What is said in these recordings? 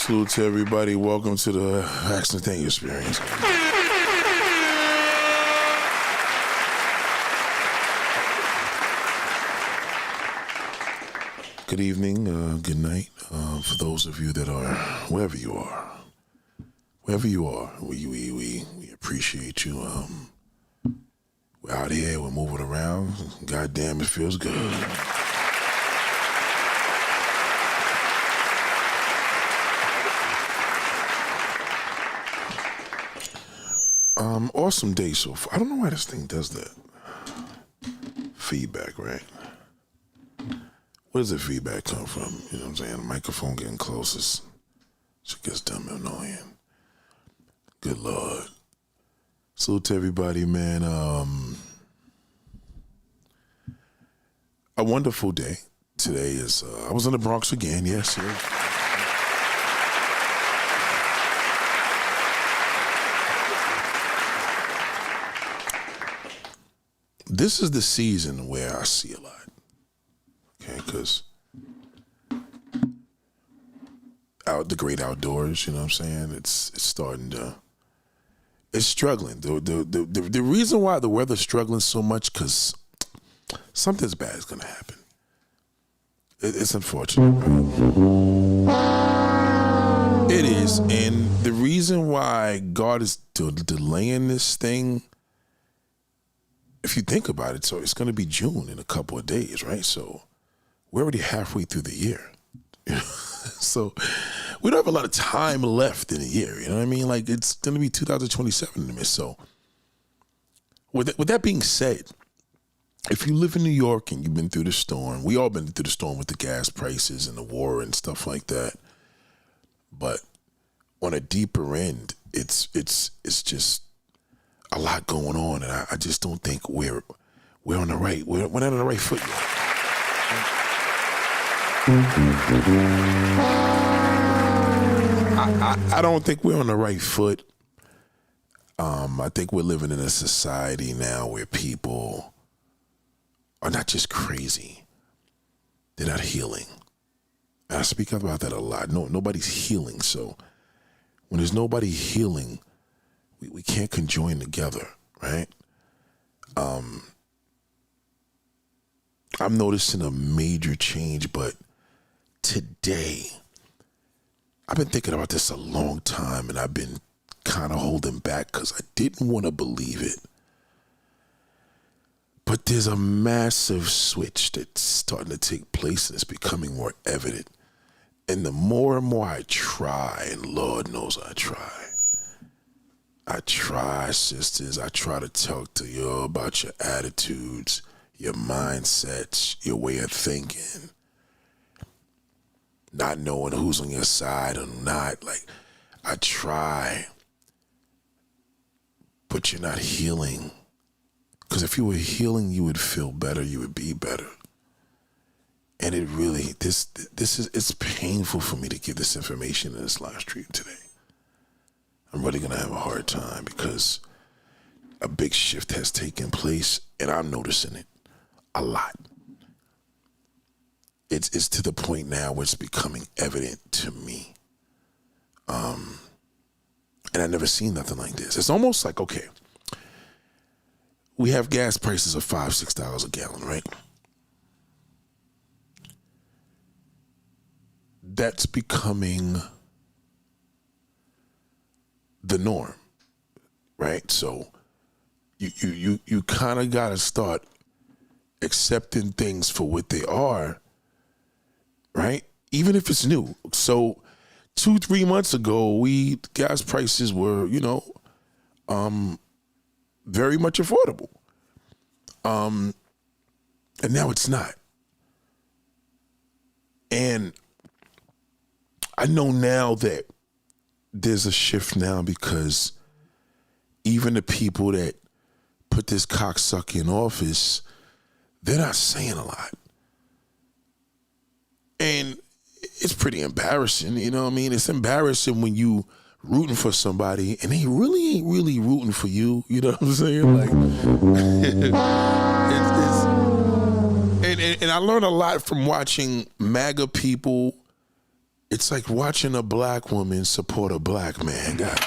Salute to everybody. Welcome to the Accent Thing Experience. Good evening, good night, for those of you that are wherever you are. Wherever you are, we appreciate you. We're out here, we're moving around. God damn, it feels good. Awesome day so far. I don't know why this thing does that. Feedback, right? Where does the feedback come from? You know what I'm saying? The microphone getting closest. Shit gets dumb and annoying. Good Lord. Salute to everybody, man. A wonderful day. Today is, I was in the Bronx again, yes. This is the season where I see a lot, okay, because the great outdoors, you know what I'm saying, it's starting to, it's struggling. The reason why the weather's struggling so much, because something's bad is going to happen. It's unfortunate, right? It is, and the reason why God is delaying this thing, if you think about it, so it's going to be June in a couple of days, right? So we're already halfway through the year. So we don't have a lot of time left in a year, you know what I mean? Like, it's going to be 2027 in a minute. So with that being said, if you live in New York and you've been through the storm, we all been through the storm with the gas prices and the war and stuff like that. But on a deeper end, it's just a lot going on, and I just don't think we're on the right, we're not on the right foot yet. I don't think we're on the right foot. I think we're living in a society now where people are not just crazy, they're not healing. And I speak about that a lot. Nobody's healing, so when there's nobody healing, we can't conjoin together, right? I'm noticing a major change, but today, I've been thinking about this a long time, and I've been kind of holding back because I didn't want to believe it. But there's a massive switch that's starting to take place, and it's becoming more evident. And the more and more I try, and Lord knows I try, sisters. I try to talk to you about your attitudes, your mindsets, your way of thinking, not knowing who's on your side or not. Like, I try, but you're not healing. Because if you were healing, you would feel better, you would be better. And it really, it's painful for me to give this information in this live stream today. I'm really going to have a hard time because a big shift has taken place, and I'm noticing it a lot. It's to the point now where it's becoming evident to me. And I've never seen nothing like this. It's almost like, okay, we have gas prices of $5, $6 a gallon, right? That's becoming the norm, right? So you kind of got to start accepting things for what they are, right? Even if it's new. So 2-3 months ago, gas prices were, very much affordable. And now it's not. And I know now that there's a shift now because even the people that put this cocksucker in office, they're not saying a lot. And it's pretty embarrassing, you know what I mean? It's embarrassing when you rooting for somebody and they really ain't really rooting for you, you know what I'm saying? Like, and I learned a lot from watching MAGA people It's like watching a black woman support a black man. God.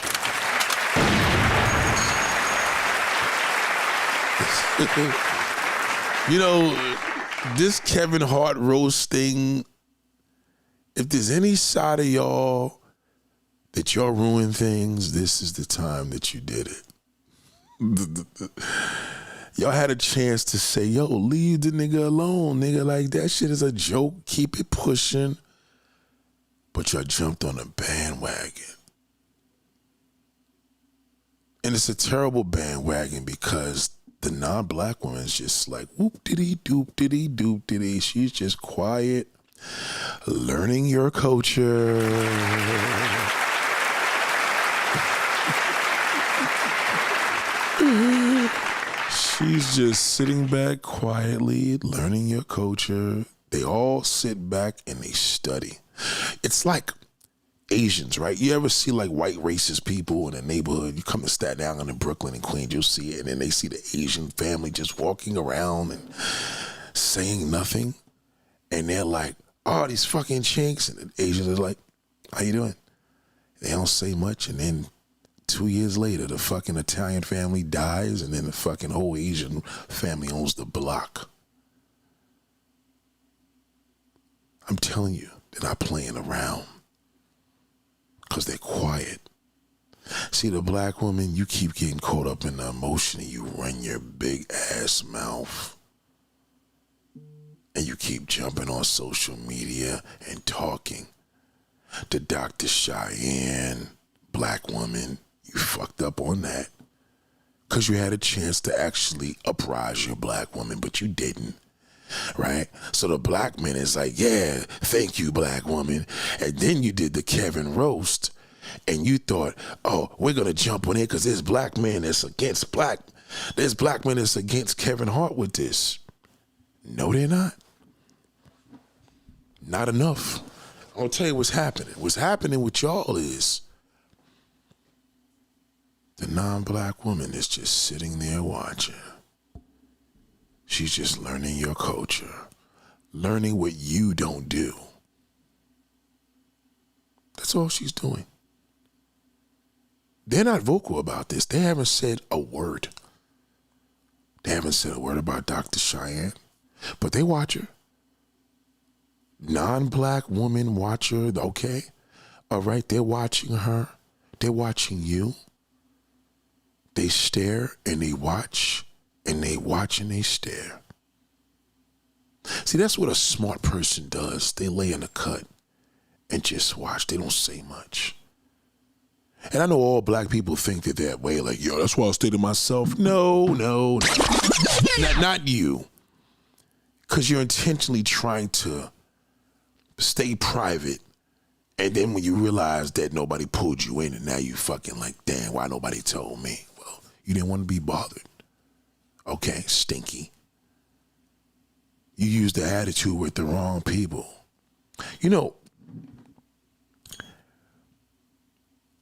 You know, this Kevin Hart roast thing, if there's any side of y'all that y'all ruin things, this is the time that you did it. Y'all had a chance to say, yo, leave the nigga alone, nigga. Like, that shit is a joke. Keep it pushing. But y'all jumped on a bandwagon. And it's a terrible bandwagon because the non-black woman's just like, whoop-diddy-doop-diddy, doop-diddy. She's just quiet, learning your culture. She's just sitting back quietly, learning your culture. They all sit back and they study. It's like Asians, right? You ever see like white racist people in a neighborhood? You come to Staten Island and Brooklyn and Queens, you'll see it, and then they see the Asian family just walking around and saying nothing. And they're like, oh, these fucking chinks. And the Asians are like, how you doing? They don't say much, and then 2 years later, the fucking Italian family dies, and then the fucking whole Asian family owns the block. I'm telling you, they're not playing around because they're quiet. See, the black woman, you keep getting caught up in the emotion and you run your big ass mouth. And you keep jumping on social media and talking. To Dr. Cheyenne, black woman, you fucked up on that. Because you had a chance to actually uprise your black woman, but you didn't. Right? So the black man is like, yeah, thank you, black woman. And then you did the Kevin roast, and you thought, oh, we're going to jump on it because there's black men that's against there's black men that's against Kevin Hart with this. No, they're not. Not enough. I'll tell you what's happening. What's happening with y'all is the non-black woman is just sitting there watching. She's just learning your culture, learning what you don't do. That's all she's doing. They're not vocal about this. They haven't said a word. They haven't said a word about Dr. Cheyenne, but they watch her. Non-black woman watch her, okay? All right, they're watching her. They're watching you. They stare and they watch. And they watch and they stare. See, that's what a smart person does. They lay in the cut and just watch. They don't say much. And I know all black people think that that way, like, yo, that's why I stay to myself. No. Not you. Because you're intentionally trying to stay private. And then when you realize that nobody pulled you in and now you fucking like, damn, why nobody told me? Well, you didn't want to be bothered. Okay, stinky. You used the attitude with the wrong people. You know,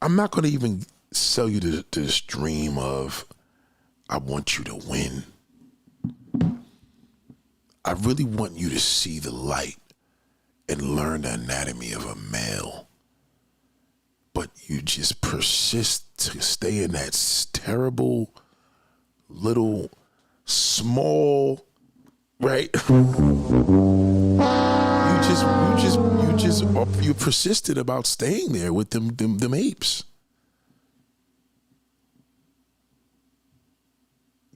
I'm not going to even sell you this dream of, I want you to win. I really want you to see the light and learn the anatomy of a male. But you just persist to stay in that persisted little small, right? You persisted about staying there with them apes.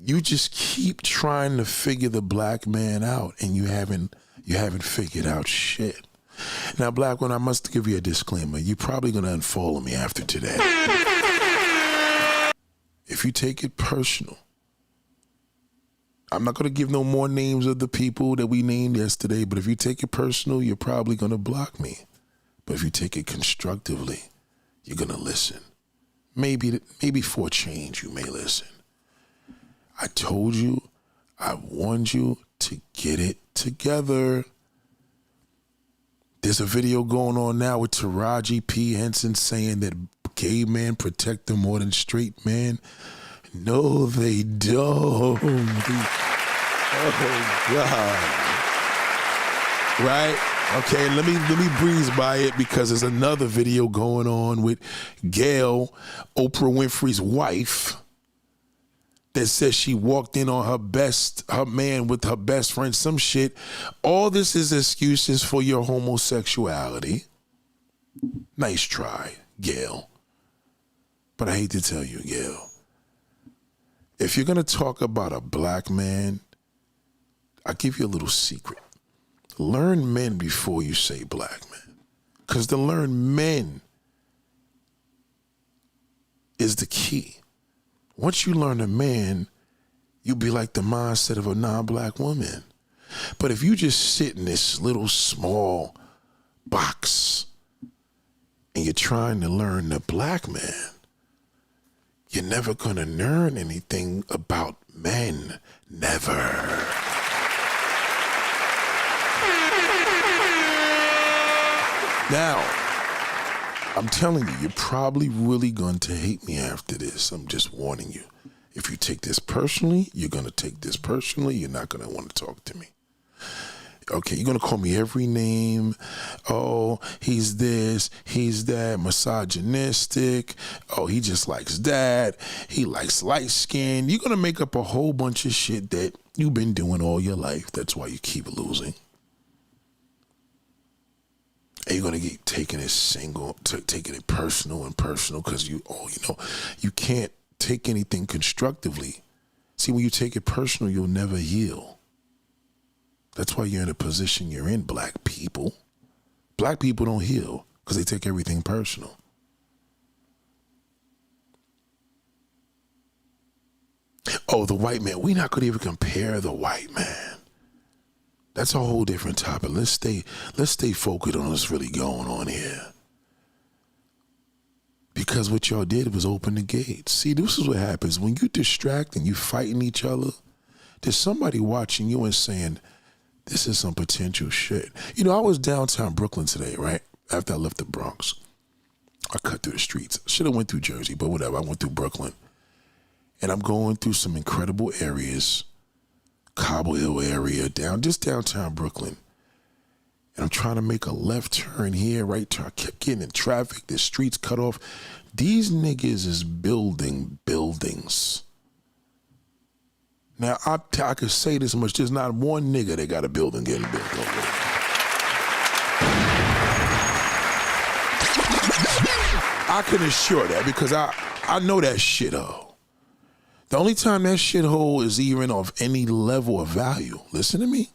You just keep trying to figure the black man out, and you haven't figured out shit. Now, black one, I must give you a disclaimer. You're probably gonna unfollow me after today. If you take it personal, I'm not going to give no more names of the people that we named yesterday, but if you take it personal, you're probably going to block me. But if you take it constructively, you're going to listen. Maybe for a change, you may listen. I told you, I warned you to get it together. There's a video going on now with Taraji P. Henson saying that gay men protect them more than straight men. No, they don't. Oh, God. Right? Okay, let me breeze by it because there's another video going on with Gail, Oprah Winfrey's wife, that says she walked in on her man with her best friend, some shit. All this is excuses for your homosexuality. Nice try, Gail. But I hate to tell you, Gail, if you're gonna talk about a black man, I'll give you a little secret. Learn men before you say black men. Because to learn men is the key. Once you learn a man, you'll be like the mindset of a non-black woman. But if you just sit in this little small box and you're trying to learn the black man, you're never gonna learn anything about men. Never. Now, I'm telling you, you're probably really going to hate me after this. I'm just warning you. If you take this personally, you're going to take this personally. You're not going to want to talk to me. Okay, you're going to call me every name. Oh, he's this, he's that, misogynistic. Oh, he just likes that. He likes light skin. You're going to make up a whole bunch of shit that you've been doing all your life. That's why you keep losing. And you're gonna get taking it personal because you can't take anything constructively. See, when you take it personal, you'll never heal. That's why you're in the position you're in, black people. Black people don't heal because they take everything personal. Oh, the white man. We're not gonna even compare the white man. That's a whole different topic. Let's stay focused on what's really going on here. Because what y'all did was open the gates. See, this is what happens. When you distract and you fighting each other, there's somebody watching you and saying, this is some potential shit. You know, I was downtown Brooklyn today, right? After I left the Bronx. I cut through the streets. Should have went through Jersey, but whatever. I went through Brooklyn. And I'm going through some incredible areas. Cobble Hill area, just downtown Brooklyn. And I'm trying to make a left turn here, right turn. I kept getting in traffic, the streets cut off. These niggas is building buildings. Now, I could say this much, there's not one nigga that got a building getting built over there. I can assure that because I know that shithole. The only time that shithole is even of any level of value, listen to me.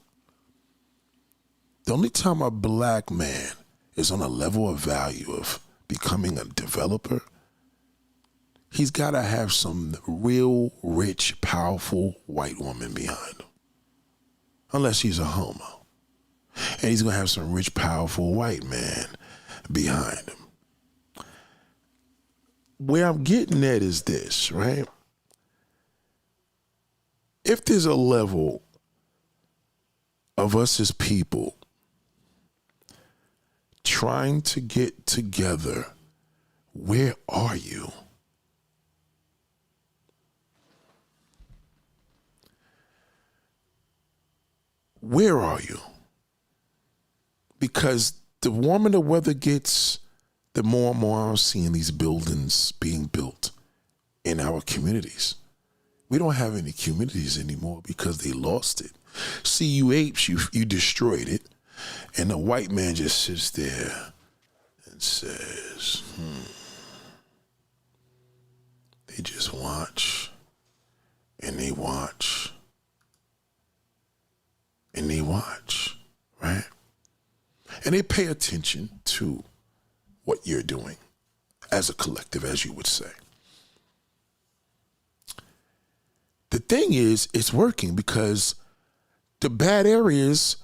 The only time a black man is on a level of value of becoming a developer, he's got to have some real rich, powerful white woman behind him. Unless he's a homo. And he's going to have some rich, powerful white man behind him. Where I'm getting at is this, right? If there's a level of us as people trying to get together, where are you? Where are you? Because the warmer the weather gets, the more and more I'm seeing these buildings being built in our communities. We don't have any communities anymore because they lost it. See, you apes, you destroyed it. And the white man just sits there and says, They just watch and they watch and they watch, right? And they pay attention to what you're doing as a collective, as you would say. The thing is, it's working because the bad areas,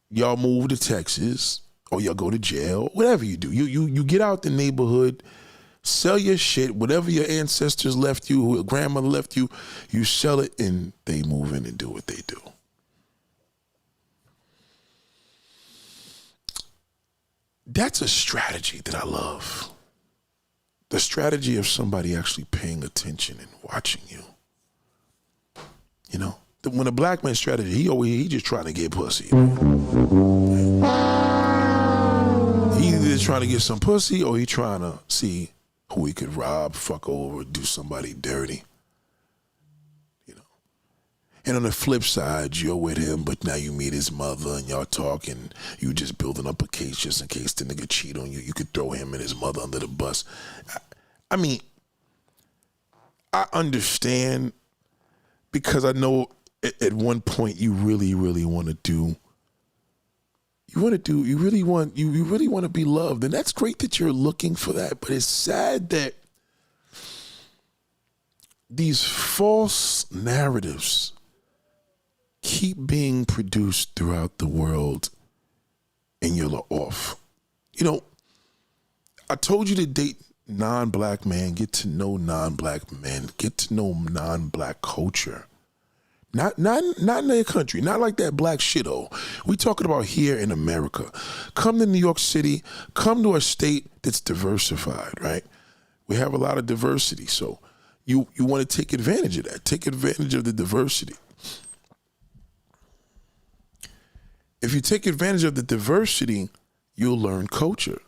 y'all move to Texas or y'all go to jail, whatever you do. You get out the neighborhood, sell your shit, whatever your ancestors left you, who your grandmother left you, you sell it and they move in and do what they do. That's a strategy that I love. The strategy of somebody actually paying attention and watching you. You know, when a black man's strategy, he just trying to get pussy. trying to get some pussy or he trying to see who he could rob, fuck over, do somebody dirty. You know. And on the flip side, you're with him, but now you meet his mother and y'all talking. You just building up a case just in case the nigga cheat on you. You could throw him and his mother under the bus. I mean, I understand because I know at one point you really, really want to do. You really want to be loved. And that's great that you're looking for that. But it's sad that these false narratives keep being produced throughout the world and you're off. You know, I told you to date non-black men, get to know non-black men, get to know non-black culture. Not in their country, not like that black shit-o. We talking about here in America. Come to New York City, come to a state that's diversified, right? We have a lot of diversity, so you want to take advantage of that. Take advantage of the diversity. If you take advantage of the diversity, you'll learn culture,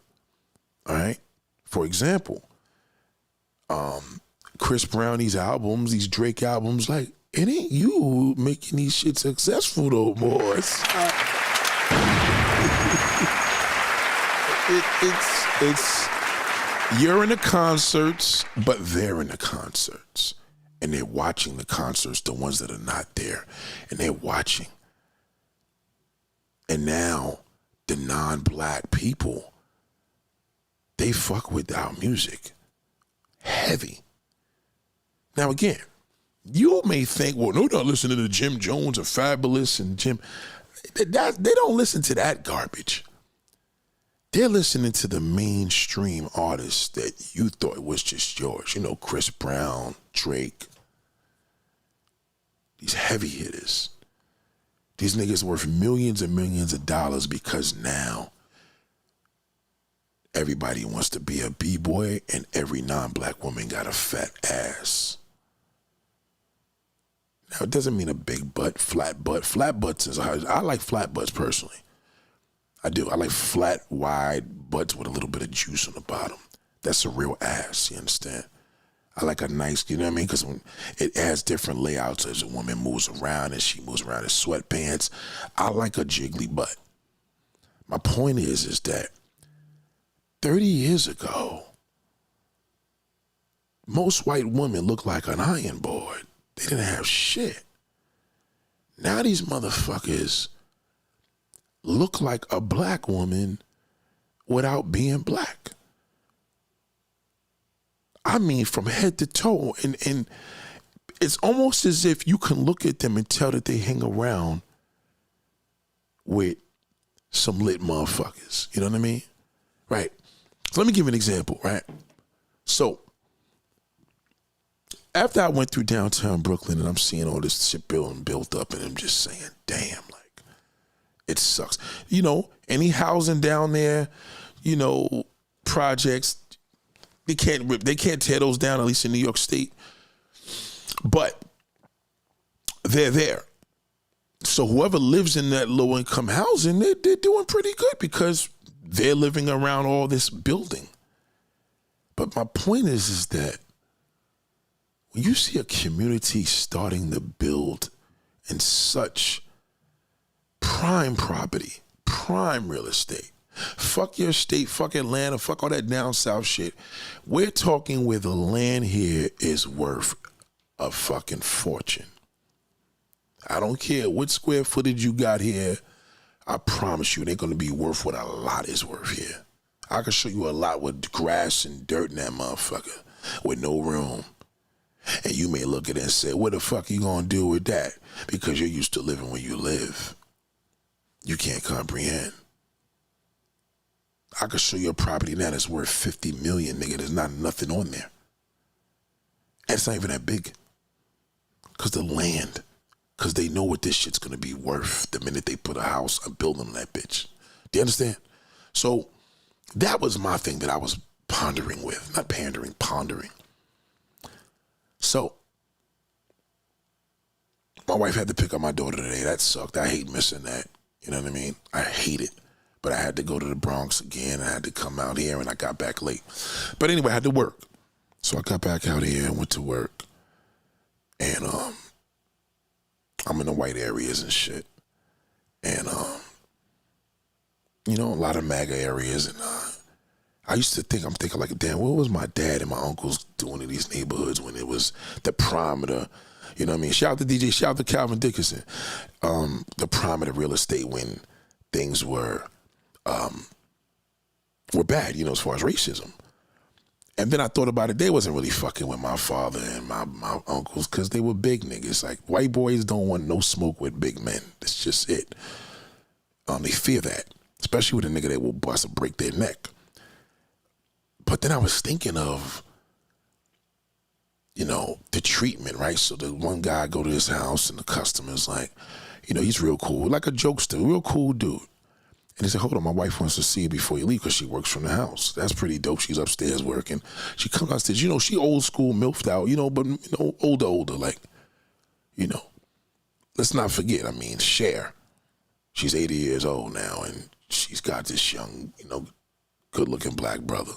all right? For example, Chris Brown, these albums, these Drake albums, like, it ain't you making these shit successful though, boys. It's you're in the concerts, but they're in the concerts. And they're watching the concerts, the ones that are not there. And they're watching. And now the non-black people, they fuck with our music. Heavy. Now again, you may think, well, no, not listening to Jim Jones or Fabulous and Jim. They don't listen to that garbage. They're listening to the mainstream artists that you thought was just yours. You know, Chris Brown, Drake. These heavy hitters. These niggas worth millions and millions of dollars because now everybody wants to be a B-boy and every non-black woman got a fat ass. Now, it doesn't mean a big butt, flat butt. Flat butts is I like flat butts personally. I do. I like flat, wide butts with a little bit of juice on the bottom. That's a real ass, you understand? I like a nice, you know what I mean? Because it adds different layouts as a woman moves around and she moves around in sweatpants. I like a jiggly butt. My point is that 30 years ago, most white women look like an iron board. They didn't have shit. Now these motherfuckers look like a black woman without being black. I mean, from head to toe. And it's almost as if you can look at them and tell that they hang around with some lit motherfuckers. You know what I mean? Right. So let me give you an example, right? So, after I went through downtown Brooklyn and I'm seeing all this shit built up and I'm just saying, damn, like, it sucks. You know, any housing down there, you know, projects, they can't tear those down, at least in New York State. But they're there. So whoever lives in that low income housing, they're doing pretty good because they're living around all this building. But my point is that when you see a community starting to build in such prime property, prime real estate, fuck your state, fuck Atlanta, fuck all that down south shit. We're talking where the land here is worth a fucking fortune. I don't care what square footage you got here. I promise you it ain't gonna be worth what a lot is worth here. I can show you a lot with grass and dirt in that motherfucker with no room. And you may look at it and say, what the fuck are you gonna do with that? Because you're used to living where you live. You can't comprehend. I could show you a property now that's worth 50 million, nigga. There's not nothing on there. And it's not even that big. Because the land, because they know what this shit's gonna be worth the minute they put a house, a building on that bitch. Do you understand? So that was my thing that I was pondering with. Not pandering, pondering. So, my wife had to pick up my daughter today. That sucked. I hate missing that. You know what I mean? I hate it. But I had to go to the Bronx again. I had to come out here, and I got back late. But anyway, I had to work. So I got back out here and went to work. And I'm in the white areas and shit. And, you know, a lot of MAGA areas. And I used to think, I'm thinking like, damn, what was my dad and my uncles doing in these neighborhoods when it was the prime of the, you know what I mean? Shout out to DJ, shout out to Calvin Dickinson. The prime of the real estate when things were bad, you know, as far as racism. And then I thought about it, they wasn't really fucking with my father and my uncles because they were big niggas. Like, white boys don't want no smoke with big men. That's just it. They fear that, especially with a nigga that will bust or break their neck. But then I was thinking of, you know, the treatment, right? So the one guy go to his house and the customer's like, you know, he's real cool, like a jokester, real cool dude. And he said, hold on, my wife wants to see you before you leave because she works from the house. That's pretty dope. She's upstairs working. She comes downstairs. You know, she old school, milfed out, you know, but, you know, older, like, you know. Let's not forget, I mean, Cher. She's 80 years old now, and she's got this young, you know, good-looking black brother.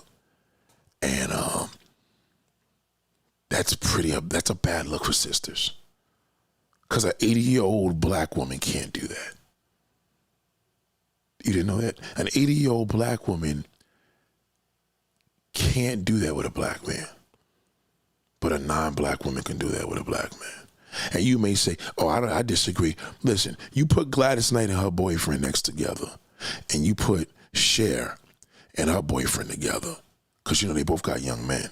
And that's a bad look for sisters. Because an 80-year-old black woman can't do that. You didn't know that? An 80-year-old black woman can't do that with a black man. But a non-black woman can do that with a black man. And you may say, oh, I disagree. Listen, you put Gladys Knight and her boyfriend next together, and you put Cher and her boyfriend together, because, you know, they both got young men.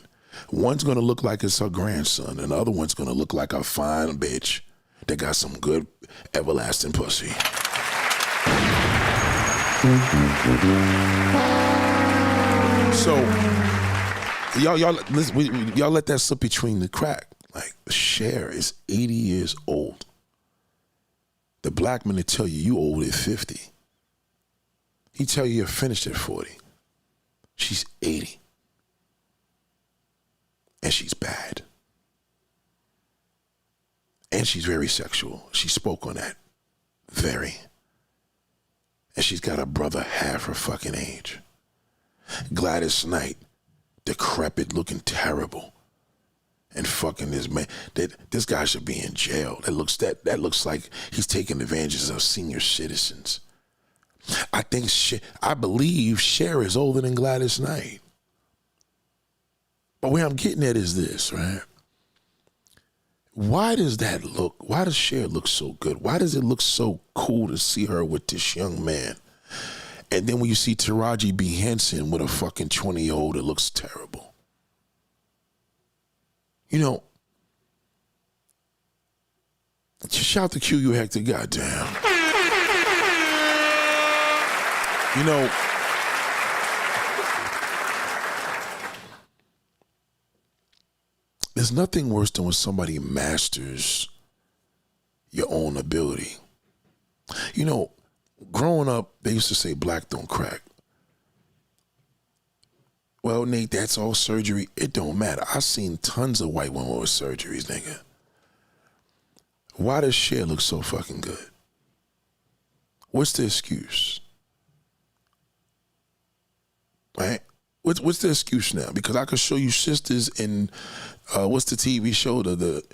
One's going to look like it's her grandson, and the other one's going to look like a fine bitch that got some good everlasting pussy. So, y'all let that slip between the crack. Like, Cher is 80 years old. The black man will tell you old at 50. He tell you you're finished at 40. She's 80. And she's bad. And she's very sexual. She spoke on that. Very. And she's got a brother half her fucking age. Gladys Knight, decrepit, looking terrible. And fucking this man, this guy should be in jail. That looks like he's taking advantage of senior citizens. I believe Cher is older than Gladys Knight. But where I'm getting at is this, right? Why does Cher look so good? Why does it look so cool to see her with this young man? And then when you see Taraji B. Henson with a fucking 20-year-old, it looks terrible. You know, shout to Q, you Hector, goddamn. You know, there's nothing worse than when somebody masters your own ability. You know, growing up, they used to say black don't crack. Well, Nate, that's all surgery. It don't matter. I've seen tons of white women with surgeries, nigga. Why does Cher look so fucking good? What's the excuse? Right? What's the excuse now? Because I could show you sisters in, what's the TV show, the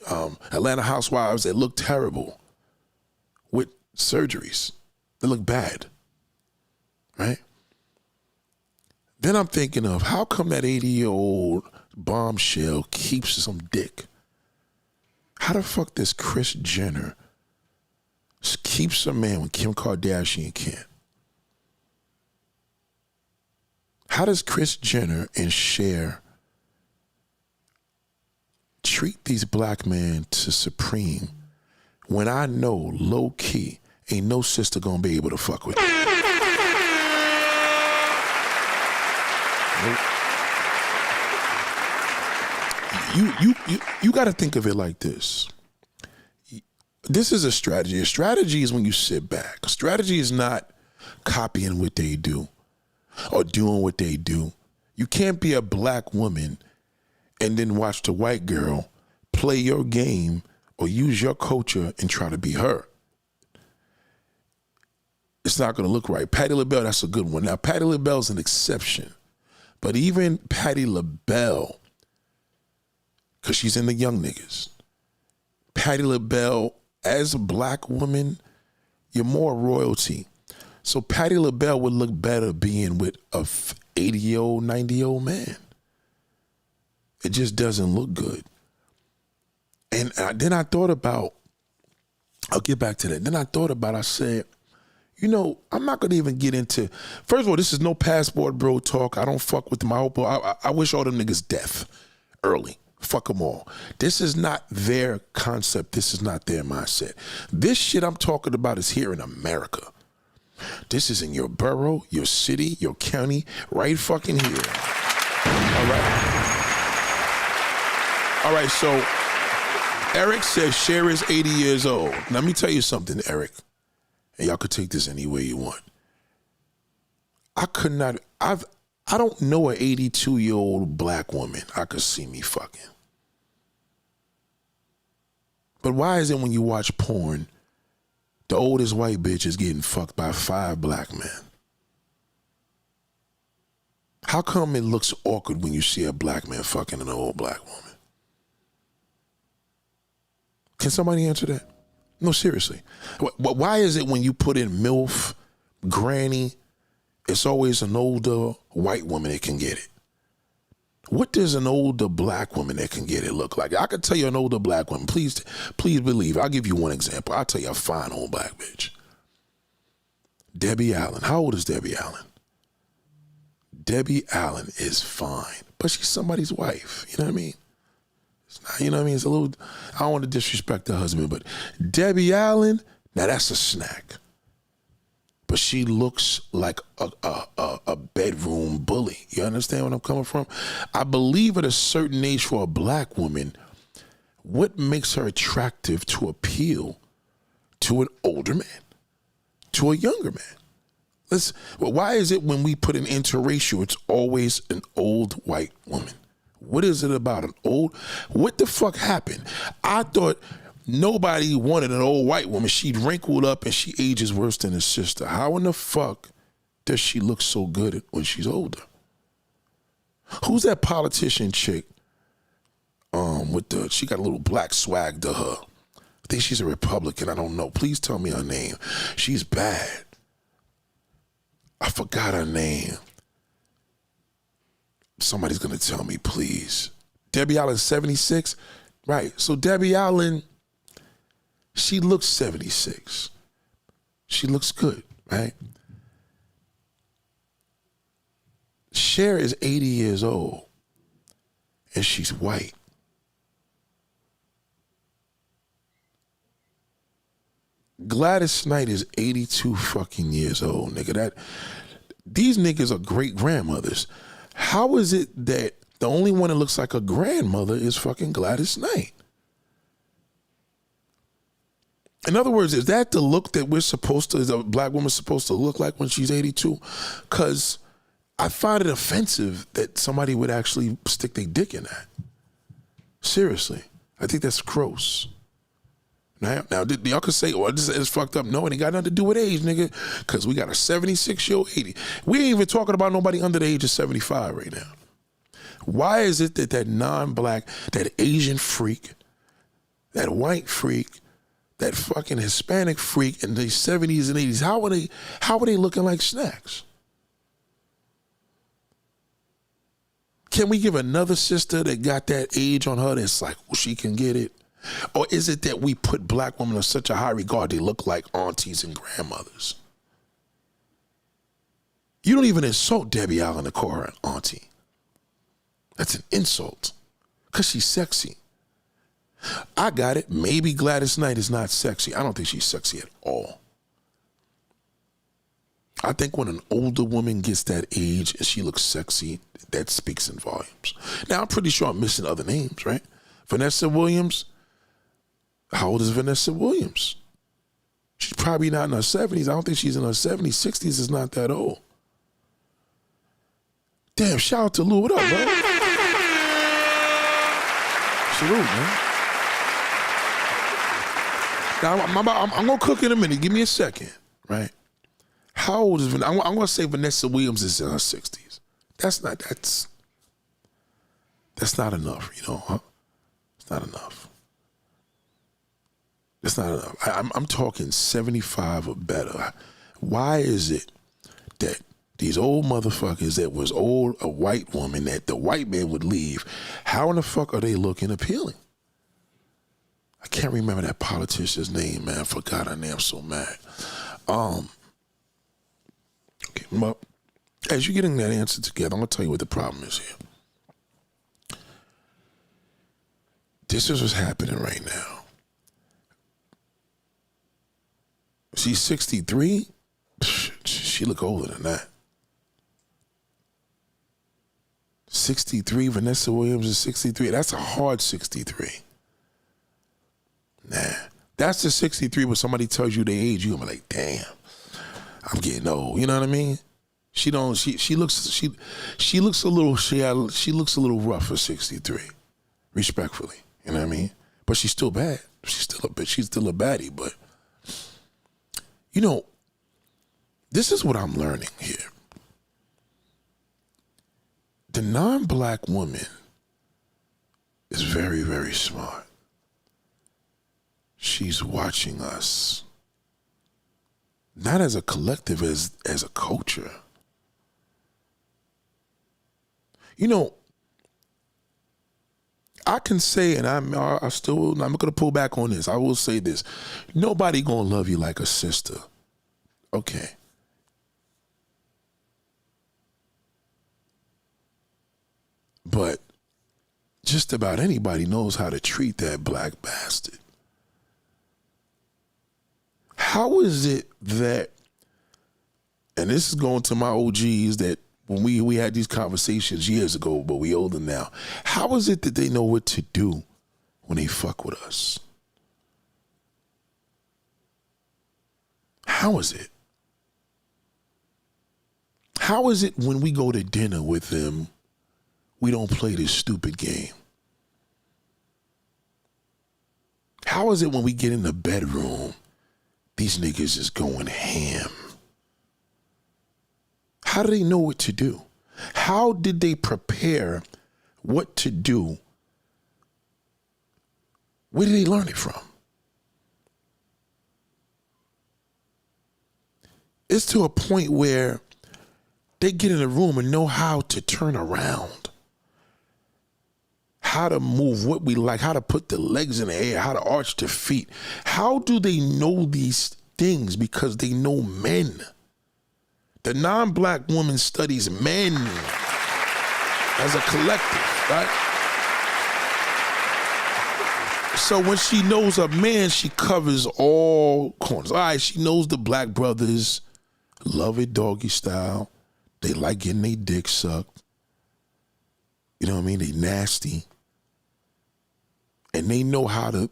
Atlanta Housewives that look terrible with surgeries. They look bad, right? Then I'm thinking of, how come that 80-year-old bombshell keeps some dick? How the fuck does Kris Jenner keep some man when Kim Kardashian can't? How does Kris Jenner and Cher treat these black men to supreme when I know low key ain't no sister gonna be able to fuck with you? You got to think of it like this. This is a strategy. A strategy is when you sit back. A strategy is not copying what they do or doing what they do. You can't be a black woman and then watch the white girl play your game or use your culture and try to be her. it's not going to look right. Patti LaBelle, that's a good one. Now, Patti LaBelle's an exception. But even Patti LaBelle, because she's in the young niggas, Patti LaBelle, as a black woman, you're more royalty. So Patti LaBelle would look better being with a 80-year-old, 90-year-old man. It just doesn't look good. And then I thought about, I'll get back to that. Then I thought about, I said, you know, I'm not going to even get into, first of all, this is no passport bro talk. I don't fuck with them. I wish all them niggas death early. Fuck them all. This is not their concept. This is not their mindset. This shit I'm talking about is here in America. This is in your borough, your city, your county, right fucking here. All right. All right, so Eric says Cher is 80 years old. Now, let me tell you something, Eric. And y'all could take this any way you want. I don't know an 82-year-old black woman I could see me fucking. But why is it when you watch porn, the oldest white bitch is getting fucked by 5 black men? How come it looks awkward when you see a black man fucking an old black woman? Can somebody answer that? No, seriously. Why is it when you put in MILF, granny, it's always an older white woman that can get it? What does an older black woman that can get it look like? I could tell you an older black woman. Please believe. I'll give you one example. I'll tell you a fine old black bitch. Debbie Allen. How old is Debbie Allen? Debbie Allen is fine, but she's somebody's wife. You know what I mean? It's not, you know what I mean? It's a little, I don't want to disrespect her husband, but Debbie Allen, now that's a snack. But she looks like a bedroom bully. You understand where I'm coming from? I believe at a certain age for a black woman, what makes her attractive to appeal to an older man, to a younger man? Why is it when we put an interracial, it's always an old white woman? What is it about an old? What the fuck happened? I thought nobody wanted an old white woman. She'd wrinkled up and she ages worse than her sister. How in the fuck does she look so good when she's older? Who's that politician chick? She got a little black swag to her. I think she's a Republican. I don't know. Please tell me her name. She's bad. I forgot her name. Somebody's gonna tell me, please. Debbie Allen, 76? Right, so Debbie Allen, she looks 76. She looks good, right? Cher is 80 years old, and she's white. Gladys Knight is 82 fucking years old, nigga. These niggas are great grandmothers. How is it that the only one that looks like a grandmother is fucking Gladys Knight? In other words, is that the look that is a black woman supposed to look like when she's 82? Because I find it offensive that somebody would actually stick their dick in that. Seriously. I think that's gross. Now y'all could say, oh, this is fucked up. No, it ain't got nothing to do with age, nigga, because we got a 76-year-old, 80. We ain't even talking about nobody under the age of 75 right now. Why is it that non-black, that Asian freak, that white freak, that fucking Hispanic freak in the 70s and 80s, how are they looking like snacks? Can we give another sister that got that age on her that's like, well, she can get it? Or is it that we put black women in such a high regard they look like aunties and grandmothers? You don't even insult Debbie Allen to call her an auntie. That's an insult because she's sexy. I got it. Maybe Gladys Knight is not sexy. I don't think she's sexy at all. I think when an older woman gets that age and she looks sexy, that speaks in volumes. Now, I'm pretty sure I'm missing other names, right? Vanessa Williams. How old is Vanessa Williams? She's probably not in her 70s. I don't think she's in her 70s. 60s is not that old. Damn, shout out to Lou. What up, bro? Salute, man. Now, I'm going to cook in a minute. Give me a second, right? How old is Vanessa? I'm going to say Vanessa Williams is in her 60s. That's not enough, you know, huh? It's not enough. It's not enough. I'm talking 75 or better. Why is it that these old motherfuckers that was old, a white woman that the white man would leave, how in the fuck are they looking appealing? I can't remember that politician's name, man. I forgot her name. I'm so mad. Okay, well, as you're getting that answer together, I'm going to tell you what the problem is here. This is what's happening right now. She's 63. She look older than that. 63, Vanessa Williams is 63. That's a hard 63. Nah, that's the 63 when somebody tells you their age, you're gonna be like, damn, I'm getting old. You know what I mean? She looks a little rough for 63, respectfully. You know what I mean? But she's still bad. She's still a baddie. But you know, this is what I'm learning here. The non-black woman is very, very smart. She's watching us, not as a collective, as a culture. You know, I can say, and I'm going to pull back on this. I will say this. Nobody going to love you like a sister. Okay. But just about anybody knows how to treat that black bastard. How is it that, and this is going to my OGs that when we had these conversations years ago, but we older now, how is it that they know what to do when they fuck with us? How is it? How is it when we go to dinner with them, we don't play this stupid game? How is it when we get in the bedroom, these niggas is going ham? How do they know what to do? How did they prepare what to do? Where did they learn it from? It's to a point where they get in a room and know how to turn around, how to move what we like, how to put the legs in the air, how to arch the feet. How do they know these things? Because they know men. The non-black woman studies men as a collective, right? So when she knows a man, she covers all corners. All right, she knows the black brothers love it doggy style. They like getting their dick sucked. You know what I mean? They nasty. And they know how to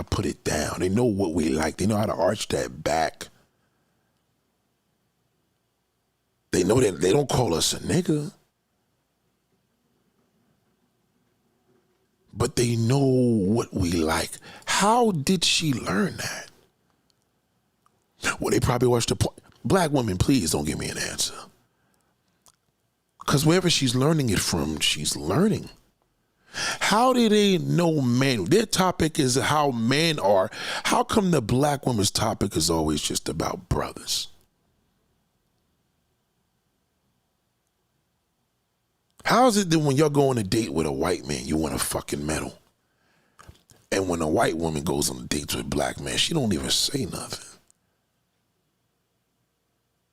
put it down. They know what we like. They know how to arch that back. They know that they don't call us a nigga. But they know what we like. How did she learn that? Well, they probably watched the porn. Black women, please don't give me an answer. Because wherever she's learning it from, she's learning. How do they know men? Their topic is how men are. How come the black woman's topic is always just about brothers? How is it that when you're going on a date with a white man, you want a fucking medal? And when a white woman goes on a date with a black man, she don't even say nothing.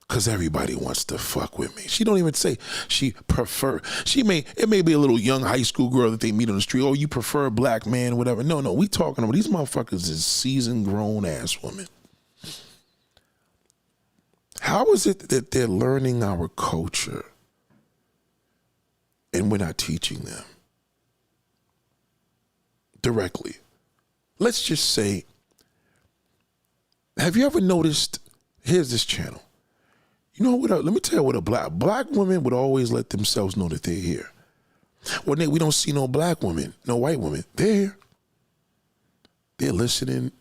Because everybody wants to fuck with me. She don't even say she prefer. It may be a little young high school girl that they meet on the street. Oh, you prefer a black man, whatever. No, we talking about these motherfuckers is seasoned grown ass women. How is it that they're learning our culture and we're not teaching them directly? Let's just say, have you ever noticed, here's this channel. You know what? Let me tell you what black women would always let themselves know that they're here. When we don't see no black women, no white women, they're here. They're listening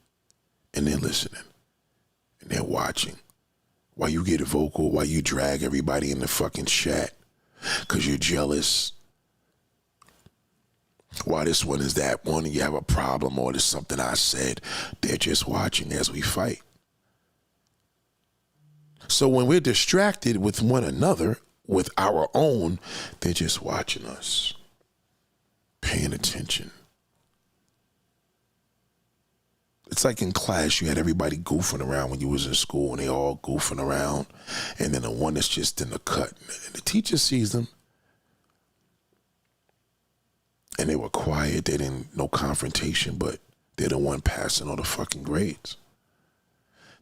and they're listening and they're watching Why you get vocal, why you drag everybody in the fucking chat, because you're jealous. Why this one is that one and you have a problem, or there's something I said. They're just watching as we fight. So when we're distracted with one another, with our own, they're just watching us, paying attention. It's like in class, you had everybody goofing around when you was in school, and they all goofing around, and then the one that's just in the cut, and the teacher sees them, and they were quiet, they didn't, no confrontation, but they're the one passing all the fucking grades.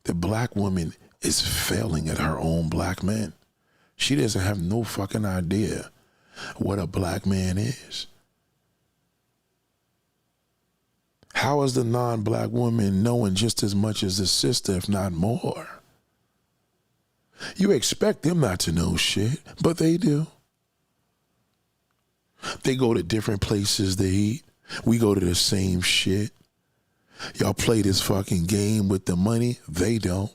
The black woman is failing at her own black man. She doesn't have no fucking idea what a black man is. How is the non-black woman knowing just as much as the sister, if not more? You expect them not to know shit, but they do. They go to different places to eat. We go to the same shit. Y'all play this fucking game with the money. They don't.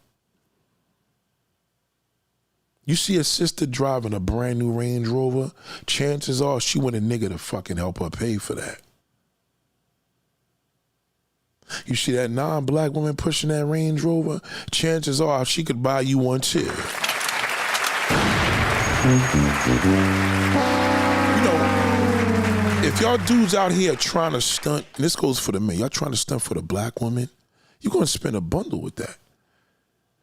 You see a sister driving a brand new Range Rover, chances are she want a nigga to fucking help her pay for that. You see that non-black woman pushing that Range Rover, chances are she could buy you one too. You know, if y'all dudes out here trying to stunt, and this goes for the men, y'all trying to stunt for the black woman, you're going to spend a bundle with that.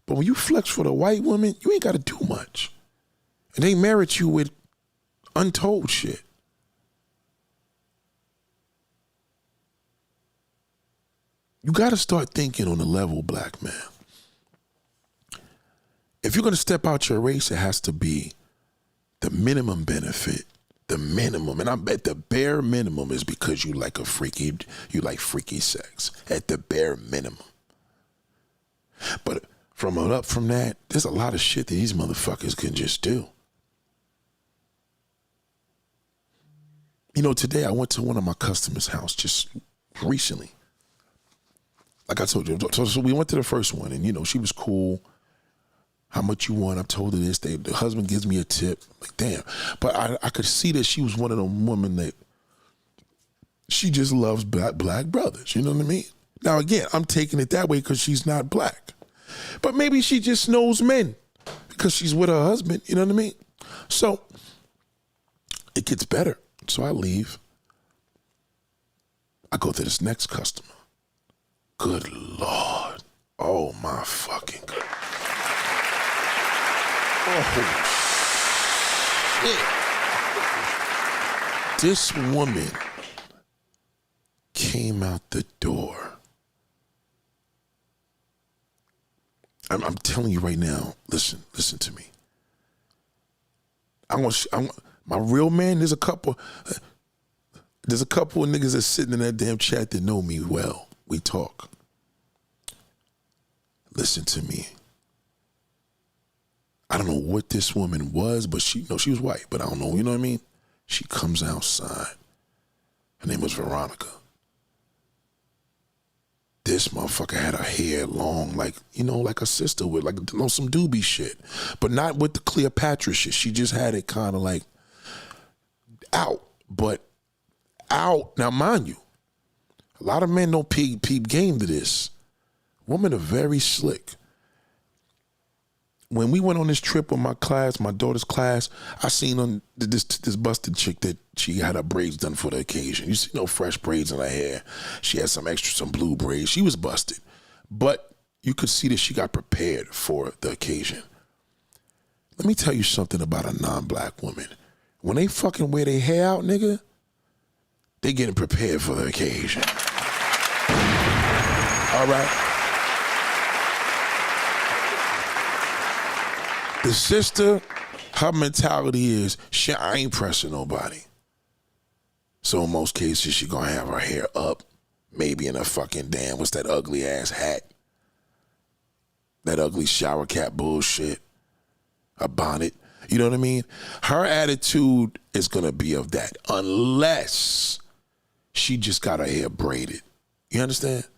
But when you flex for the white woman, you ain't got to do much. And they merit you with untold shit. You got to start thinking on the level, black man. If you're going to step out your race, it has to be the minimum benefit, the minimum. And I bet the bare minimum is because you like freaky sex at the bare minimum. But up from that, there's a lot of shit that these motherfuckers can just do. You know, today I went to one of my customers' house just recently. Like I told you, so we went to the first one, and you know, she was cool. How much you want? I told her this. The husband gives me a tip. Like, damn. But I could see that she was one of them women that she just loves black brothers. You know what I mean? Now, again, I'm taking it that way because she's not black. But maybe she just knows men because she's with her husband. You know what I mean? So it gets better. So I leave. I go to this next customer. Good Lord. Oh, my fucking God. Oh, shit. This woman came out the door. I'm telling you right now, listen to me. My real man, there's a couple of niggas that's sitting in that damn chat that know me well. We talk. Listen to me. I don't know what this woman was, but she was white, but I don't know, you know what I mean? She comes outside. Her name was Veronica. This motherfucker had her hair long, like a sister with, like, some doobie shit. But not with the Cleopatra shit. She just had it kind of like out, but out. Now, mind you, a lot of men don't peep game to this. Women are very slick. When we went on this trip with my daughter's class, I seen this busted chick that she had her braids done for the occasion. You see no fresh braids in her hair. She had some blue braids. She was busted. But you could see that she got prepared for the occasion. Let me tell you something about a non-black woman. When they fucking wear their hair out, nigga, they getting prepared for the occasion. All right? The sister, her mentality is, shit, I ain't pressing nobody. So in most cases, she gonna have her hair up, maybe in a fucking what's that ugly ass hat? That ugly shower cap bullshit. A bonnet. You know what I mean? Her attitude is gonna be of that, unless she just got her hair braided. You understand?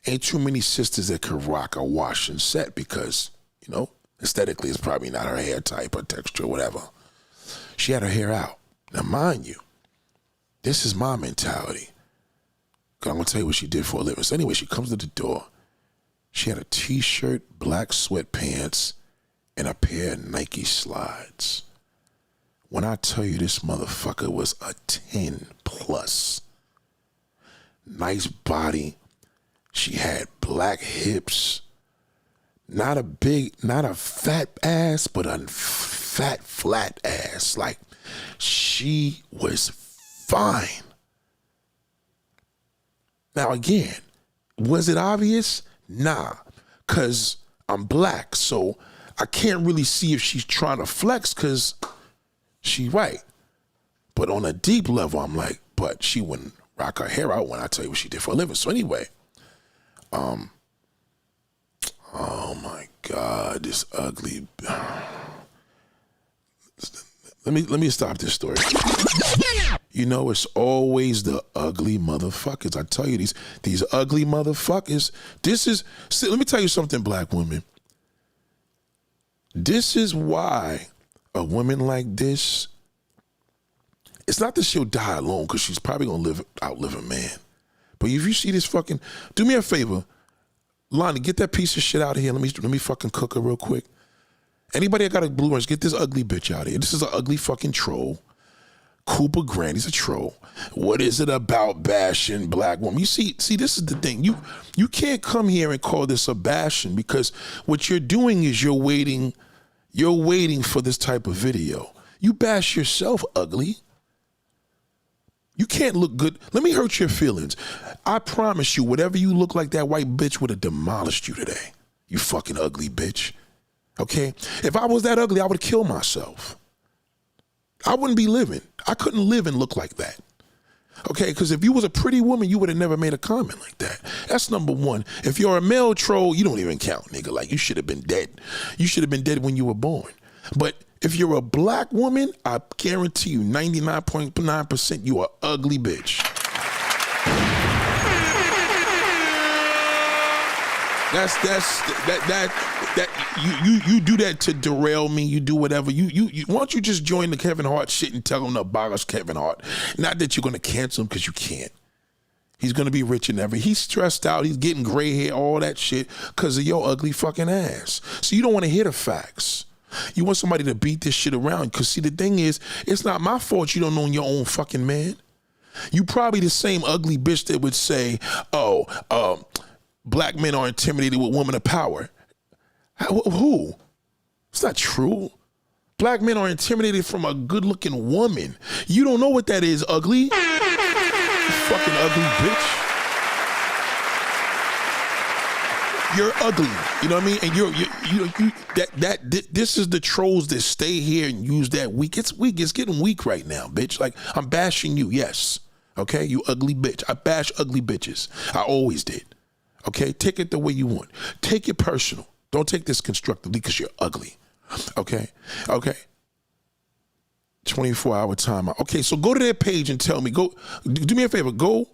Ain't too many sisters that could rock a wash and set because, Aesthetically, it's probably not her hair type or texture or whatever. She had her hair out. Now, mind you, this is my mentality. I'm going to tell you what she did for a living. So anyway, she comes to the door. She had a t-shirt, black sweatpants, and a pair of Nike slides. When I tell you this motherfucker was a 10 plus. Nice body. She had black hips. Not a fat ass, but a fat, flat ass. Like, she was fine. Now, again, was it obvious? Nah, because I'm black, so I can't really see if she's trying to flex because she white. But on a deep level, I'm like, but she wouldn't rock her hair out when I tell you what she did for a living. So anyway, oh my God, this ugly. Let me stop this story. You know, it's always the ugly motherfuckers. I tell you, these ugly motherfuckers. Let me tell you something, black women. This is why a woman like this, it's not that she'll die alone, because she's probably gonna outlive a man. But if you see this fucking, do me a favor, Lonnie, get that piece of shit out of here. Let me fucking cook her real quick. Anybody that got a blue orange, get this ugly bitch out of here. This is an ugly fucking troll. Cooper Grant, he's a troll. What is it about bashing black women? You see, this is the thing. You can't come here and call this a bashing, because what you're doing is you're waiting for this type of video. You bash yourself, ugly. You can't look good. Let me hurt your feelings. I promise you, whatever you look like, that white bitch would have demolished you today. You fucking ugly bitch. Okay? If I was that ugly, I would kill myself. I wouldn't be living. I couldn't live and look like that. Okay? Because if you was a pretty woman, you would have never made a comment like that. That's number one. If you're a male troll, you don't even count, nigga. Like, you should have been dead. You should have been dead when you were born. But if you're a black woman, I guarantee you 99.9% you are ugly bitch. You do that to derail me. You do whatever. Why don't you just join the Kevin Hart shit and tell him to abolish Kevin Hart? Not that you're gonna cancel him, because you can't. He's gonna be rich and everything. He's stressed out. He's getting gray hair, all that shit, because of your ugly fucking ass. So you don't want to hear the facts. You want somebody to beat this shit around. Because see, the thing is, it's not my fault you don't know your own fucking man. You probably the same ugly bitch that would say, black men are intimidated with women of power. Who? It's not true. Black men are intimidated from a good-looking woman. You don't know what that is, ugly. You fucking ugly bitch. You're ugly. You know what I mean? And this is the trolls that stay here and use that weak. It's weak. It's getting weak right now, bitch. Like, I'm bashing you, yes. Okay? You ugly bitch. I bash ugly bitches. I always did. Okay? Take it the way you want. Take it personal. Don't take this constructively because you're ugly. Okay? Okay? 24-hour timeout. Okay, so go to their page and tell me. Go, do me a favor. Go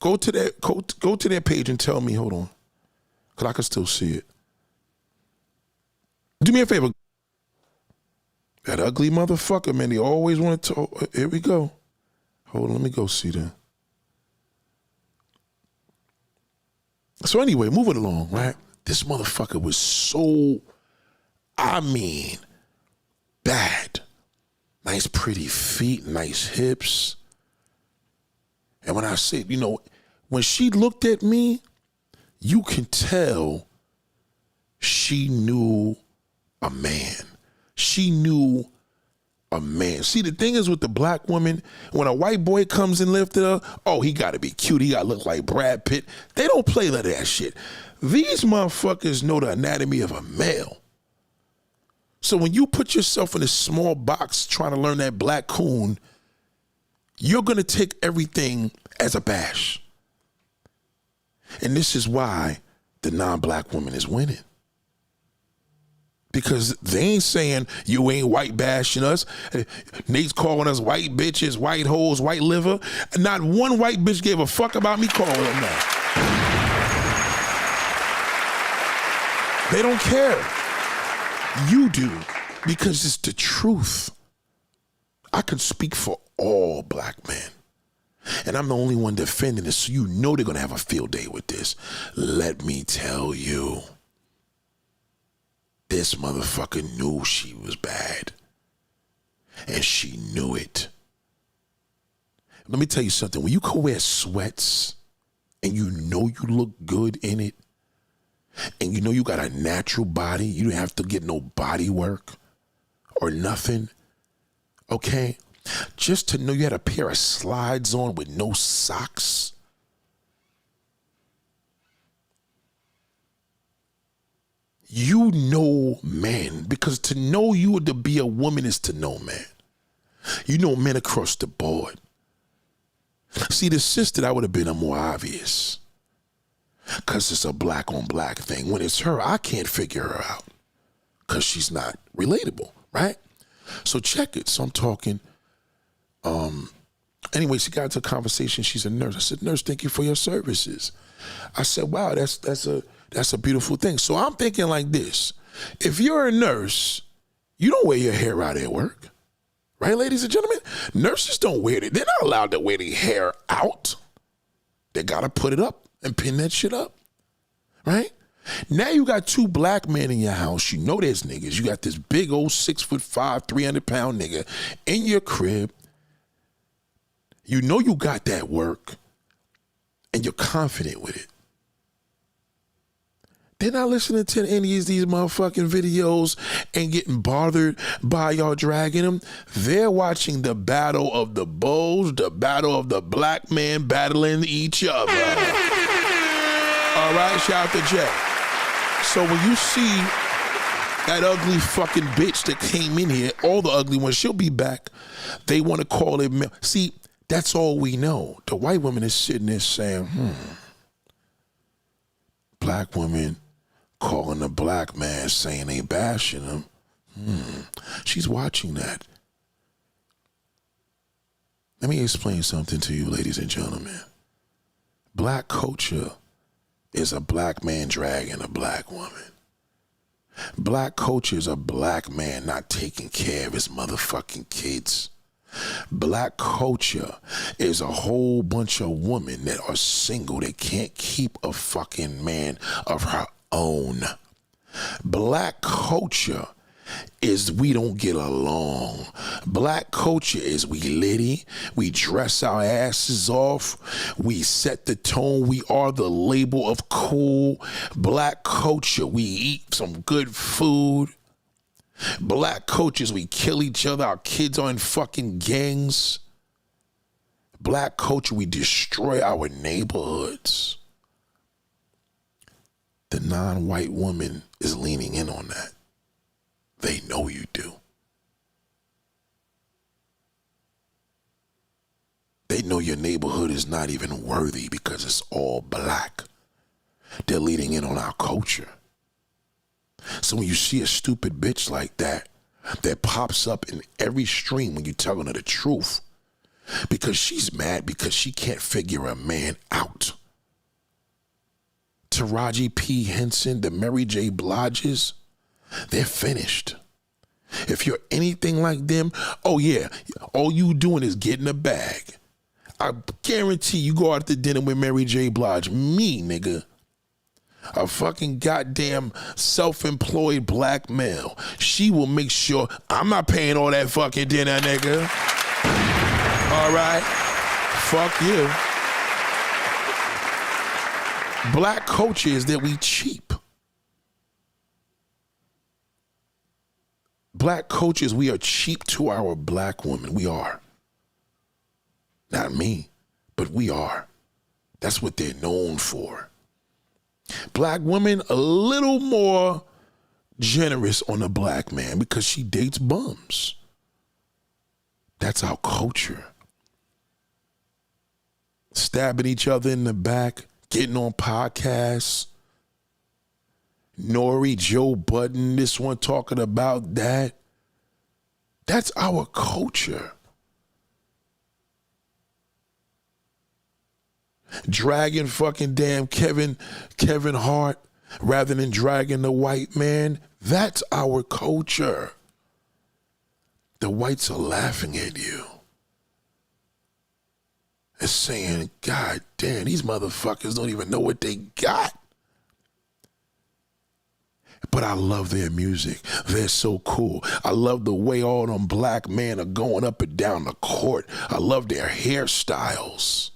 to their page and tell me. Hold on, because I can still see it. Do me a favor. That ugly motherfucker, man. He always wanted to. Here we go. Hold on, let me go see that. So anyway, moving along, right? This motherfucker was so, bad. Nice pretty feet, nice hips. And when I said, when she looked at me, you can tell she knew a man. She knew a man. See, the thing is with the black woman, when a white boy comes and lifted her, oh, he got to be cute. He got to look like Brad Pitt. They don't play like that shit. These motherfuckers know the anatomy of a male. So when you put yourself in a small box trying to learn that black coon, you're going to take everything as a bash. And this is why the non-black woman is winning. Because they ain't saying you ain't white bashing us. Nate's calling us white bitches, white hoes, white liver. Not one white bitch gave a fuck about me calling them that. They don't care. You do, because it's the truth. I can speak for all black men. And I'm the only one defending this, so you know they're going to have a field day with this. Let me tell you, this motherfucker knew she was bad. And she knew it. Let me tell you something. When you can wear sweats and you know you look good in it, and you know you got a natural body, you don't have to get no body work or nothing, okay? Just to know you had a pair of slides on with no socks. You know men, because to know you to be a woman is to know men. You know men across the board. See, the sister, that would have been a more obvious, because it's a black on black thing. When it's her, I can't figure her out because she's not relatable, right? So check it. So I'm talking. Anyway, she got into a conversation. She's a nurse. I said, "Nurse, thank you for your services." I said, "Wow, that's a beautiful thing." So I'm thinking like this: if you're a nurse, you don't wear your hair out at work, right, ladies and gentlemen? Nurses don't wear it. They're not allowed to wear their hair out. They gotta put it up and pin that shit up, right? Now you got two black men in your house. You know there's niggas. You got this big old 6'5", 300-pound nigga in your crib. You know you got that work, and you're confident with it. They're not listening to any of these motherfucking videos and getting bothered by y'all dragging them. They're watching the battle of the bulls, the battle of the black men battling each other. All right, shout out to Jay. So when you see that ugly fucking bitch that came in here, all the ugly ones, she'll be back. They want to call it. See, that's all we know. The white woman is sitting there saying, black women calling the black man, saying they bashing him. She's watching that. Let me explain something to you, ladies and gentlemen. Black culture is a black man dragging a black woman. Black culture is a black man not taking care of his motherfucking kids. Black culture is a whole bunch of women that are single that can't keep a fucking man of her own. Black culture is we don't get along. Black culture is we litty, we dress our asses off, we set the tone, we are the label of cool. Black culture, we eat some good food. Black cultures, we kill each other, our kids are in fucking gangs. Black culture, we destroy our neighborhoods. The non-white woman is leaning in on that. They know you do. They know your neighborhood is not even worthy because it's all black. They're leaning in on our culture. So when you see a stupid bitch like that pops up in every stream when you're telling her the truth, because she's mad because she can't figure a man out. Taraji P. Henson, the Mary J. Bliges, they're finished. If you're anything like them, oh yeah, all you doing is getting a bag. I guarantee you go out to dinner with Mary J. Blige, me, nigga. A fucking goddamn self-employed black male. She will make sure I'm not paying all that fucking dinner, nigga. All right? Fuck you. Black culture is that we cheap. Black culture is we are cheap to our black women. We are. Not me, but we are. That's what they're known for. Black women a little more generous on a black man because she dates bums. That's our culture. Stabbing each other in the back, getting on podcasts. Nori, Joe Budden, this one talking about that. That's our culture. Dragging fucking damn Kevin Hart rather than dragging the white man. That's our culture. The whites are laughing at you. And saying, God damn, these motherfuckers don't even know what they got. But I love their music. They're so cool. I love the way all them black men are going up and down the court. I love their hairstyles.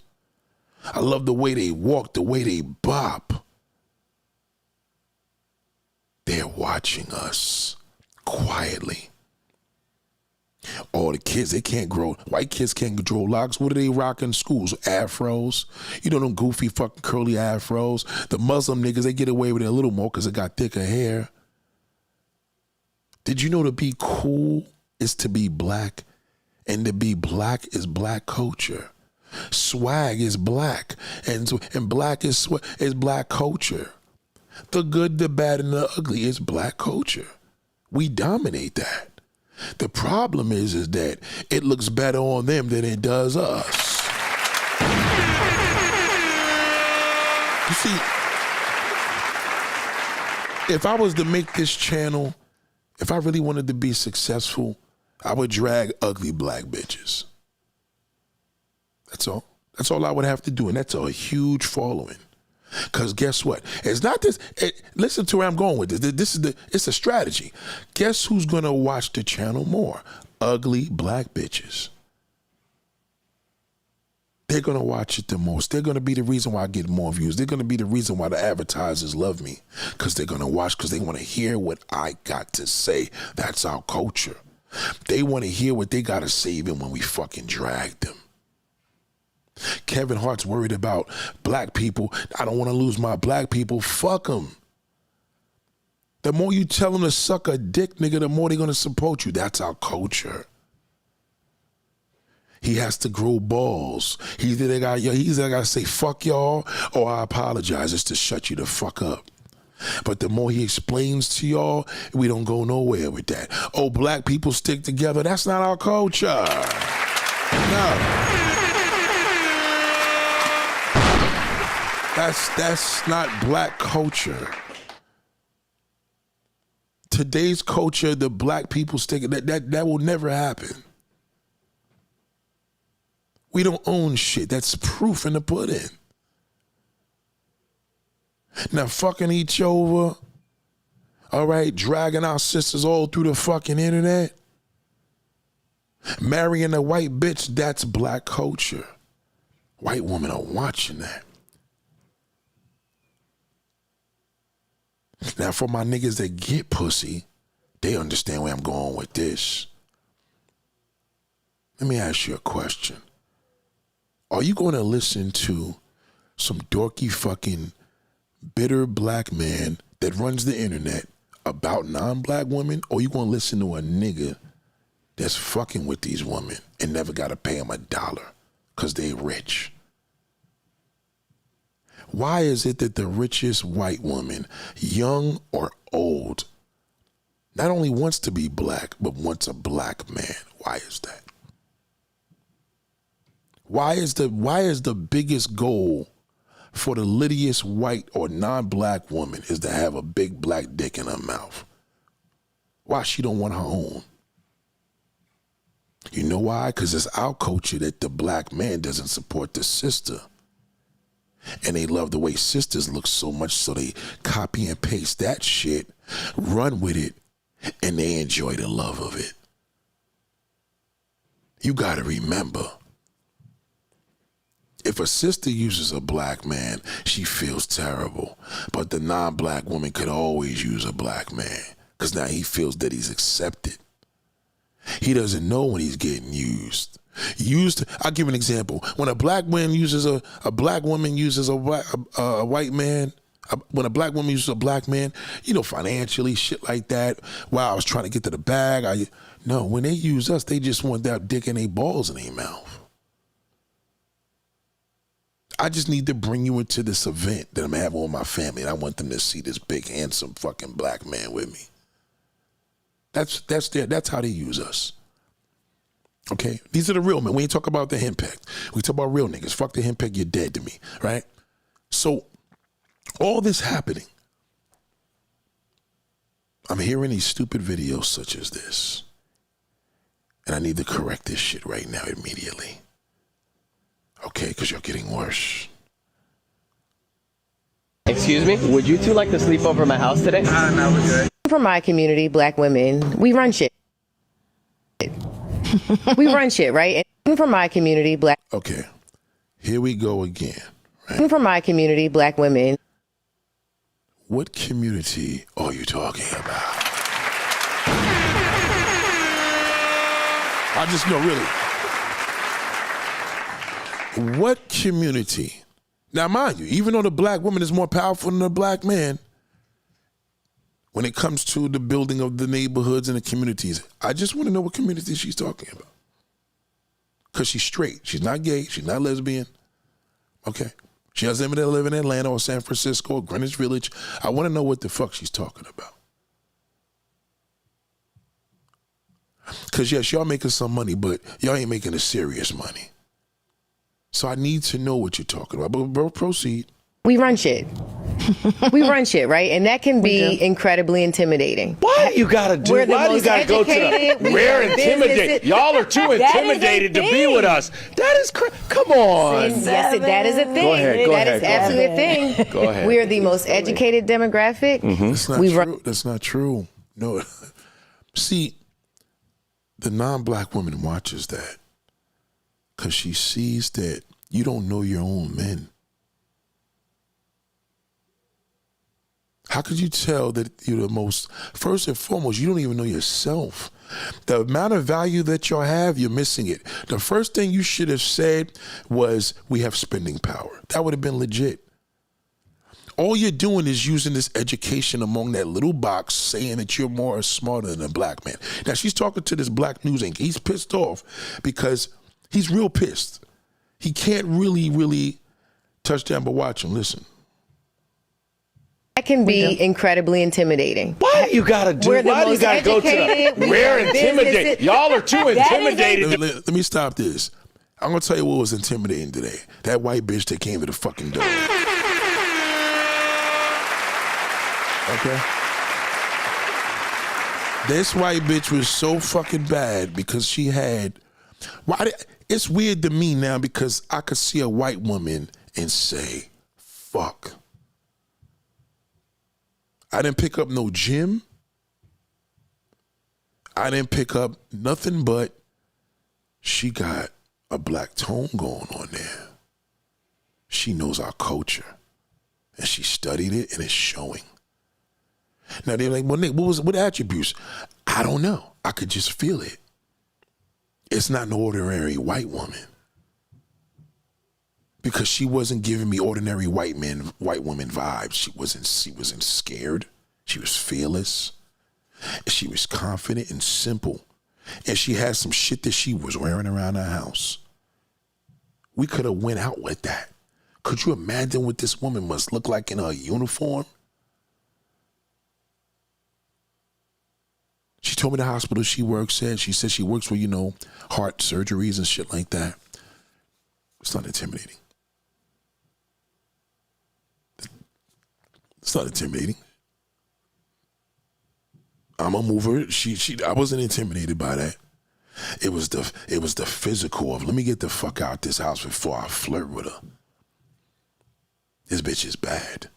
I love the way they walk, the way they bop. They're watching us quietly. All the kids, they can't grow. White kids can't grow locks. What are they rocking in schools? Afros. You know them goofy fucking curly afros. The Muslim niggas, they get away with it a little more because they got thicker hair. Did you know to be cool is to be black? And to be black is black culture. Swag is black. And black is black culture. The good, the bad, and the ugly is black culture. We dominate that. The problem is that it looks better on them than it does us. You see, if I was to make this channel, if I really wanted to be successful, I would drag ugly black bitches. That's all. That's all I would have to do, and that's a huge following. Because guess what? It's not this. Listen to where I'm going with this. It's a strategy. Guess who's going to watch the channel more? Ugly black bitches. They're going to watch it the most. They're going to be the reason why I get more views. They're going to be the reason why the advertisers love me. Because they're going to watch, because they want to hear what I got to say. That's our culture. They want to hear what they got to say even when we fucking drag them. Kevin Hart's worried about black people. I don't want to lose my black people. Fuck them. The more you tell them to suck a dick, nigga, the more they're going to support you. That's our culture. He has to grow balls. He's either got to say fuck y'all or I apologize just to shut you the fuck up. But the more he explains to y'all, we don't go nowhere with that. Oh, black people stick together. That's not our culture. No. That's not black culture. Today's culture, the black people stick, that will never happen. We don't own shit. That's proof in the pudding. Now fucking each other, all right, dragging our sisters all through the fucking internet, marrying a white bitch, that's black culture. White women are watching that. Now, for my niggas that get pussy, they understand where I'm going with this. Let me ask you a question. Are you going to listen to some dorky fucking bitter black man that runs the internet about non-black women, or you going to listen to a nigga that's fucking with these women and never got to pay them $1 because they rich? Why is it that the richest white woman, young or old, not only wants to be black, but wants a black man? Why is that? Why is the biggest goal for the littiest white or non-black woman is to have a big black dick in her mouth? Why she don't want her own? You know why? Because it's our culture that the black man doesn't support the sister. And they love the way sisters look so much, so they copy and paste that shit, run with it, and they enjoy the love of it. You got to remember, if a sister uses a black man, she feels terrible. But the non-black woman could always use a black man because now he feels that he's accepted. He doesn't know when he's getting used. I'll give an example. When a black man uses a black woman uses a white man, when a black woman uses a black man, you know, financially, shit like that. Wow, I was trying to get to the bag. No, when they use us, they just want that dick and they balls in their mouth. I just need to bring you into this event that I'm having with my family, and I want them to see this big, handsome, fucking black man with me. That's how they use us. Okay, these are the real men. We ain't talk about the henpeck. We talk about real niggas. Fuck the henpeck, you're dead to me, right? So all this happening, I'm hearing these stupid videos such as this. And I need to correct this shit right now immediately. Okay, because you're getting worse. Excuse me? Would you two like to sleep over at my house today? No, we're good. For my community, black women, we run shit. We run shit, right? And for my community, black. Okay, here we go again. Right? For my community, black women. What community are you talking about? I just know, really. What community? Now, mind you, even though the black woman is more powerful than the black man, when it comes to the building of the neighborhoods and the communities, I just want to know what community she's talking about. Because she's straight. She's not gay. She's not lesbian. Okay? She doesn't even live in Atlanta or San Francisco or Greenwich Village. I want to know what the fuck she's talking about. Because, yes, y'all making some money, but y'all ain't making the serious money. So I need to know what you're talking about. But bro, proceed. We run shit. We run shit, right? And that can be incredibly intimidating. Why you gotta do? We're the Why do you most gotta go to educated, the? we We're have intimidated. businesses. Y'all are too That is a intimidated to be thing. with us. That is come on. Yes, that is a thing. Go ahead, That is absolutely a thing. Go ahead. We are the most educated demographic. That's not true. That's not true. No. See, the non-black woman watches that because she sees that you don't know your own men. How could you tell that you're the most, first and foremost, you don't even know yourself. The amount of value that y'all have, you're missing it. The first thing you should have said was, we have spending power. That would have been legit. All you're doing is using this education among that little box, saying that you're more smarter than a black man. Now, she's talking to this black news anchor. He's pissed off because he's real pissed. He can't really touch down, but watch him, listen. That can be incredibly intimidating. Why you gotta do? We're the Why do you most gotta go to educated, the? we We're have intimidated. businesses. Y'all are too intimidated. Let me stop this. I'm gonna tell you what was intimidating today. That white bitch that came to the fucking door. Okay? This white bitch was so fucking bad because she had, it's weird to me now because I could see a white woman and say, fuck. I didn't pick up no gym. I didn't pick up nothing but she got a black tone going on there. She knows our culture. And she studied it and it's showing. Now they're like, well, Nick, what attributes? I don't know. I could just feel it. It's not an ordinary white woman. Because she wasn't giving me ordinary white woman vibes. She wasn't scared. She was fearless. She was confident and simple. And she had some shit that she was wearing around her house. We could have went out with that. Could you imagine what this woman must look like in her uniform? She told me the hospital she works at. She said she works with, heart surgeries and shit like that. It's not intimidating. It's not intimidating. I'm a mover. I wasn't intimidated by that. It was the physical of, let me get the fuck out this house before I flirt with her. This bitch is bad.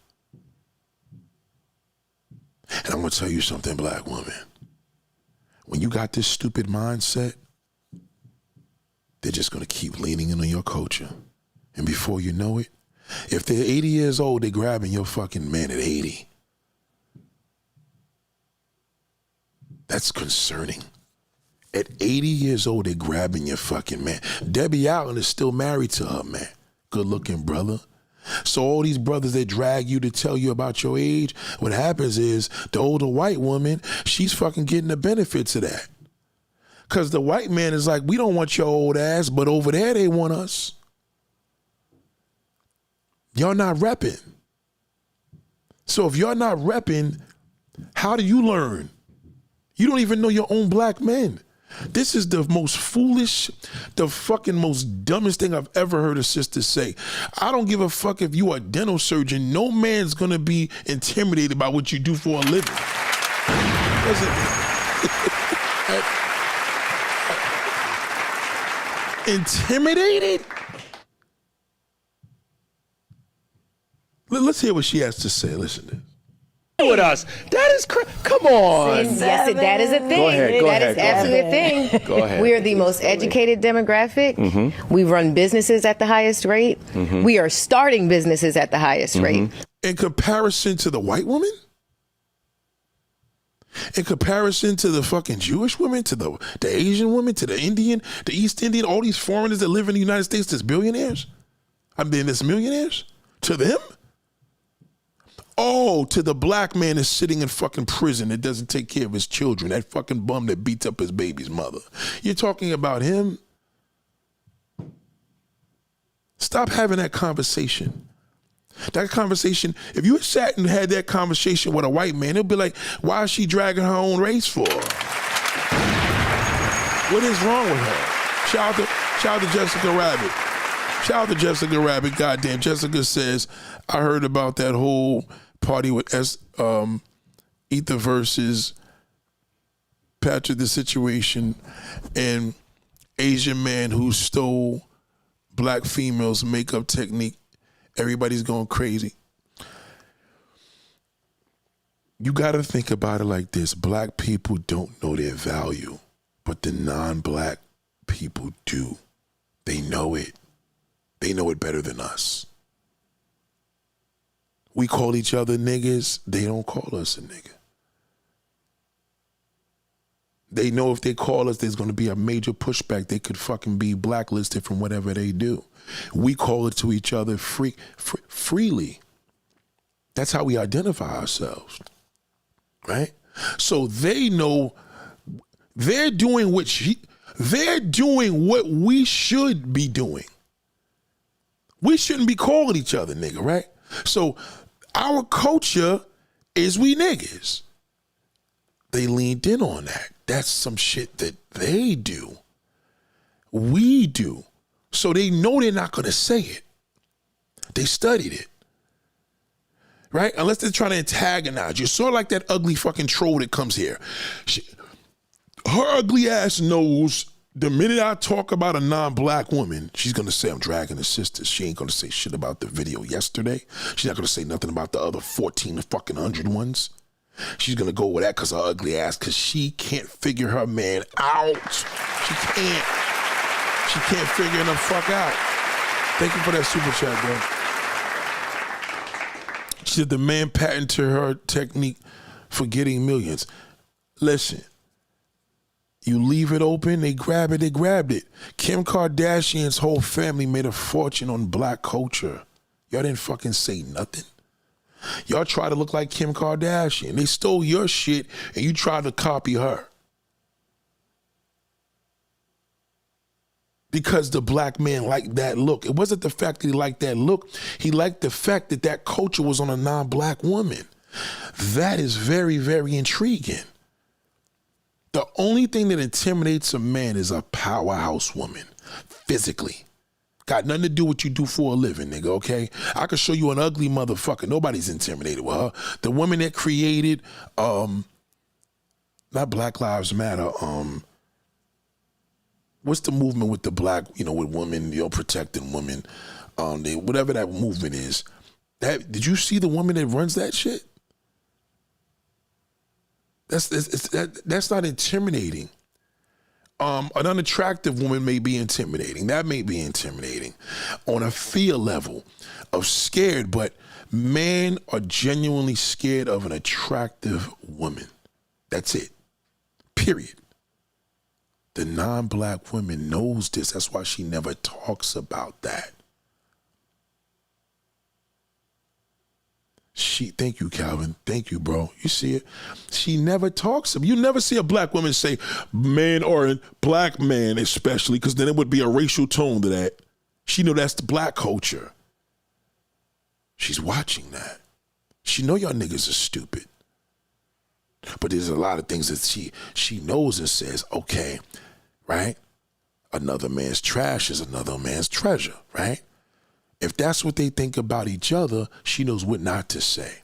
And I'm gonna tell you something, black woman. When you got this stupid mindset, they're just gonna keep leaning in on your culture. And before you know it, if they're 80 years old, they're grabbing your fucking man at 80. That's concerning. At 80 years old, they're grabbing your fucking man. Debbie Allen is still married to her man. Good looking brother. So all these brothers that drag you to tell you about your age, what happens is the older white woman, she's fucking getting the benefits of that. Because the white man is like, we don't want your old ass, but over there they want us. Y'all not repping. So if you're not repping, how do you learn? You don't even know your own black men. This is the most foolish, the fucking most dumbest thing I've ever heard a sister say. I don't give a fuck if you are a dental surgeon. No man's gonna be intimidated by what you do for a living. Intimidated? Let's hear what she has to say. Listen to this. With us. That is come on. Yes, that is a thing. Go ahead, That is absolutely a thing. Go ahead. We are the most educated demographic. Mm-hmm. We run businesses at the highest rate. Mm-hmm. We are starting businesses at the highest rate. In comparison to the white woman? In comparison to the fucking Jewish women, to the Asian women, to the Indian, the East Indian, all these foreigners that live in the United States that's billionaires? I mean, that's millionaires? To them? Oh, to the black man that's sitting in fucking prison that doesn't take care of his children, that fucking bum that beats up his baby's mother. You're talking about him? Stop having that conversation. That conversation, if you sat and had that conversation with a white man, it'll be like, why is she dragging her own race for? What is wrong with her? Shout out to Jessica Rabbit. Shout out to Jessica Rabbit. Goddamn, Jessica says, I heard about that whole party with Ether versus Patrick the Situation and Asian man who stole black females' makeup technique. Everybody's going crazy. You got to think about it like this. Black people don't know their value, but the non-black people do. They know it. They know it better than us. We call each other niggas. They don't call us a nigga. They know if they call us, there's going to be a major pushback. They could fucking be blacklisted from whatever they do. We call it to each other freely. That's how we identify ourselves, right? So they know they're doing what we should be doing. We shouldn't be calling each other nigga, right? So our culture is we niggas. They leaned in on that. That's some shit that they do. We do. So they know they're not going to say it. They studied it. Right? Unless they're trying to antagonize you. Sort of like that ugly fucking troll that comes here. Her ugly ass knows the minute I talk about a non-black woman, she's going to say I'm dragging her sisters. She ain't going to say shit about the video yesterday. She's not going to say nothing about the other 14 fucking 100 ones. She's going to go with that because her ugly ass, because she can't figure her man out. She can't. She can't figure him the fuck out. Thank you for that super chat, bro. She said the man patented her technique for getting millions. Listen, you leave it open, they grab it, they grabbed it. Kim Kardashian's whole family made a fortune on black culture. Y'all didn't fucking say nothing. Y'all try to look like Kim Kardashian. They stole your shit and you tried to copy her. Because the black man liked that look. It wasn't the fact that he liked that look. He liked the fact that that culture was on a non-black woman. That is very, very intriguing. The only thing that intimidates a man is a powerhouse woman, physically. Got nothing to do with what you do for a living, nigga, okay? I could show you an ugly motherfucker. Nobody's intimidated with her. The woman that created, not Black Lives Matter, what's the movement with the black, with women, protecting women, whatever that movement is. Did you see the woman that runs that shit? That's not intimidating. An unattractive woman may be intimidating. That may be intimidating on a fear level of scared, but men are genuinely scared of an attractive woman. That's it. Period. The non-black woman knows this. That's why she never talks about that. Thank you, Calvin. Thank you, bro. You see it? She never talks. You never see a black woman say man or a black man especially, because then it would be a racial tone to that. She know that's the black culture. She's watching that. She know y'all niggas are stupid. But there's a lot of things that she knows and says, okay, right? Another man's trash is another man's treasure, right? If that's what they think about each other, she knows what not to say.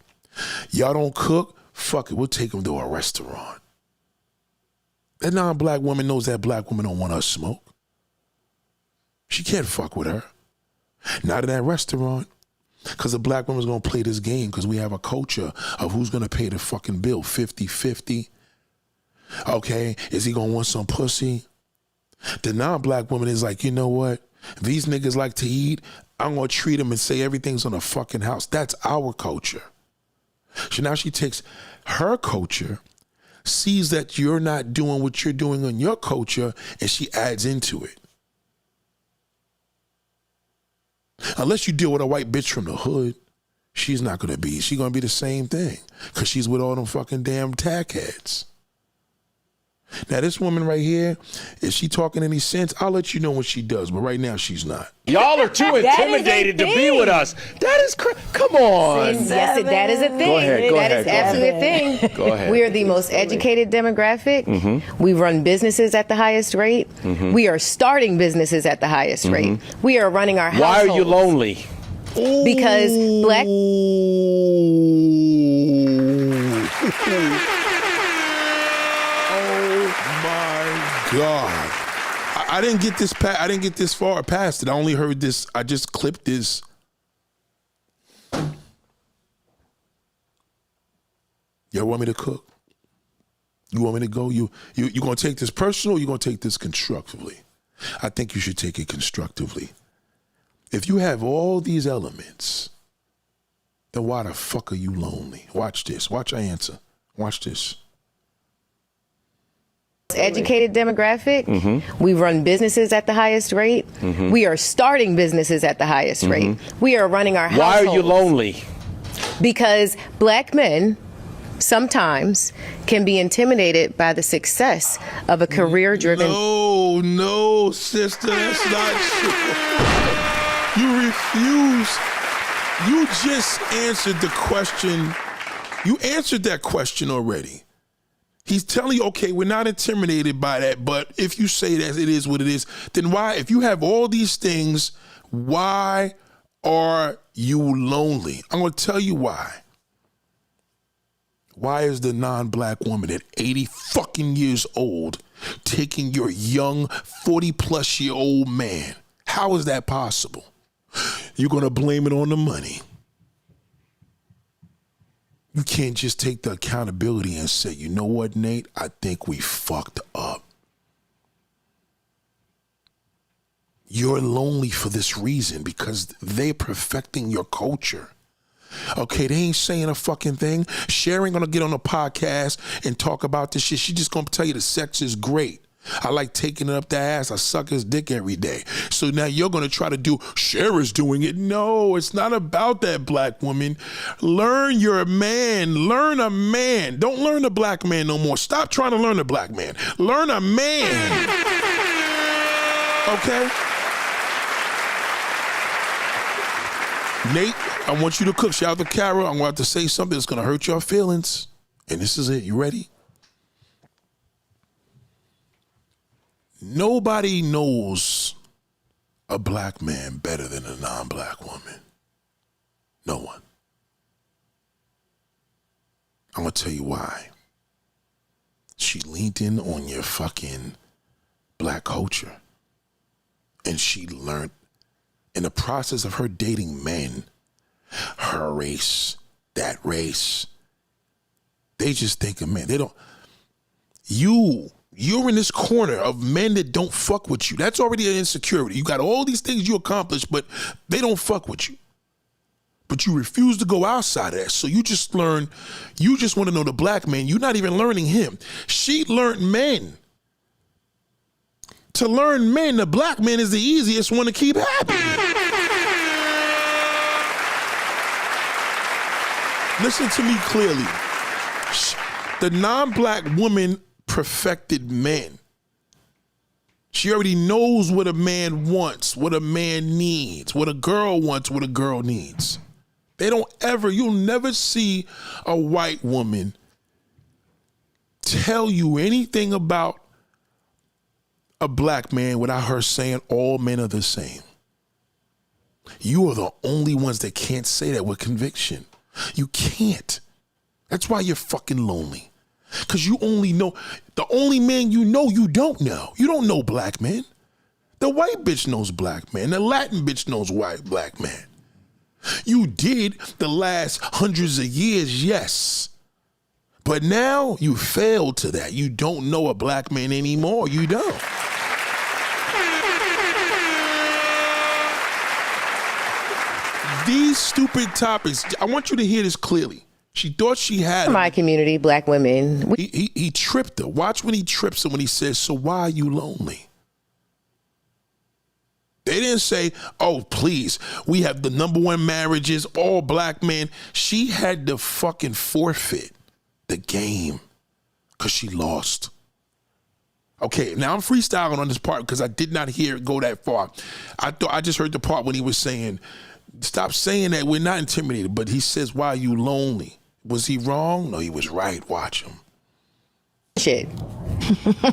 Y'all don't cook? Fuck it, we'll take them to a restaurant. That non-black woman knows that black woman don't want her smoke. She can't fuck with her. Not in that restaurant. Because the black woman's going to play this game because we have a culture of who's going to pay the fucking bill, 50-50. Okay, is he going to want some pussy? The non-black woman is like, you know what? These niggas like to eat. I'm going to treat them and say everything's on the fucking house. That's our culture. So now she takes her culture, sees that you're not doing what you're doing on your culture, and she adds into it. Unless you deal with a white bitch from the hood, she's not going to be. She's going to be the same thing because she's with all them fucking damn tackheads. Now, this woman right here, if she talking any sense, I'll let you know when she does, but right now she's not. Y'all are too intimidated to be with us. That is come on. Yes, that is a thing. Go ahead. That is absolutely a thing. Go ahead. We are the most educated demographic. Mm-hmm. We run businesses at the highest rate. Mm-hmm. We are starting businesses at the highest rate. We are running our households. Why are you lonely? Because black... God, I didn't get this. I didn't get this far past it. I only heard this. I just clipped this. Y'all want me to cook? You want me to go? You gonna take this personal? Or you gonna take this constructively? I think you should take it constructively. If you have all these elements, then why the fuck are you lonely? Watch this. Watch I answer. Watch this. Educated demographic. Mm-hmm. We run businesses at the highest rate. Mm-hmm. We are starting businesses at the highest rate. We are running our households. Why are you lonely? Because black men sometimes can be intimidated by the success of a career-driven... No, sister, that's not true. You refuse. You just answered the question. You answered that question already. He's telling you, okay, we're not intimidated by that, but if you say that it is what it is, then why, if you have all these things, why are you lonely? I'm going to tell you why. Why is the non-black woman at 80 fucking years old taking your young 40-plus-year-old man? How is that possible? You're going to blame it on the money. You can't just take the accountability and say, you know what, Nate? I think we fucked up. You're lonely for this reason because they're perfecting your culture. Okay, they ain't saying a fucking thing. Sharon gonna get on a podcast and talk about this shit. She just gonna tell you the sex is great. I like taking it up the ass. I suck his dick every day. So now you're going to try to do, Cher's doing it. No, it's not about that, black woman. Learn you're a man. Learn a man. Don't learn the black man no more. Stop trying to learn the black man. Learn a man. Okay? Nate, I want you to cook. Shout out to Carol. I'm going to say something that's going to hurt your feelings. And this is it. You ready? Nobody knows a black man better than a non-black woman. No one. I'm going to tell you why. She leaned in on your fucking black culture. And she learned in the process of her dating men, her race, that race, they just think of men. They don't. You're in this corner of men that don't fuck with you. That's already an insecurity. You got all these things you accomplished, but they don't fuck with you. But you refuse to go outside of that. So you just want to know the black man. You're not even learning him. She learned men. To learn men, the black man is the easiest one to keep happy. Listen to me clearly. The non-black woman perfected men. She already knows what a man wants, what a man needs, what a girl wants, what a girl needs. You'll never see a white woman tell you anything about a black man without her saying all men are the same. You are the only ones that can't say that with conviction. You can't. That's why you're fucking lonely. Because you only know, the only man you don't know. You don't know black men. The white bitch knows black men. The Latin bitch knows black men. You did the last hundreds of years, yes. But now you failed to that. You don't know a black man anymore. You don't. These stupid topics, I want you to hear this clearly. She thought she had My community, black women. He tripped her. Watch when he trips her when he says, so why are you lonely? They didn't say, oh, please, we have the #1 marriages, all black men. She had to fucking forfeit the game because she lost. Okay, now I'm freestyling on this part because I did not hear it go that far. I just heard the part when he was saying, stop saying that, we're not intimidated. But he says, why are you lonely? Was he wrong? No, he was right. Watch him. Shit.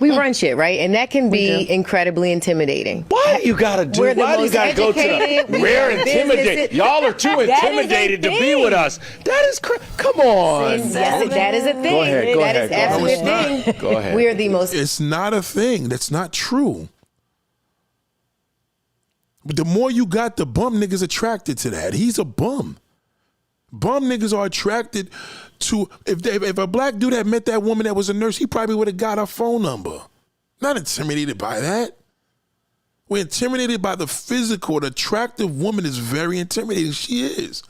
We run shit, right? And that can be incredibly intimidating. Why do you gotta do? Why do you gotta go to the rare intimidated? Y'all are too intimidated to be with us. That is come on. Yes, that is a thing. Go ahead. That is absolutely a thing. Go ahead. We are the most. It's not a thing. That's not true. But the more you got, the bum niggas attracted to that. He's a bum. Bum niggas are attracted to, if a black dude had met that woman that was a nurse, he probably would have got her phone number. Not intimidated by that. We're intimidated by the physical. The attractive woman is very intimidating. She is.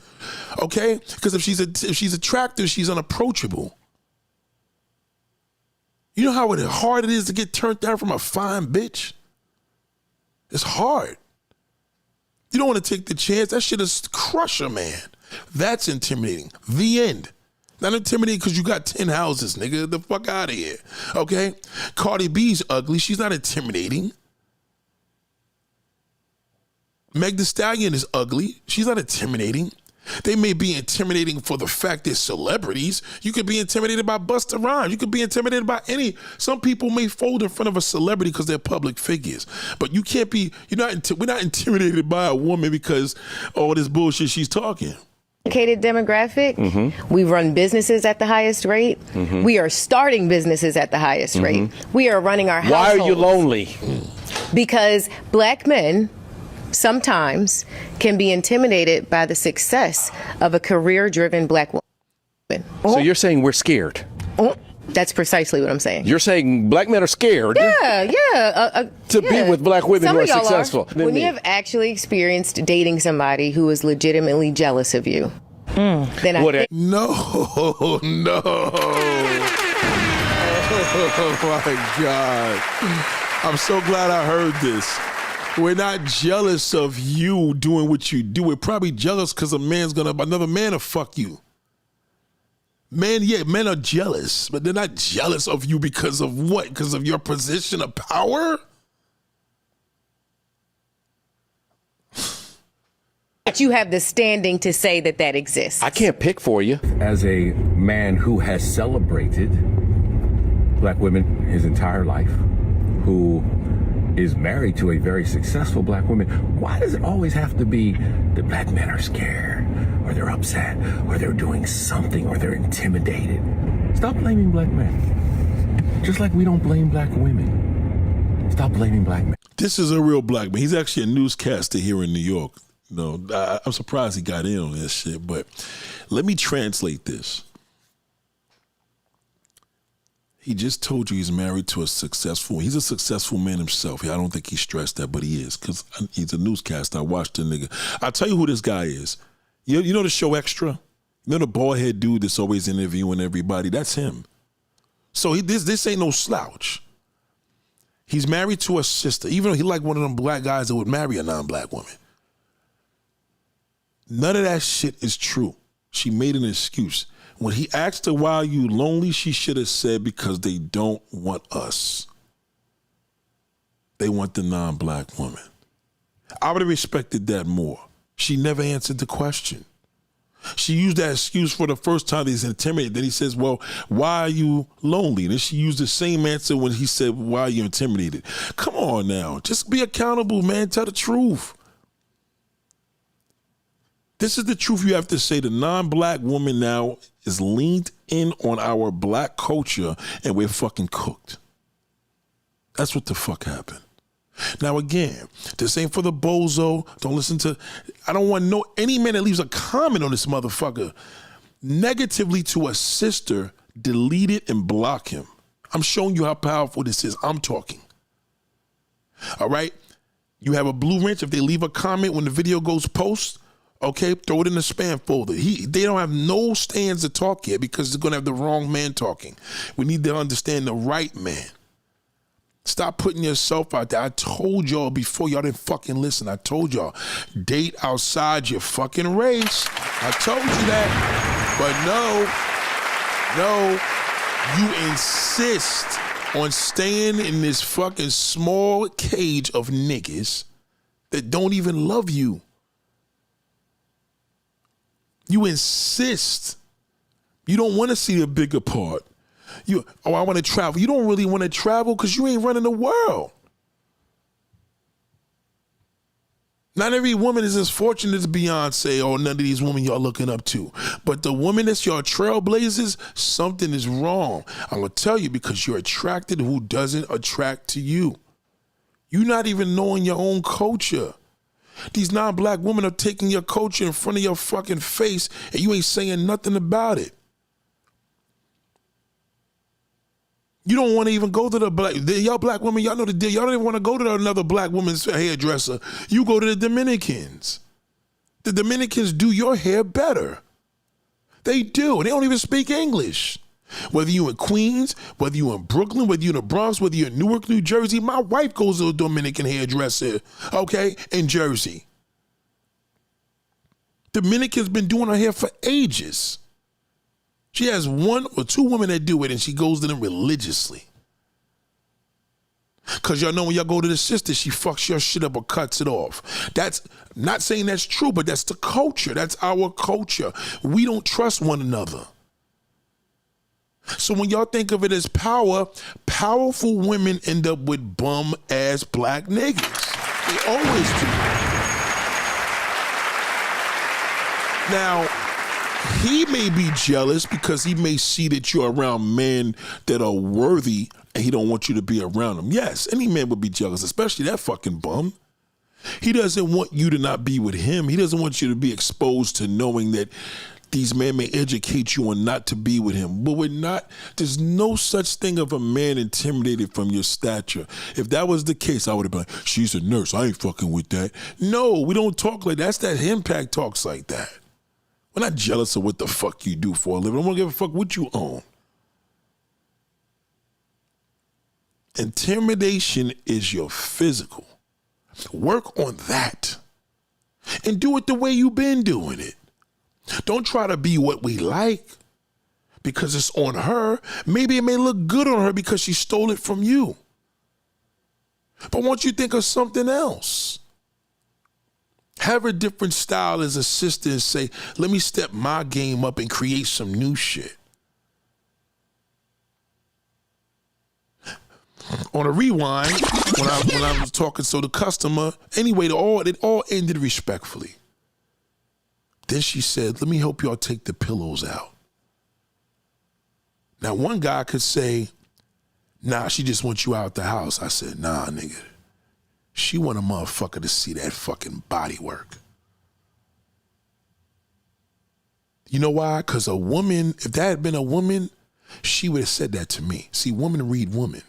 Okay? Because if she's attractive, she's unapproachable. You know how hard it is to get turned down from a fine bitch? It's hard. You don't want to take the chance. That shit is crush a man. That's intimidating. The end. Not intimidating because you got 10 houses, nigga. The fuck out of here. Okay? Cardi B's ugly. She's not intimidating. Meg Thee Stallion is ugly. She's not intimidating. They may be intimidating for the fact they're celebrities. You could be intimidated by Busta Rhymes. You could be intimidated by some people may fold in front of a celebrity because they're public figures. But you can't be, we're not intimidated by a woman because all this bullshit she's talking. Educated demographic. We run businesses at the highest rate. We are starting businesses at the highest rate. We are running our households. Why are you lonely? Because black men sometimes can be intimidated by the success of a career-driven black woman. So you're saying we're scared? That's precisely what I'm saying. You're saying black men are scared? Yeah. To be with black women who are successful. When you have actually experienced dating somebody who is legitimately jealous of you, then I think... No. Oh my God. I'm so glad I heard this. We're not jealous of you doing what you do. We're probably jealous because another man will fuck you. Men are jealous, but they're not jealous of you because of what? Because of your position of power? But you have the standing to say that exists. I can't pick for you. As a man who has celebrated black women his entire life, who is married to a very successful black woman, why does it always have to be that black men are scared, or they're upset, or they're doing something, or they're intimidated? Stop blaming black men. Just like we don't blame black women. Stop blaming black men. This is a real black man. He's actually a newscaster here in New York. I'm surprised he got in on this shit, but let me translate this. He just told you he's married to he's a successful man himself. I don't think he stressed that, but he is, because he's a newscaster. I watched the nigga. I'll tell you who this guy is. You know the show Extra? You know the bald head dude that's always interviewing everybody? That's him. So this ain't no slouch. He's married to a sister, even though he like one of them black guys that would marry a non-black woman. None of that shit is true. She made an excuse. When he asked her, why are you lonely, she should have said, because they don't want us. They want the non-black woman. I would have respected that more. She never answered the question. She used that excuse for the first time he's intimidated. Then he says, well, why are you lonely? And then she used the same answer when he said, why are you intimidated? Come on now. Just be accountable, man. Tell the truth. This is the truth you have to say. The non-black woman now is leaned in on our black culture and we're fucking cooked. That's what the fuck happened. Now again, this ain't for the bozo. Don't listen to, I don't want any man that leaves a comment on this motherfucker negatively to a sister, delete it and block him. I'm showing you how powerful this is. I'm talking. All right? You have a blue wrench. If they leave a comment when the video goes post, okay, throw it in the spam folder. They don't have no stands to talk here because they're going to have the wrong man talking. We need to understand the right man. Stop putting yourself out there. I told y'all before, y'all didn't fucking listen. I told y'all, date outside your fucking race. I told you that. But no, you insist on staying in this fucking small cage of niggas that don't even love you. You insist. You don't want to see the bigger part. I want to travel. You don't really want to travel because you ain't running the world. Not every woman is as fortunate as Beyonce or none of these women y'all looking up to. But the woman that's your trailblazers, something is wrong. I'm going to tell you because you're attracted who doesn't attract to you. You're not even knowing your own culture. These non-black women are taking your culture in front of your fucking face and you ain't saying nothing about it. You don't want to even go to y'all black women, y'all know the deal. Y'all don't even want to go to another black woman's hairdresser. You go to the Dominicans. The Dominicans do your hair better. They do. They don't even speak English. Whether you in Queens, whether you in Brooklyn, whether you in the Bronx, whether you in Newark, New Jersey, my wife goes to a Dominican hairdresser, okay, in Jersey. Dominicans been doing her hair for ages. She has 1 or 2 women that do it, and she goes to them religiously. Because y'all know when y'all go to the sister, she fucks your shit up or cuts it off. That's not saying that's true, but that's the culture. That's our culture. We don't trust one another. So when y'all think of it as power, powerful women end up with bum-ass black niggas. They always do. Now, he may be jealous because he may see that you're around men that are worthy and he don't want you to be around them. Yes, any man would be jealous, especially that fucking bum. He doesn't want you to not be with him. He doesn't want you to be exposed to knowing that these men may educate you on not to be with him. But there's no such thing of a man intimidated from your stature. If that was the case, I would have been like, she's a nurse, I ain't fucking with that. No, we don't talk like that. That's that impact talks like that. We're not jealous of what the fuck you do for a living. I don't give a fuck what you own. Intimidation is your physical. Work on that. And do it the way you've been doing it. Don't try to be what we like because it's on her. Maybe it may look good on her because she stole it from you. But once you think of something else, have a different style as a sister and say, let me step my game up and create some new shit. On a rewind, when I was talking to the customer, anyway, it all ended respectfully. Then she said, let me help y'all take the pillows out. Now, one guy could say, nah, she just wants you out the house. I said, nah, nigga. She want a motherfucker to see that fucking body work. You know why? Because a woman, if that had been a woman, she would have said that to me. See, women read women.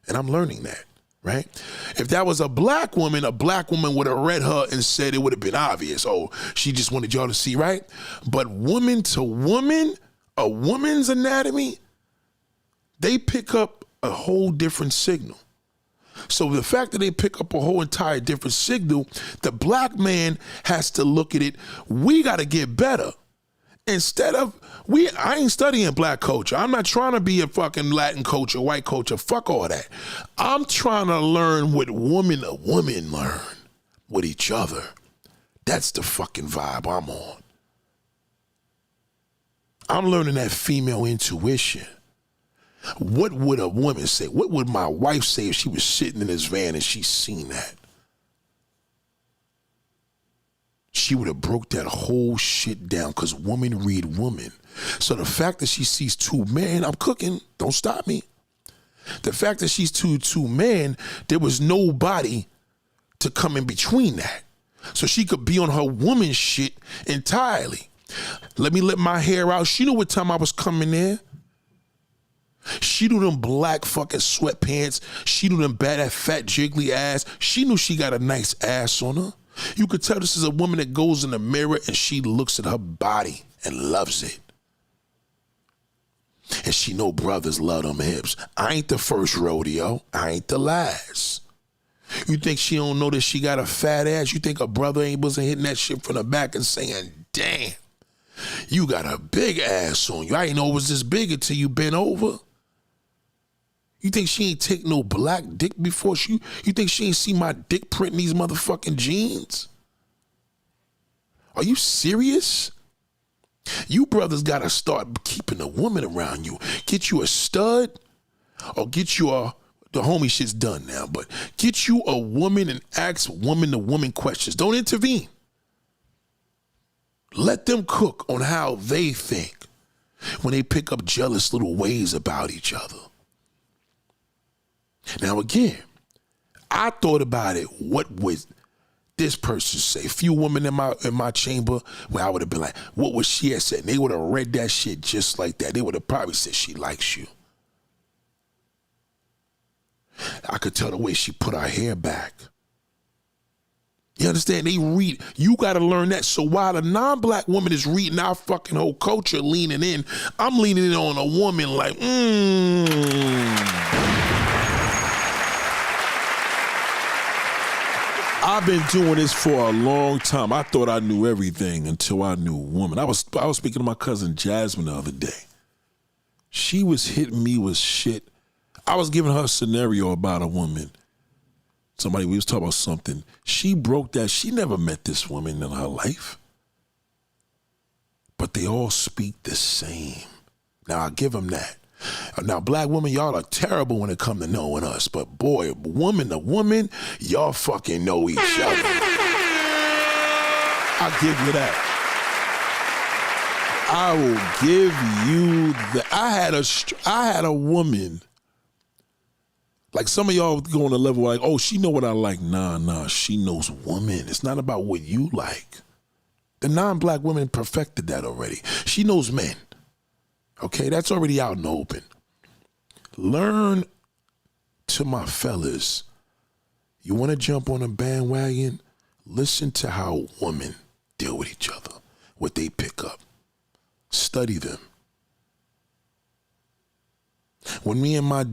And I'm learning that, right? If that was a black woman would have read her and said it would have been obvious. Oh, she just wanted y'all to see, right? But woman to woman, a woman's anatomy, they pick up a whole different signal. So the fact that they pick up a whole entire different signal, the black man has to look at it. We got to get better. Instead of, I ain't studying black culture. I'm not trying to be a fucking Latin culture, white culture. Fuck all that. I'm trying to learn what women learn with each other. That's the fucking vibe I'm on. I'm learning that female intuition. What would a woman say? What would my wife say if she was sitting in this van and she seen that? she would have broke that whole shit down, because women read woman. So the fact that she sees two men, I'm cooking, don't stop me. The fact that she's two men, there was nobody to come in between that. So she could be on her woman shit entirely. Let me let my hair out. She knew what time I was coming there. She knew them black fucking sweatpants. She knew them bad, that fat jiggly ass. She knew she got a nice ass on her. You could tell this is a woman that goes in the mirror and she looks at her body and loves it. And she know brothers love them hips. I ain't the first rodeo. I ain't the last. You think she don't know that she got a fat ass? You think a brother ain't wasn't hitting that shit from the back and saying, damn, you got a big ass on you. I ain't know it was this big until you bent over. You think she ain't take no black dick before you think she ain't see my dick print in these motherfucking jeans? Are you serious? You brothers gotta start keeping a woman around you. Get you a stud, or get you the homie shit's done now, but get you a woman and ask woman to woman questions. Don't intervene. Let them cook on how they think when they pick up jealous little ways about each other. Now again, I thought about it. What would this person say? A few women in my chamber where I would have been like, what would she have said? And they would have read that shit just like that. They would have probably said she likes you. I could tell the way she put her hair back. You understand? They read. You got to learn that. So while a non-black woman is reading our fucking whole culture, leaning in, I'm leaning in on a woman like, I've been doing this for a long time. I thought I knew everything until I knew a woman. I was speaking to my cousin Jasmine the other day. She was hitting me with shit. I was giving her a scenario about a woman. We was talking about something. She broke that. She never met this woman in her life. But they all speak the same. Now, I give them that. Now, black women, y'all are terrible when it come to knowing us. But boy, woman to woman, y'all fucking know each other. I'll give you that. I will give you that. I had a woman. Like some of y'all go on a level like, oh, she know what I like. Nah, she knows woman. It's not about what you like. The non-black women perfected that already. She knows men. Okay, that's already out in the open. Learn to my fellas. You want to jump on a bandwagon? Listen to how women deal with each other, what they pick up. Study them. When me and my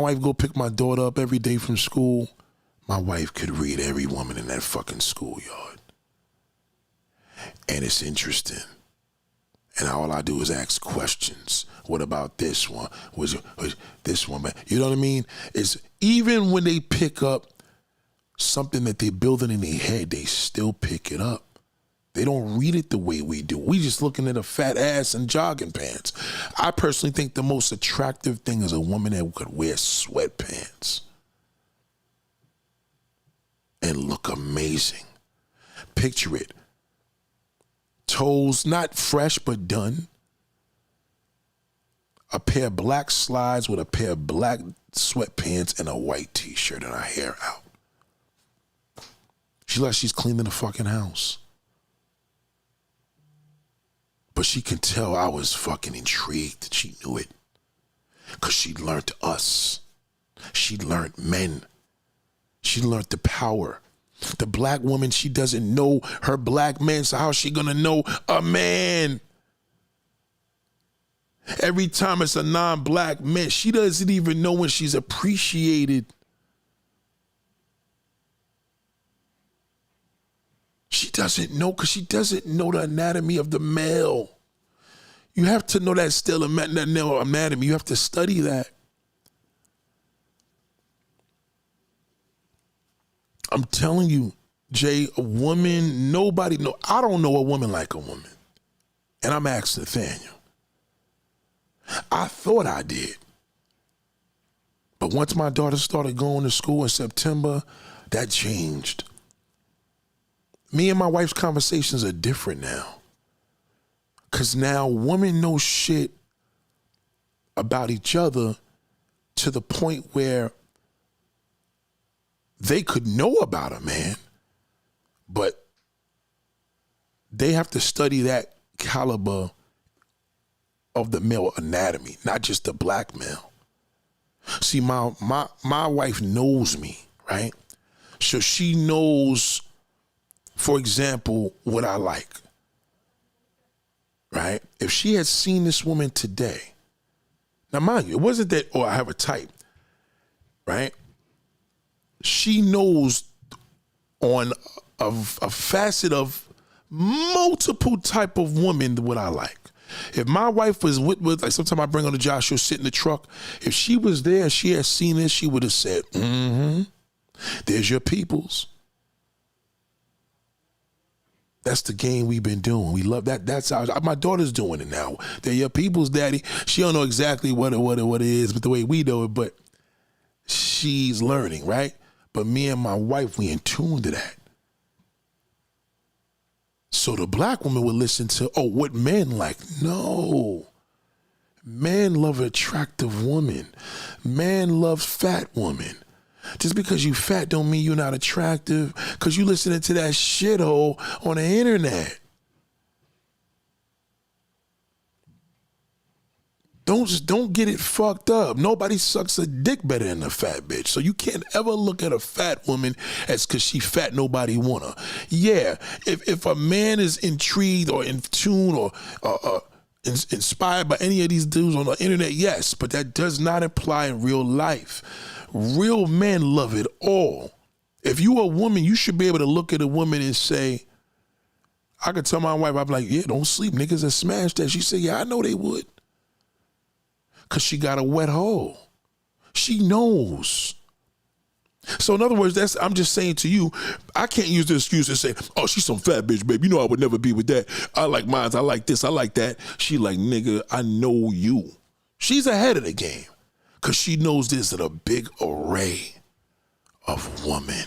wife go pick my daughter up every day from school, my wife could read every woman in that fucking schoolyard. And it's interesting. And all I do is ask questions. What about this one? Was this one? You know what I mean? It's even when they pick up something that they're building in their head, they still pick it up. They don't read it the way we do. We just looking at a fat ass and jogging pants. I personally think the most attractive thing is a woman that could wear sweatpants and look amazing. Picture it. Toes, not fresh, but done. A pair of black slides with a pair of black sweatpants and a white t-shirt and her hair out. She like she's cleaning the fucking house. But she can tell I was fucking intrigued that she knew it. Because she learned us. She learned men. She learned the power. The black woman, she doesn't know her black man, so how's she gonna know a man? Every time it's a non-black man, she doesn't even know when she's appreciated. She doesn't know because she doesn't know the anatomy of the male. You have to know that still anatomy. You have to study that. I'm telling you, Jay, a woman, nobody know. I don't know a woman like a woman. And I'm asking Nathaniel. I thought I did. But once my daughter started going to school in September, that changed. Me and my wife's conversations are different now. Because now women know shit about each other to the point where they could know about a man, but they have to study that caliber of the male anatomy, not just the black male. See, my wife knows me, right? So she knows, for example, what I like, right? If she had seen this woman today, now mind you, it wasn't that, oh, I have a type, right? She knows on a facet of multiple type of women what I like. If my wife was with like sometimes I bring her to Josh, she'll sit in the truck. If she was there and she had seen this, she would have said, there's your peoples. That's the game we've been doing. We love that. That's how my daughter's doing it now. They're your people's daddy. She don't know exactly what it is, but the way we do it, but she's learning, right? But me and my wife, we in tune to that. So the black woman would listen to, oh, what men like. No. Men love attractive women. Man loves fat women. Just because you fat don't mean you're not attractive, because you listening to that shithole on the internet. Don't get it fucked up. Nobody sucks a dick better than a fat bitch. So you can't ever look at a fat woman as because she fat, nobody want her. Yeah, if a man is intrigued or in tune or inspired by any of these dudes on the internet, yes, but that does not apply in real life. Real men love it all. If you a woman, you should be able to look at a woman and say, I could tell my wife, I'm like, yeah, don't sleep. Niggas that smash that. She said, yeah, I know they would. Because she got a wet hole. She knows. So in other words, I'm just saying to you, I can't use the excuse and say, oh, she's some fat bitch, babe. You know I would never be with that. I like mines. I like this. I like that. She like, nigga, I know you. She's ahead of the game because she knows there's a big array of women.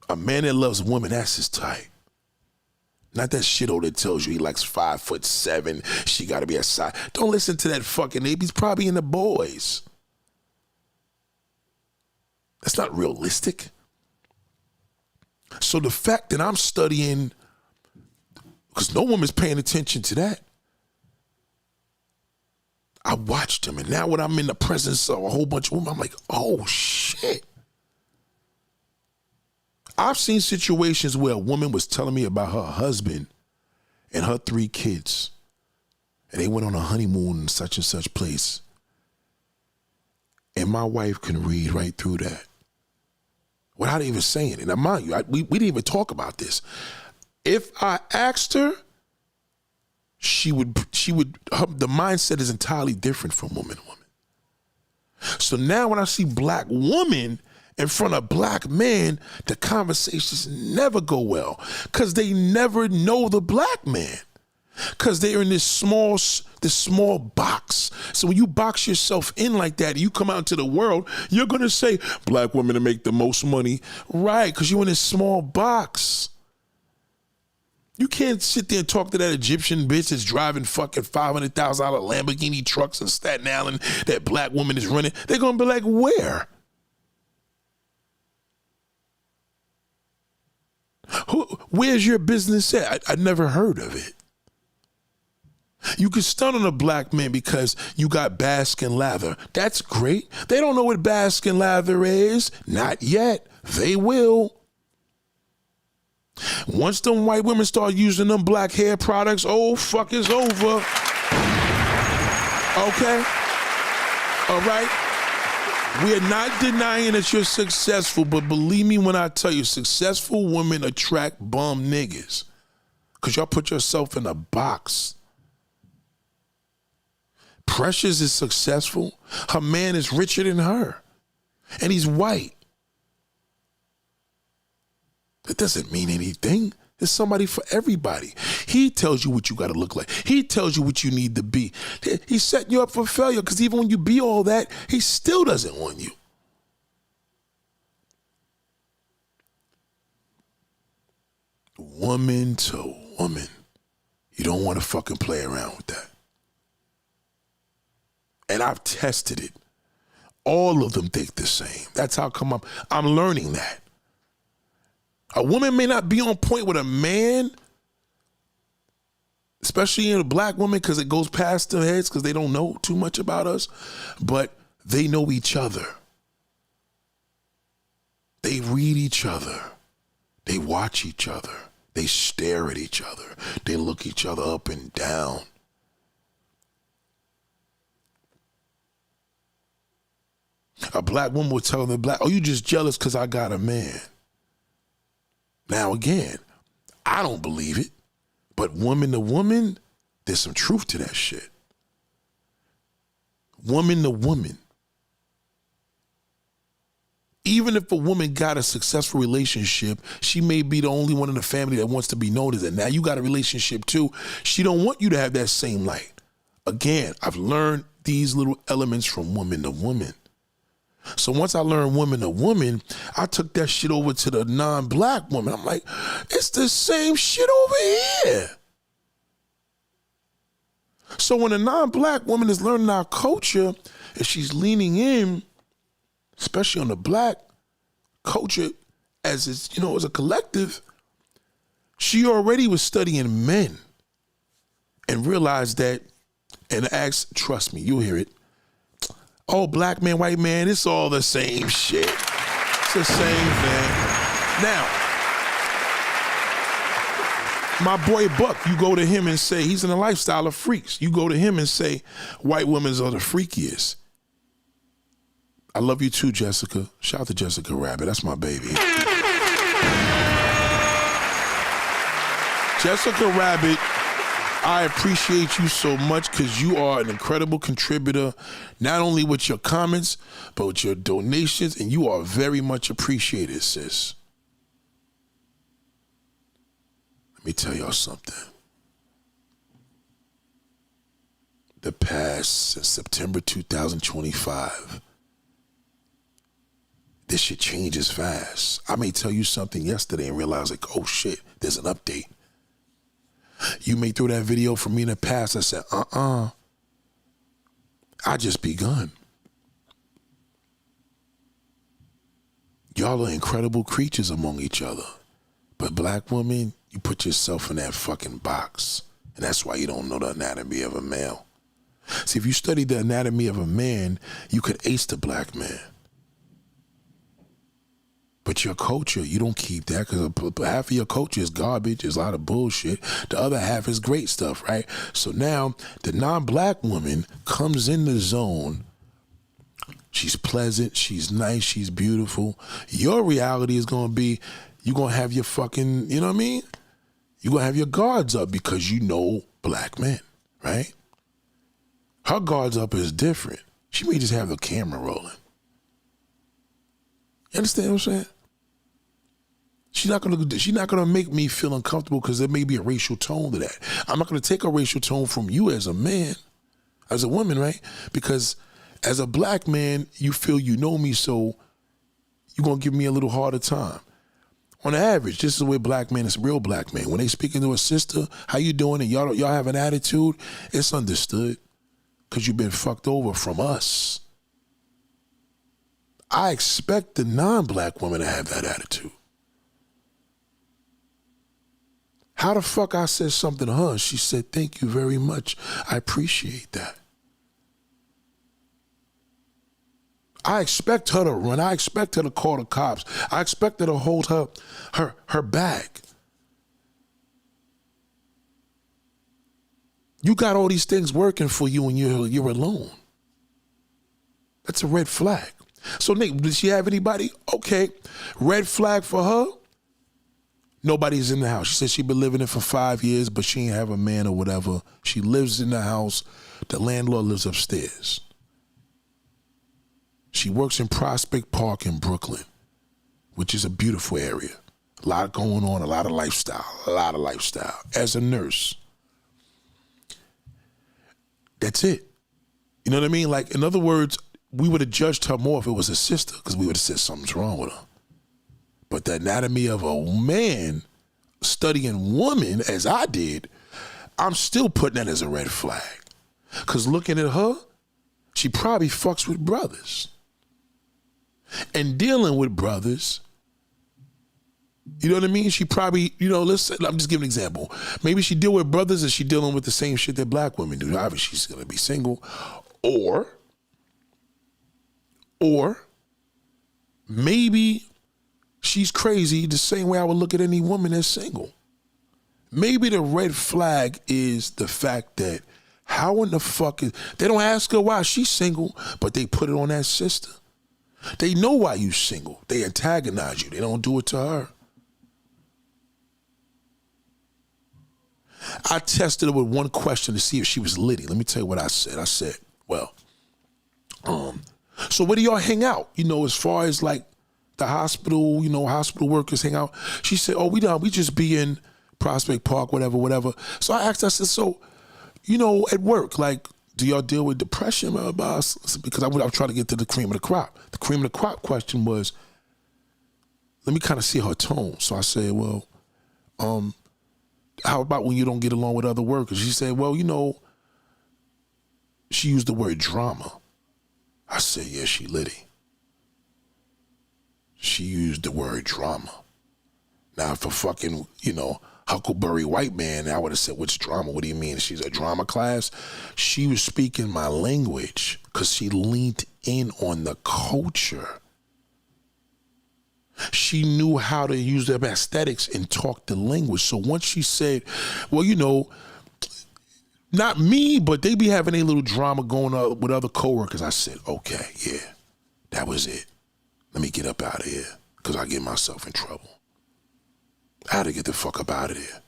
A man that loves women, that's his type. Not that shithole that tells you he likes 5'7", she gotta be a size. Don't listen to that fucking ape. He's probably in the boys. That's not realistic. So the fact that I'm studying, because no woman's paying attention to that. I watched him, and now when I'm in the presence of a whole bunch of women, I'm like, oh shit. I've seen situations where a woman was telling me about her husband and her 3 kids, and they went on a honeymoon in such and such place. And my wife can read right through that without even saying it. Now, mind you, we didn't even talk about this. If I asked her, she would. The mindset is entirely different from woman to woman. So now when I see black women in front of black men, the conversations never go well because they never know the black man, because they're in this small box. So when you box yourself in like that, you come out into the world, you're gonna say black women to make the most money, right? Because you're in this small box. You can't sit there and talk to that Egyptian bitch that's driving fucking $500,000 Lamborghini trucks in Staten Island that black woman is running. They're gonna be like, where? Where's your business at? I never heard of it. You can stun on a black man because you got Baskin Lather. That's great. They don't know what Baskin Lather is. Not yet. They will. Once them white women start using them black hair products, oh, fuck, it's over. Okay? All right? We're not denying that you're successful, but believe me when I tell you, successful women attract bum niggas because y'all put yourself in a box. Precious is successful. Her man is richer than her, and he's white. That doesn't mean anything. There's somebody for everybody. He tells you what you got to look like. He tells you what you need to be. He's setting you up for failure because even when you be all that, he still doesn't want you. woman to woman. You don't want to fucking play around with that. And I've tested it. All of them think the same. That's how come I'm learning that. A woman may not be on point with a man, especially in a black woman, because it goes past their heads because they don't know too much about us, but they know each other. They read each other. They watch each other. They stare at each other. They look each other up and down. A black woman would tell the black, oh, you just jealous because I got a man. Now, again, I don't believe it, but woman to woman, there's some truth to that shit. Woman to woman. Even if a woman got a successful relationship, she may be the only one in the family that wants to be known as that. Now you got a relationship too. She don't want you to have that same light. Again, I've learned these little elements from woman to woman. So once I learned woman to woman, I took that shit over to the non-black woman. I'm like, it's the same shit over here. So when a non-black woman is learning our culture and she's leaning in, especially on the black culture as it's, you know, as a collective, she already was studying men and realized that, and asked, trust me, you'll hear it. Oh, black man, white man, it's all the same shit. It's the same thing. Now, my boy Buck, you go to him and say, he's in a lifestyle of freaks. You go to him and say, white women are the freakiest. I love you too, Jessica. Shout out to Jessica Rabbit. That's my baby. Jessica Rabbit, I appreciate you so much because you are an incredible contributor, not only with your comments, but with your donations, and you are very much appreciated, sis. Let me tell y'all something. The past, since September 2025, this shit changes fast. I may tell you something yesterday and realize like, oh shit, there's an update. You may throw that video from me in the past. I said, I just begun. Y'all are incredible creatures among each other. But black women, you put yourself in that fucking box. And that's why you don't know the anatomy of a male. See, if you studied the anatomy of a man, you could ace the black man. But your culture, you don't keep that because half of your culture is garbage. There's a lot of bullshit. The other half is great stuff, right? So now the non-black woman comes in the zone. She's pleasant. She's nice. She's beautiful. Your reality is going to be you're going to have your fucking, you know what I mean? You're going to have your guards up because you know black men, right? Her guards up is different. She may just have the camera rolling. You understand what I'm saying? She's not gonna make me feel uncomfortable because there may be a racial tone to that. I'm not gonna take a racial tone from you as a man, as a woman, right? Because as a black man, you feel you know me, so you're gonna give me a little harder time. On average, this is the way black men is real black men. When they speaking to a sister, how you doing? And y'all have an attitude, it's understood because you've been fucked over from us. I expect the non-black woman to have that attitude. How the fuck I said something to her? She said, thank you very much. I appreciate that. I expect her to run. I expect her to call the cops. I expect her to hold her bag. You got all these things working for you and you're alone. That's a red flag. So, Nick, did she have anybody? Okay. Red flag for her? Nobody's in the house. She said she'd been living there for 5 years, but she ain't have a man or whatever. She lives in the house. The landlord lives upstairs. She works in Prospect Park in Brooklyn, which is a beautiful area. A lot going on, a lot of lifestyle. As a nurse. That's it. You know what I mean? Like, in other words, we would have judged her more if it was a sister because we would have said something's wrong with her. But the anatomy of a man, studying women as I did, I'm still putting that as a red flag. Because looking at her, she probably fucks with brothers. And dealing with brothers, you know what I mean? She probably, I'm just giving an example. Maybe she deal with brothers and she dealing with the same shit that black women do. Obviously, she's going to be single. Or maybe she's crazy the same way I would look at any woman that's single. Maybe the red flag is the fact that how in the fuck they don't ask her why she's single, but they put it on that sister. They know why you single. They antagonize you. They don't do it to her. I tested her with one question to see if she was litty. Let me tell you what I said. I said, well, so where do y'all hang out? As far as like the hospital, hospital workers hang out. She said, oh, we just be in Prospect Park, whatever. So I asked, I said, so, at work, like, do y'all deal with depression, boss? Because I was trying to get to the cream of the crop. The cream of the crop question was, let me kind of see her tone. So I said, well, how about when you don't get along with other workers? She said, well, she used the word drama. I said, yeah, she litty. She used the word drama. Now, if a fucking, Huckleberry white man, I would have said, what's drama? What do you mean? She's a drama class? She was speaking my language because she leaned in on the culture. She knew how to use their aesthetics and talk the language. So once she said, well, not me, but they be having a little drama going on with other coworkers, I said, okay, yeah, that was it. Let me get up out of here because I get myself in trouble. I had to get the fuck up out of there.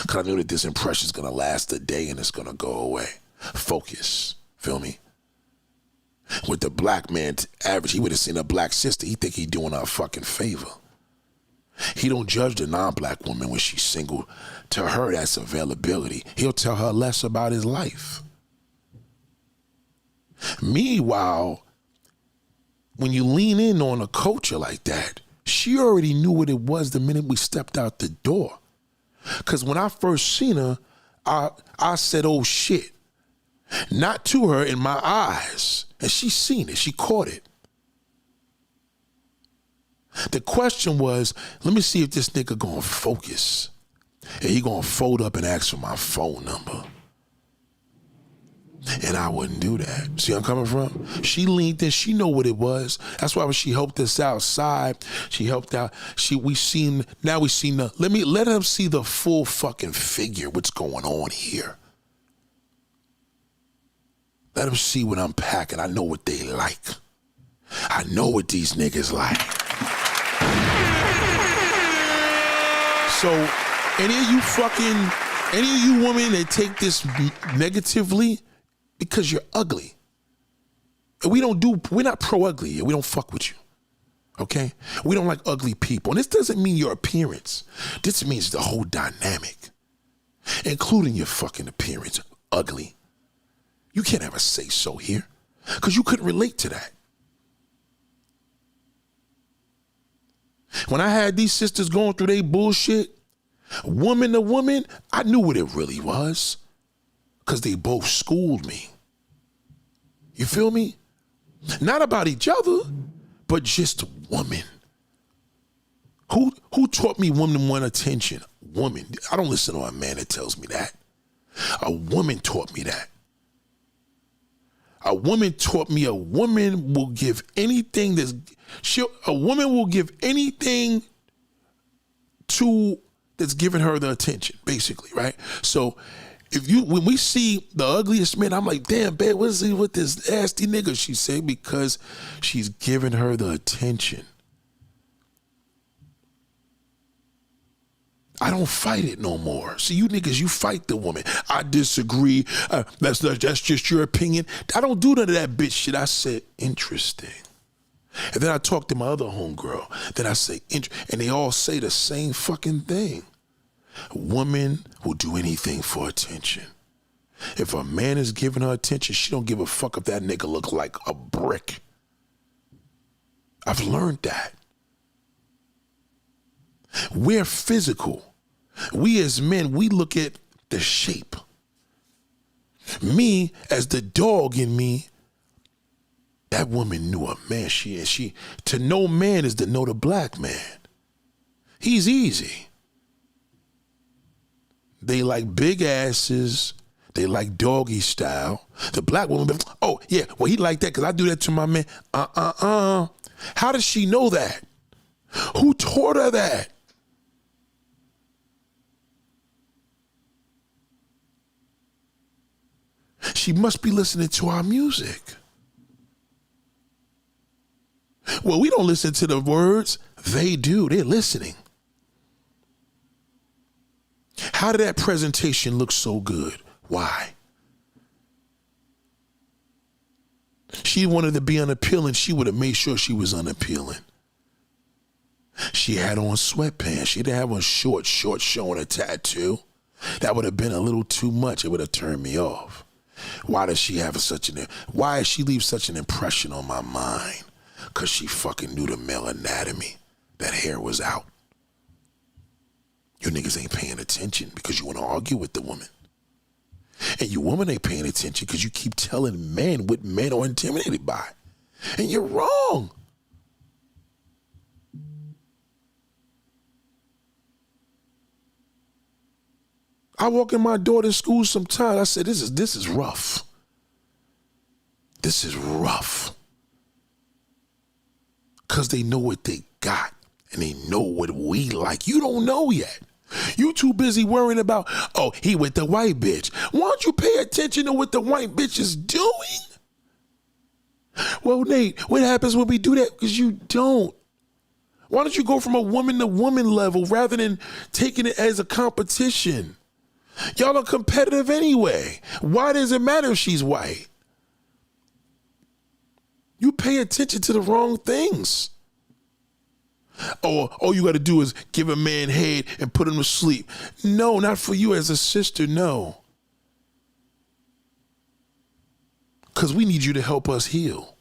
Because I knew that this impression is going to last a day and it's going to go away. Focus. Feel me? With the black man average, he would have seen a black sister. He think he doing her a fucking favor. He don't judge the non-black woman when she's single. To her, that's availability. He'll tell her less about his life. Meanwhile, when you lean in on a culture like that, she already knew what it was the minute we stepped out the door. Because when I first seen her, I said, oh shit. Not to her, in my eyes. And she seen it. She caught it. The question was, let me see if this nigga gonna focus. And he gonna fold up and ask for my phone number. And I wouldn't do that. See where I'm coming from? She leaned in. She know what it was. That's why when she helped us outside, she helped out. Now we seen let him see the full fucking figure, what's going on here. Let them see what I'm packing. I know what they like. I know what these niggas like. So, any of you women that take this negatively, because you're ugly. And we're not pro-ugly here. We don't fuck with you. Okay? We don't like ugly people. And this doesn't mean your appearance. This means the whole dynamic, including your fucking appearance. Ugly. You can't have a say-so here because you couldn't relate to that. When I had these sisters going through their bullshit, woman to woman, I knew what it really was because they both schooled me. You feel me? Not about each other, but just woman. Who taught me women want attention? Woman. I don't listen to a man that tells me that. A woman taught me that. A woman taught me a woman will give anything that's giving her the attention, basically, right? So when we see the ugliest man, I'm like, damn, babe, what is he with this nasty nigga? She said, because she's giving her the attention. I don't fight it no more. See, you niggas, you fight the woman. I disagree. That's just your opinion. I don't do none of that bitch shit. I said, interesting. And then I talked to my other homegirl. Then I say, and they all say the same fucking thing. A woman will do anything for attention. If a man is giving her attention, she don't give a fuck if that nigga look like a brick. I've learned that. We're physical. We as men, we look at the shape. Me, as the dog in me, that woman knew a man. She to know man is to know the black man. He's easy. They like big asses. They like doggy style. The black woman, oh yeah, well he like that because I do that to my man. How does she know that? Who taught her that? She must be listening to our music. Well, we don't listen to the words. They do. They're listening. How did that presentation look so good? Why? She wanted to be unappealing. She would have made sure she was unappealing. She had on sweatpants. She didn't have on shorts showing a tattoo. That would have been a little too much. It would have turned me off. Why does she have why does she leave such an impression on my mind? Because she fucking knew the male anatomy. That hair was out. You niggas ain't paying attention because you want to argue with the woman. And you women ain't paying attention because you keep telling men what men are intimidated by. And you're wrong. I walk in my daughter's school sometimes. I said, this is rough. This is rough. Because they know what they got and they know what we like. You don't know yet. You too busy worrying about, oh, he with the white bitch. Why don't you pay attention to what the white bitch is doing? Well, Nate, what happens when we do that? Because you don't. Why don't you go from a woman to woman level rather than taking it as a competition? Y'all are competitive anyway. Why does it matter if she's white? You pay attention to the wrong things. Or all you got to do is give a man head and put him to sleep. No, not for you as a sister, no. Because we need you to help us heal.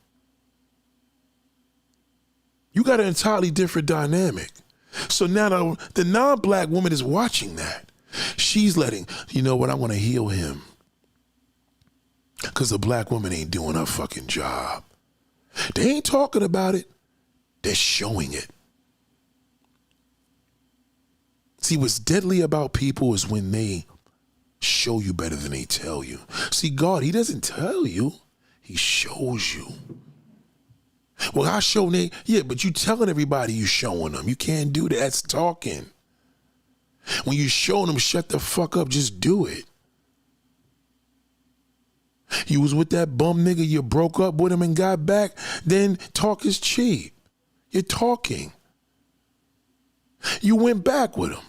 You got an entirely different dynamic. So now the non-black woman is watching that. She's letting, you know what, I want to heal him. Because the black woman ain't doing her fucking job. They ain't talking about it. They're showing it. See, what's deadly about people is when they show you better than they tell you. See, God, he doesn't tell you. He shows you. Well, I show Nate. Yeah, but you telling everybody you showing them. You can't do that. That's talking. When you showing them, shut the fuck up. Just do it. You was with that bum nigga, you broke up with him and got back, then talk is cheap. You're talking. You went back with him.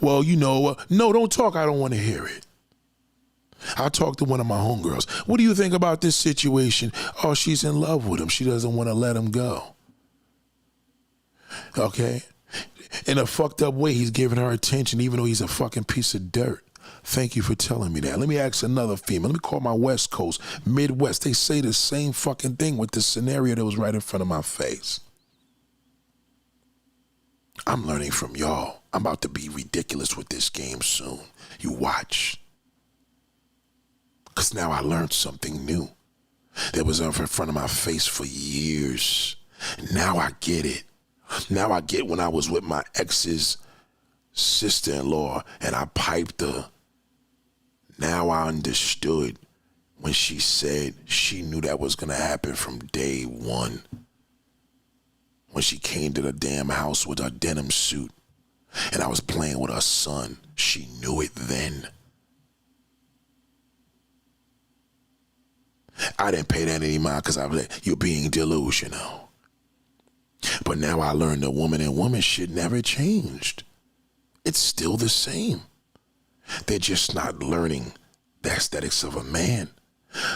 Well, you know, no, don't talk. I don't want to hear it. I talked to one of my homegirls. What do you think about this situation? Oh, she's in love with him. She doesn't want to let him go. Okay? In a fucked up way, he's giving her attention even though he's a fucking piece of dirt. Thank you for telling me that. Let me ask another female. Let me call my West Coast, Midwest. They say the same fucking thing with the scenario that was right in front of my face. I'm learning from y'all. I'm about to be ridiculous with this game soon. You watch. Because now I learned something new that was in front of my face for years. Now I get it. Now I get when I was with my ex's sister-in-law and I piped her. Now I understood when she said she knew that was going to happen from day one. When she came to the damn house with her denim suit and I was playing with her son, she knew it then. I didn't pay that any mind because I was like, you're being delusional. But now I learned that woman and woman shit never changed. It's still the same. They're just not learning the aesthetics of a man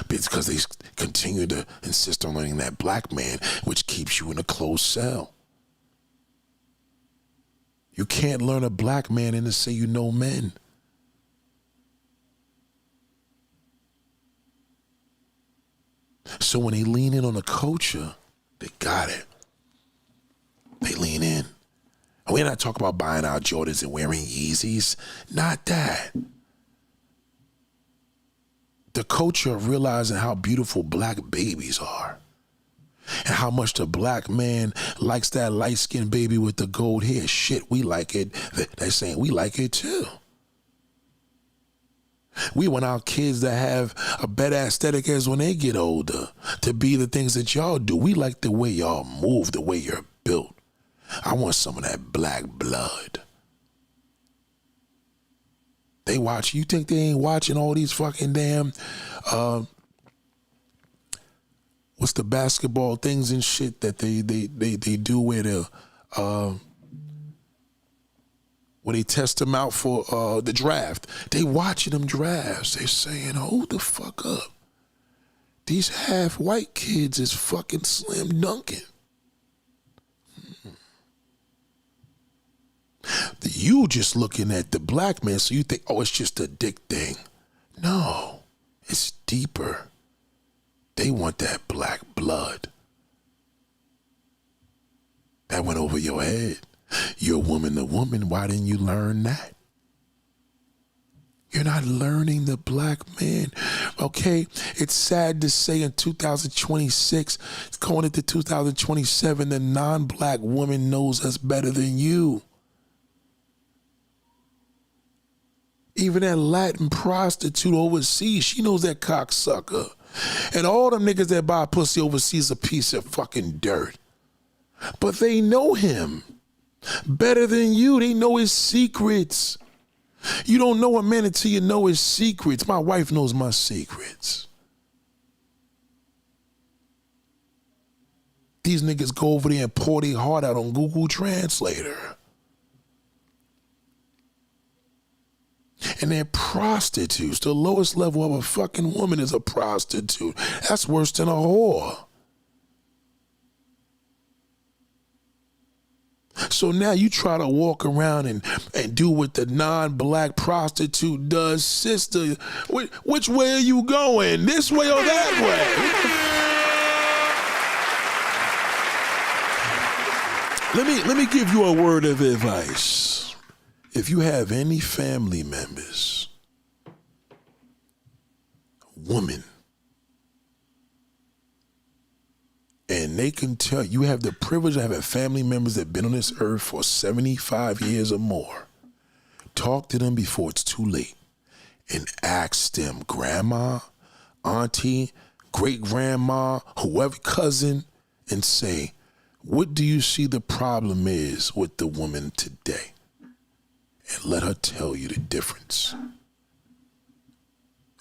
because they continue to insist on learning that black man, which keeps you in a closed cell. You can't learn a black man and say you know men. So when they lean in on a culture, they got it. They lean in. And We're not talking about buying our Jordans and wearing Yeezys. Not that. The culture of realizing how beautiful black babies are and how much the black man likes that light-skinned baby with the gold hair. Shit, we like it. They're saying we like it too. We want our kids to have a better aesthetic as when they get older, to be the things that y'all do. We like the way y'all move, the way you're built. I want some of that black blood. They watch. You think they ain't watching all these fucking damn, what's the basketball things and shit that they do where they test them out for the draft. They watching them drafts. They saying, hold the fuck up. These half white kids is fucking slam dunking. You just looking at the black man, so you think, oh, it's just a dick thing. No, it's deeper. They want that black blood. That went over your head. You're a woman to woman. Why didn't you learn that? You're not learning the black man. Okay, it's sad to say in 2026, it's going into 2027, the non-black woman knows us better than you. Even that Latin prostitute overseas, she knows that cocksucker. And all them niggas that buy pussy overseas a piece of fucking dirt. But they know him better than you. They know his secrets. You don't know a man until you know his secrets. My wife knows my secrets. These niggas go over there and pour their heart out on Google Translator. And they're prostitutes. The lowest level of a fucking woman is a prostitute. That's worse than a whore. So now you try to walk around and do what the non-black prostitute does. Sister, which way are you going? This way or that way? Let me give you a word of advice. If you have any family members, women, and they can tell you have the privilege of having family members that have been on this earth for 75 years or more, talk to them before it's too late and ask them, grandma, auntie, great-grandma, whoever, cousin, and say, what do you see the problem is with the woman today? And let her tell you the difference.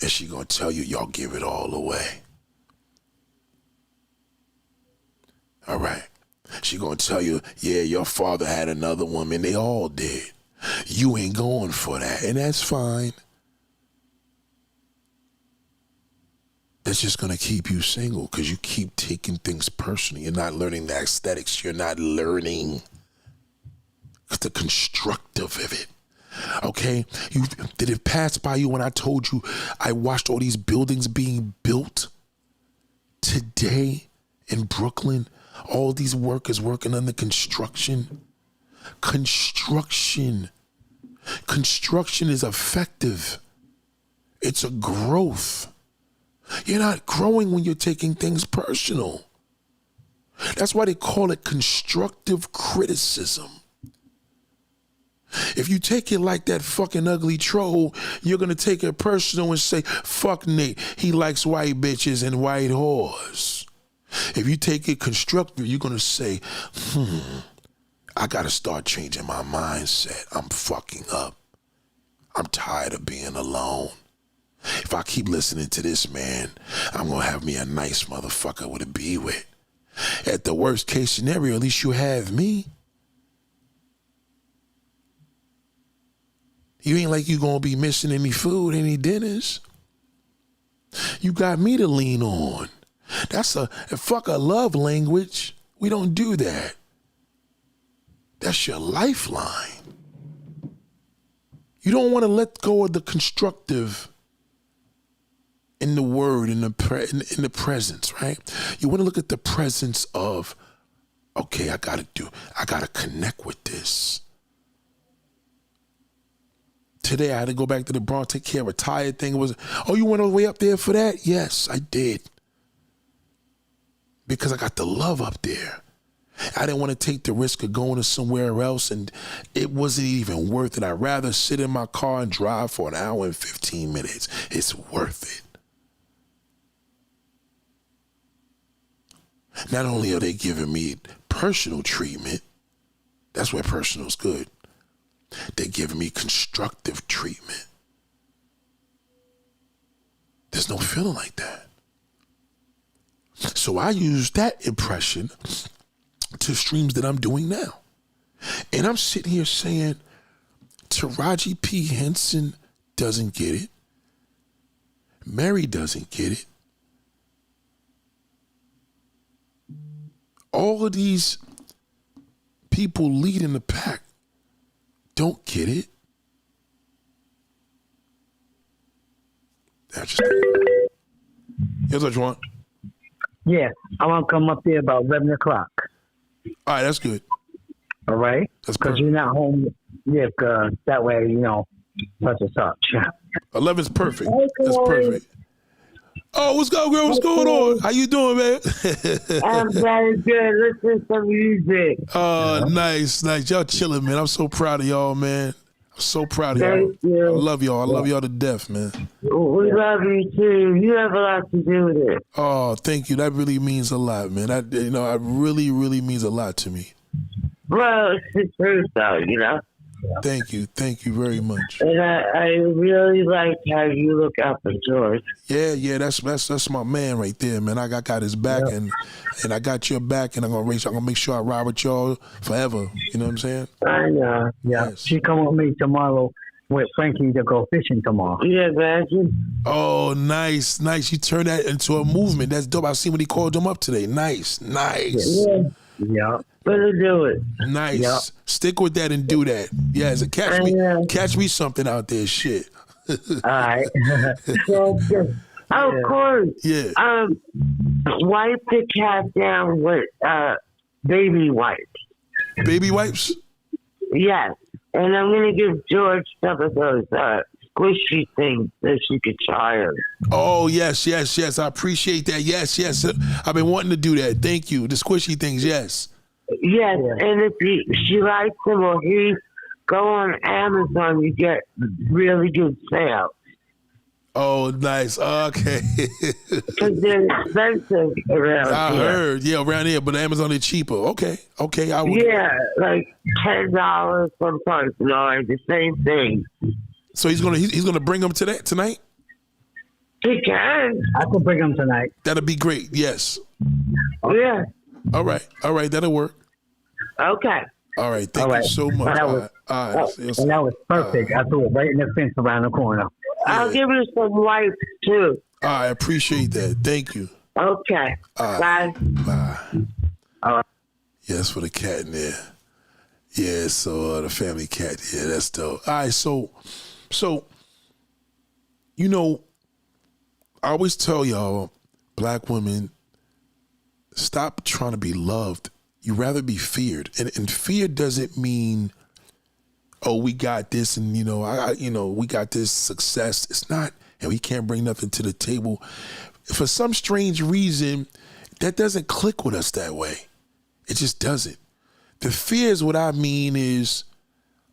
And she gonna tell you, y'all give it all away. All right. She gonna tell you, yeah, your father had another woman. They all did. You ain't going for that, and that's fine. That's just gonna keep you single because you keep taking things personally. You're not learning the aesthetics. You're not learning the constructive of it. Okay, did it pass by you when I told you I watched all these buildings being built today in Brooklyn? All these workers working under construction. Construction is effective. It's a growth. You're not growing when you're taking things personal. That's why they call it constructive criticism. If you take it like that fucking ugly troll, you're going to take it personal and say, fuck Nate, he likes white bitches and white whores. If you take it constructive, you're going to say, I got to start changing my mindset. I'm fucking up. I'm tired of being alone. If I keep listening to this man, I'm going to have me a nice motherfucker to be with. At the worst case scenario, at least you have me. You ain't like you gonna be missing any food, any dinners. You got me to lean on. That's a love language. We don't do that. That's your lifeline. You don't want to let go of the constructive in the word, in the presence, right? You want to look at the presence of, okay, I gotta connect with this. today I had to go back to the Bronx, take care of a tire thing. It was, oh, you went all the way up there for that? Yes, I did. Because I got the love up there. I didn't want to take the risk of going to somewhere else, and it wasn't even worth it. I'd rather sit in my car and drive for an hour and 15 minutes. It's worth it. Not only are they giving me personal treatment, that's where personal's good. They're giving me constructive treatment. There's no feeling like that. So I use that impression to streams that I'm doing now. And I'm sitting here saying, Taraji P. Henson doesn't get it. Mary doesn't get it. All of these people leading the pack don't get it. That's just here's what you want. Yeah, I want to come up there about 11 o'clock. All right, that's good. All right? That's because perfect. you're not home. Yeah, that way, such and such. 11's perfect. That's perfect. Oh, what's going on, girl? What's going on? How you doing, man? I'm very good. Listen to some music. Oh, nice. Y'all chilling, man. I'm so proud of y'all, man. I'm so proud of y'all. Thank you. I love y'all. I love y'all to death, man. We love you, too. You have a lot to do with it. Oh, thank you. That really means a lot, man. It really, really means a lot to me. Well, it's the truth, though, Thank you. Thank you very much. And I really like how you look out for George. Yeah, that's my man right there, man. I got his back, and I got your back, and I'm gonna make sure I ride with y'all forever. You know what I'm saying? I know. Yeah. Yes. She come with me tomorrow with Frankie to go fishing tomorrow. Yeah, imagine. Oh, nice. You turned that into a movement. That's dope. I seen when he called him up today. Nice. Yeah. Better do it. Nice. Yep. Stick with that and do that. Yes, catch me something out there. Shit. All right. Of course. Yeah. Wipe the cat down with baby wipes. Baby wipes? Yes. And I'm going to give George some of those squishy things that she could try them. Oh, yes. I appreciate that. Yes. I've been wanting to do that. Thank you. The squishy things, yes. Yes, and if she likes them or he, go on Amazon, you get really good sales. Oh, nice. Okay. Because they're expensive around I here. heard. Yeah, around here, but Amazon is cheaper. Okay. I will. Yeah, like $10 sometimes. The same thing. So he's gonna bring them tonight? He can. I can bring them tonight. That'll be great. Yes. Yeah. All right. That'll work. Okay. All right. Thank you so much. And that was perfect. I threw it right in the fence around the corner. I'll give you some wipes, too. I appreciate that. Thank you. Okay. Bye. All right. Yeah, that's for the cat in there. Yeah, so the family cat. Yeah, that's dope. All right, so, I always tell y'all, black women, stop trying to be loved. You rather be feared, and fear doesn't mean, oh, we got this, and we got this success. It's not, and we can't bring nothing to the table. For some strange reason, that doesn't click with us that way. It just doesn't. The fear is what I mean is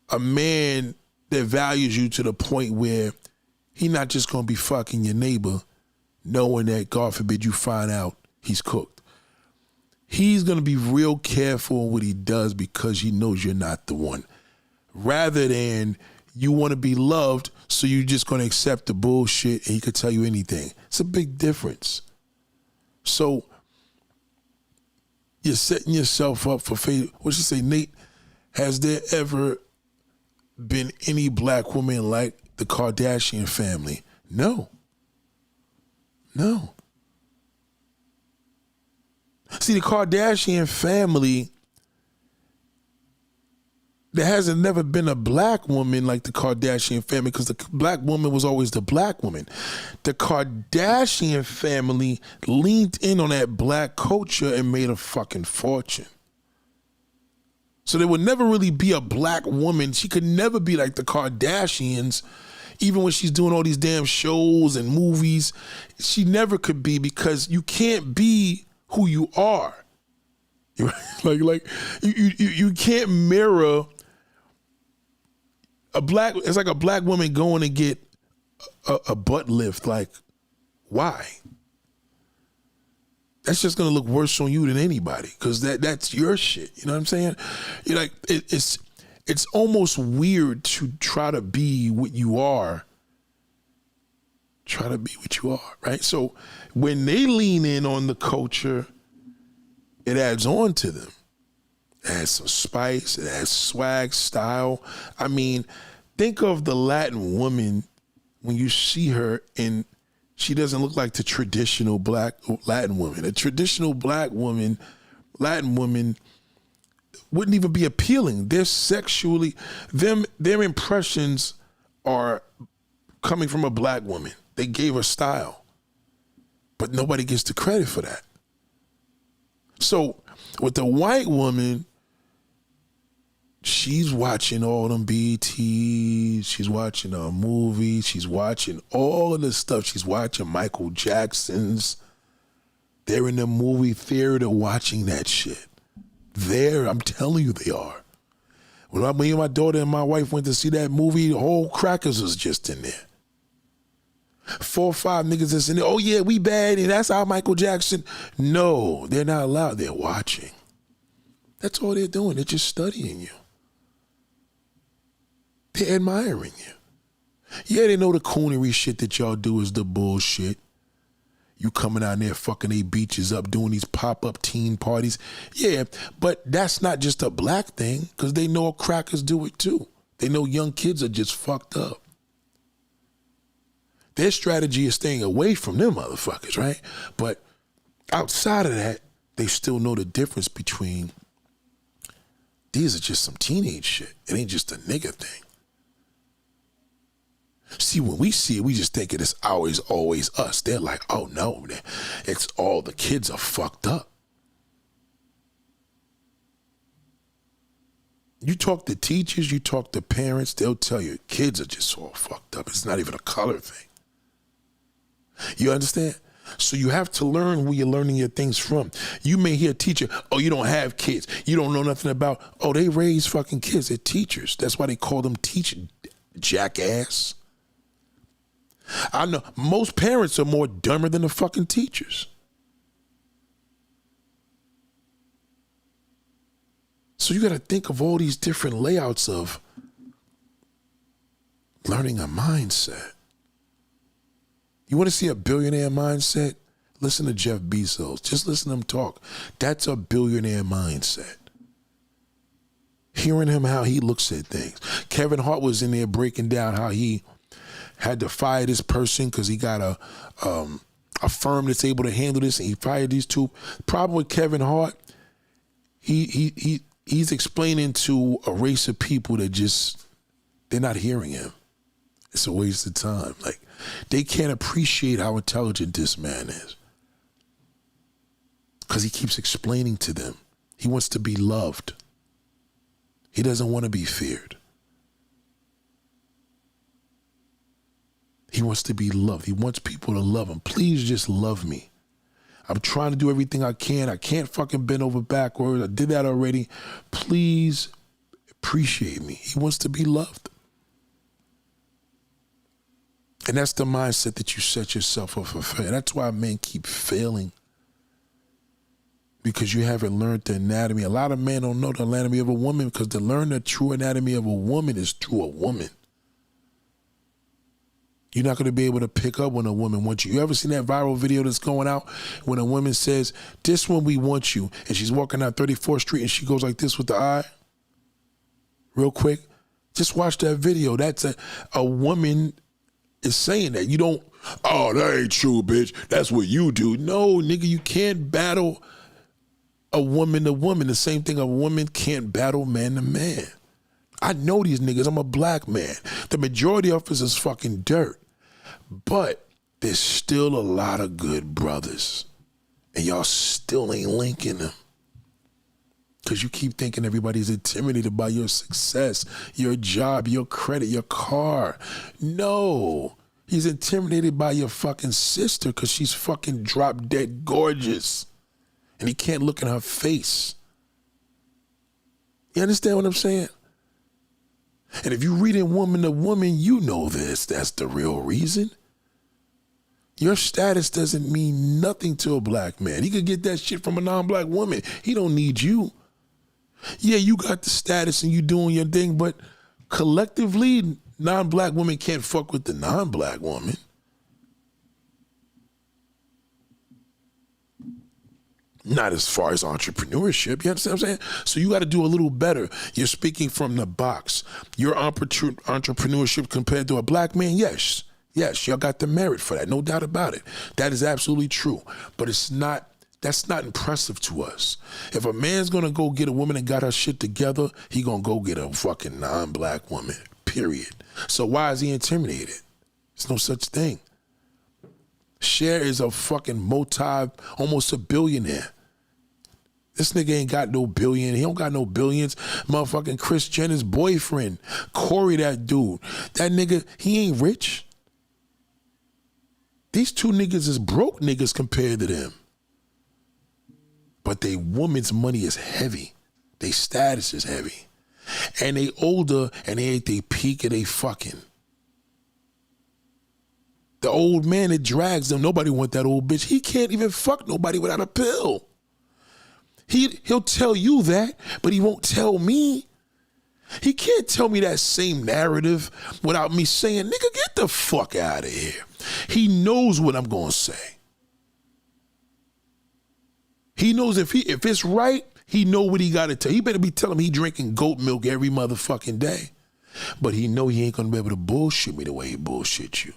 a man that values you to the point where he's not just gonna be fucking your neighbor, knowing that God forbid you find out he's cooked. He's going to be real careful in what he does because he knows you're not the one. Rather than you want to be loved, so you're just going to accept the bullshit and he could tell you anything. It's a big difference. So you're setting yourself up for fate. What'd you say, Nate? Has there ever been any black woman like the Kardashian family? No. See, the Kardashian family, there hasn't never been a black woman like the Kardashian family because the black woman was always the black woman. The Kardashian family leaned in on that black culture and made a fucking fortune. So there would never really be a black woman. She could never be like the Kardashians, even when she's doing all these damn shows and movies. She never could be, because you can't be who you are. Like you can't mirror it's like a black woman going to get a butt lift. Like, why? That's just gonna look worse on you than anybody, because that's your shit. You know what I'm saying? You're like, it's almost weird to try to be what you are. Try to be what you are, right? So when they lean in on the culture, it adds on to them. It adds some spice, it adds swag, style. I mean, think of the Latin woman when you see her, and she doesn't look like the traditional black Latin woman. A traditional black woman, Latin woman, wouldn't even be appealing. They're sexually, their impressions are coming from a black woman. They gave her style, but nobody gets the credit for that. So with the white woman, she's watching all them BETs, she's watching movies, she's watching all of this stuff. She's watching Michael Jackson's. They're in the movie theater watching that shit. I'm telling you they are. When me and my daughter and my wife went to see that movie, the whole crackers was just in there. 4 or 5 niggas that's in there. Oh yeah, we bad, and that's how Michael Jackson. No, they're not allowed. They're watching. That's all they're doing. They're just studying you. They're admiring you. Yeah, they know the coonery shit that y'all do is the bullshit. You coming out there fucking they beaches up, doing these pop-up teen parties. Yeah, but that's not just a black thing, because they know crackers do it too. They know young kids are just fucked up. Their strategy is staying away from them motherfuckers, right? But outside of that, they still know the difference between these are just some teenage shit. It ain't just a nigga thing. See, when we see it, we just think it is always us. They're like, oh no, it's all the kids are fucked up. You talk to teachers, you talk to parents, they'll tell you kids are just all fucked up. It's not even a color thing. You understand? So you have to learn who you're learning your things from. You may hear a teacher, oh, you don't have kids. You don't know nothing about, oh, they raise fucking kids. They're teachers. That's why they call them teachers, jackass. I know most parents are more dumber than the fucking teachers. So you got to think of all these different layouts of learning a mindset. You want to see a billionaire mindset? Listen to Jeff Bezos. Just listen to him talk. That's a billionaire mindset. Hearing him, how he looks at things. Kevin Hart was in there breaking down how he had to fire this person because he got a firm that's able to handle this, and he fired these two. Problem with Kevin Hart, he's explaining to a race of people that just, they're not hearing him. It's a waste of time. Like, they can't appreciate how intelligent this man is, because he keeps explaining to them. He wants to be loved. He doesn't want to be feared. He wants to be loved. He wants people to love him. Please just love me. I'm trying to do everything I can. I can't fucking bend over backwards. I did that already. Please appreciate me. He wants to be loved. And that's the mindset that you set yourself up for failure. That's why men keep failing. Because you haven't learned the anatomy. A lot of men don't know the anatomy of a woman, because to learn the true anatomy of a woman is through a woman. You're not going to be able to pick up when a woman wants you. You ever seen that viral video that's going out when a woman says, this one we want you, and she's walking down 34th Street and she goes like this with the eye? Real quick. Just watch that video. That's a woman is saying that. You don't, oh, that ain't true, bitch. That's what you do. No, nigga, you can't battle a woman to woman. The same thing, a woman can't battle man to man. I know these niggas. I'm a black man. The majority of us is fucking dirt. But there's still a lot of good brothers. And y'all still ain't linking them. Because you keep thinking everybody's intimidated by your success, your job, your credit, your car. No. He's intimidated by your fucking sister because she's fucking drop dead gorgeous. And he can't look in her face. You understand what I'm saying? And if you read in Woman to Woman, you know this. That's the real reason. Your status doesn't mean nothing to a black man. He could get that shit from a non-black woman. He don't need you. Yeah, you got the status and you doing your thing, but collectively, non-black women can't fuck with the non-black woman. Not as far as entrepreneurship, you understand what I'm saying? So you got to do a little better. You're speaking from the box. Your entrepreneurship compared to a black man, yes, y'all got the merit for that, no doubt about it. That is absolutely true, but that's not impressive to us. If a man's gonna go get a woman that got her shit together, he gonna go get a fucking non-black woman, period. So why is he intimidated? There's no such thing. Cher is a fucking almost a billionaire. This nigga ain't got no billion. He don't got no billions. Motherfucking Kris Jenner's boyfriend, Corey, that dude. That nigga, he ain't rich. These two niggas is broke niggas compared to them. But they woman's money is heavy. They status is heavy. And they older and they at they peak of they fucking. The old man that drags them, nobody want that old bitch. He can't even fuck nobody without a pill. He'll tell you that, but he won't tell me. He can't tell me that same narrative without me saying, nigga, get the fuck out of here. He knows what I'm gonna say. He knows if it's right, he know what he got to tell. He better be telling me he drinking goat milk every motherfucking day. But he know he ain't going to be able to bullshit me the way he bullshit you.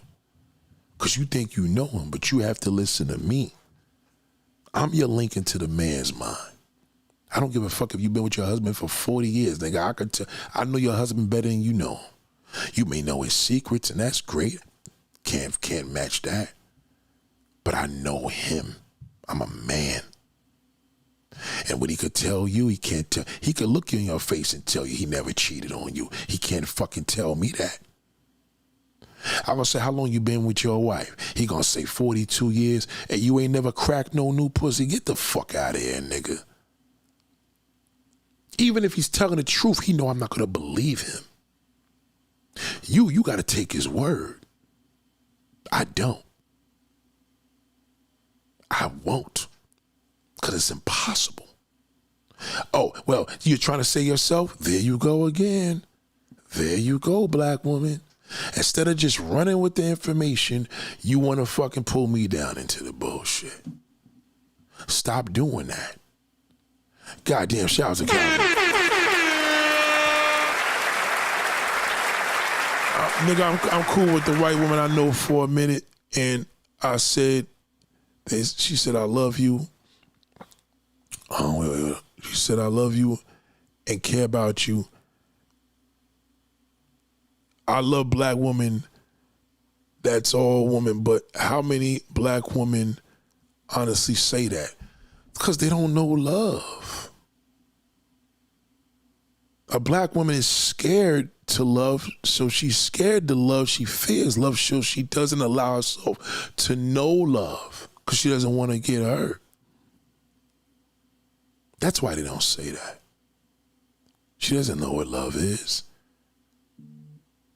Because you think you know him, but you have to listen to me. I'm your link into the man's mind. I don't give a fuck if you've been with your husband for 40 years. Nigga, I know your husband better than you know him. You may know his secrets, and that's great. Can't match that. But I know him. I'm a man. And what he could tell you, he can't tell. He could look you in your face and tell you he never cheated on you. He can't fucking tell me that. I gonna say, how long you been with your wife? He gonna say 42 years, and you ain't never cracked no new pussy. Get the fuck out of here, nigga. Even if he's telling the truth, he know I'm not gonna believe him. You gotta take his word. I don't. I won't. Because it's impossible. Oh, well, you're trying to say yourself? There you go again. There you go, black woman. Instead of just running with the information, you want to fucking pull me down into the bullshit. Stop doing that. Goddamn, showers of Calvin. Nigga, I'm cool with the white woman I know for a minute, and I said, she said, I love you. She said, I love you and care about you. I love black women. That's all women. But how many black women honestly say that? Because they don't know love. A black woman is scared to love, so she's scared to love. She fears love, so she doesn't allow herself to know love because she doesn't want to get hurt. That's why they don't say that. She doesn't know what love is.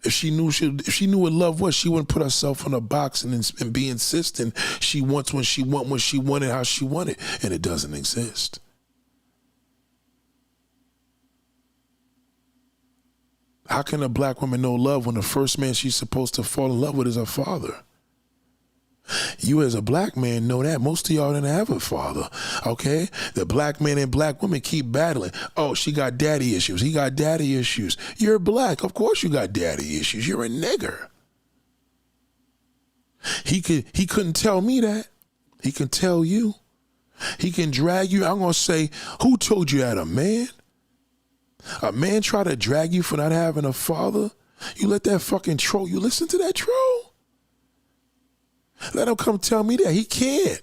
If she knew what love was, she wouldn't put herself in a box and be insistent she wants when she wanted, how she wanted, and it doesn't exist. How can a black woman know love when the first man she's supposed to fall in love with is her father? You as a black man know that. Most of y'all didn't have a father, okay? The black men and black women keep battling. Oh, she got daddy issues. He got daddy issues. You're black. Of course you got daddy issues. You're a nigger. He couldn't tell me that. He can tell you. He can drag you. I'm going to say, who told you that? A man? A man try to drag you for not having a father? You let that fucking troll, you listen to that troll? Let him come tell me that. He can't.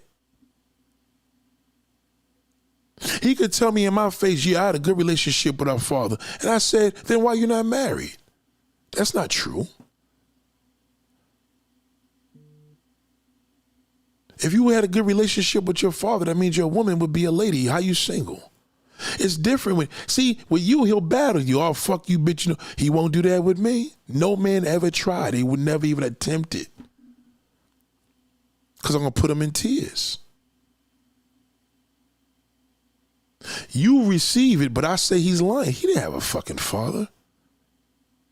He could tell me in my face, yeah, I had a good relationship with our father. And I said, then why you not married? That's not true. If you had a good relationship with your father, that means your woman would be a lady. How you single? It's different with you, he'll battle you. Oh, fuck you, bitch. He won't do that with me. No man ever tried. He would never even attempt it. Because I'm going to put him in tears. You receive it, but I say he's lying. He didn't have a fucking father.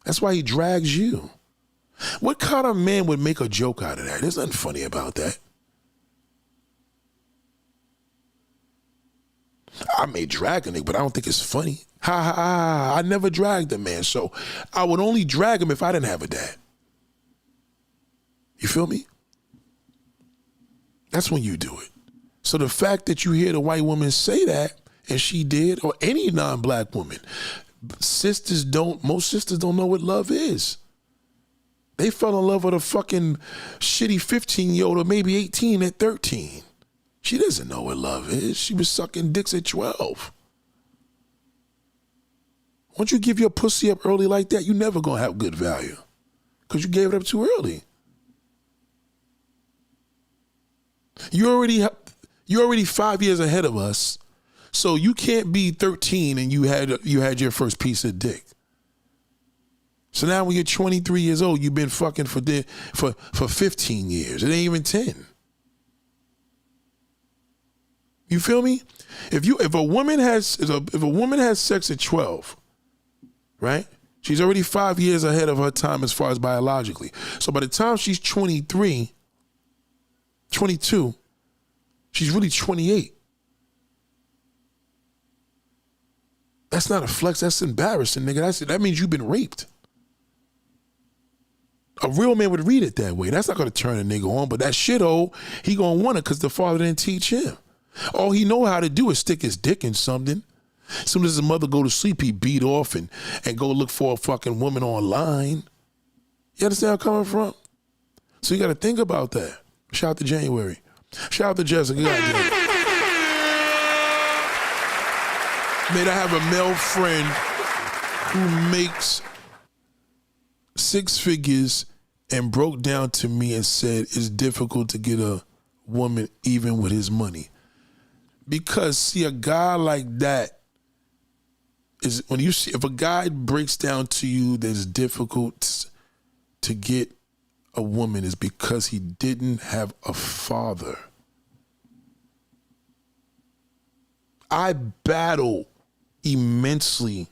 That's why he drags you. What kind of man would make a joke out of that? There's nothing funny about that. I may drag a nigga, but I don't think it's funny. Ha ha ha. I never dragged a man, so I would only drag him if I didn't have a dad. You feel me? That's when you do it. So the fact that you hear the white woman say that, and she did, or any non-black woman, most sisters don't know what love is. They fell in love with a fucking shitty 15-year-old or maybe 18 at 13. She doesn't know what love is. She was sucking dicks at 12. Once you give your pussy up early like that, you're never going to have good value because you gave it up too early. You're already 5 years ahead of us, so you can't be 13 and you had your first piece of dick. So now when you're 23 years old, you've been fucking for 15 years. It ain't even 10. You feel me? If a woman has sex at 12, right? She's already 5 years ahead of her time as far as biologically. So by the time she's 23, 22, she's really 28. That's not a flex. That's embarrassing, nigga. That means you've been raped. A real man would read it that way. That's not going to turn a nigga on, but that shithole, he going to want it because the father didn't teach him. All he know how to do is stick his dick in something. As soon as his mother go to sleep, he beat off and go look for a fucking woman online. You understand where I'm coming from? So you got to think about that. Shout out to January. Shout out to Jessica. Man, I have a male friend who makes 6 figures and broke down to me and said it's difficult to get a woman even with his money. Because see, a guy like that is when you see if a guy breaks down to you that it's difficult to get a woman is because he didn't have a father. I battle immensely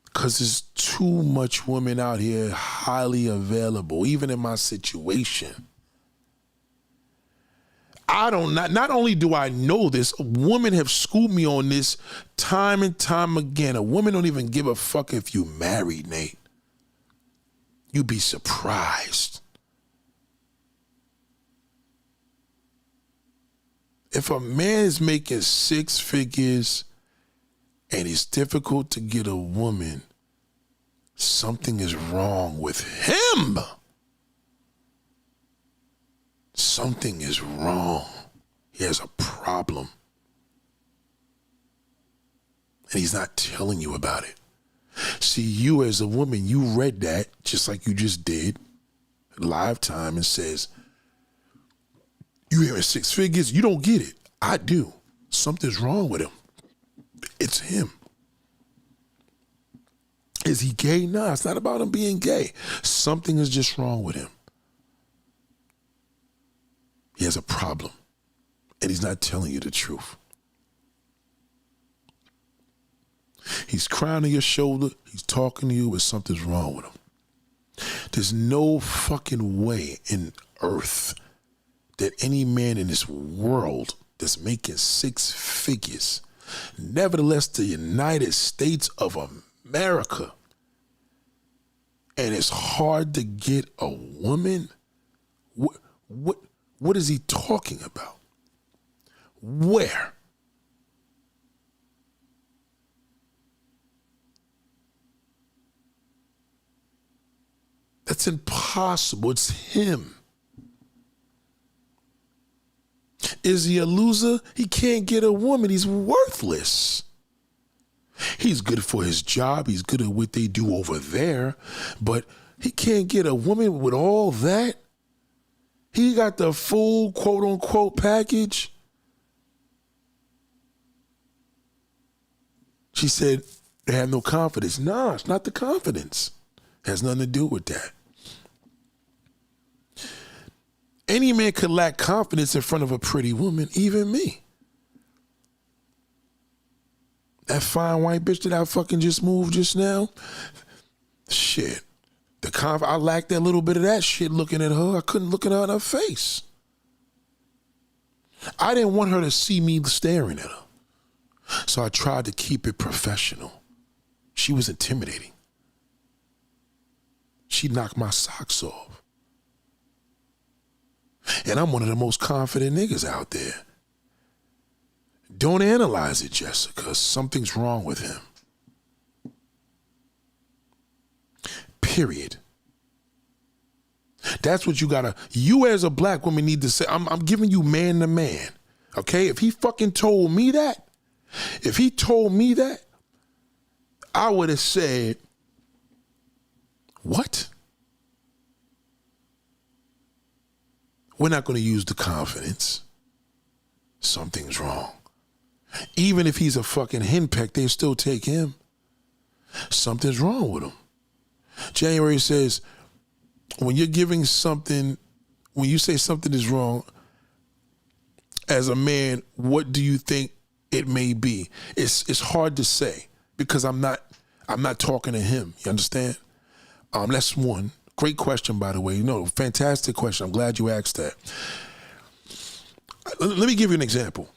because there's too much women out here highly available, even in my situation. Not only do I know this, women have schooled me on this time and time again. A woman don't even give a fuck if you married, Nate. You'd be surprised. If a man is making 6 figures and it's difficult to get a woman, something is wrong with him. Something is wrong. He has a problem. And he's not telling you about it. See, you as a woman, you read that just like you just did, live time, and says, you hearing 6 figures, you don't get it. I do. Something's wrong with him. It's him. Is he gay? No, it's not about him being gay. Something is just wrong with him. He has a problem, and he's not telling you the truth. He's crying on your shoulder. He's talking to you, but something's wrong with him. There's no fucking way in earth that any man in this world that's making 6 figures, nevertheless the United States of America, and it's hard to get a woman, what is he talking about? Where? That's impossible. It's him. Is he a loser? He can't get a woman. He's worthless. He's good for his job. He's good at what they do over there. But he can't get a woman with all that. He got the full quote unquote package. She said they have no confidence. Nah, it's not the confidence. It has nothing to do with that. Any man could lack confidence in front of a pretty woman, even me. That fine white bitch that I fucking just moved just now, shit. I lacked that little bit of that shit looking at her. I couldn't look at her in her face. I didn't want her to see me staring at her. So I tried to keep it professional. She was intimidating. She knocked my socks off. And I'm one of the most confident niggas out there. Don't analyze it, Jessica. Something's wrong with him. Period. That's what you as a black woman need to say. I'm giving you man to man. Okay? If he fucking told me that, I would have said, what? We're not going to use the confidence. Something's wrong. Even if he's a fucking henpeck, they still take him. Something's wrong with him. January says, when you're giving something, when you say something is wrong, as a man, what do you think it may be? It's hard to say because I'm not talking to him. You understand? That's one. Great question, by the way. Fantastic question. I'm glad you asked that. Let me give you an example.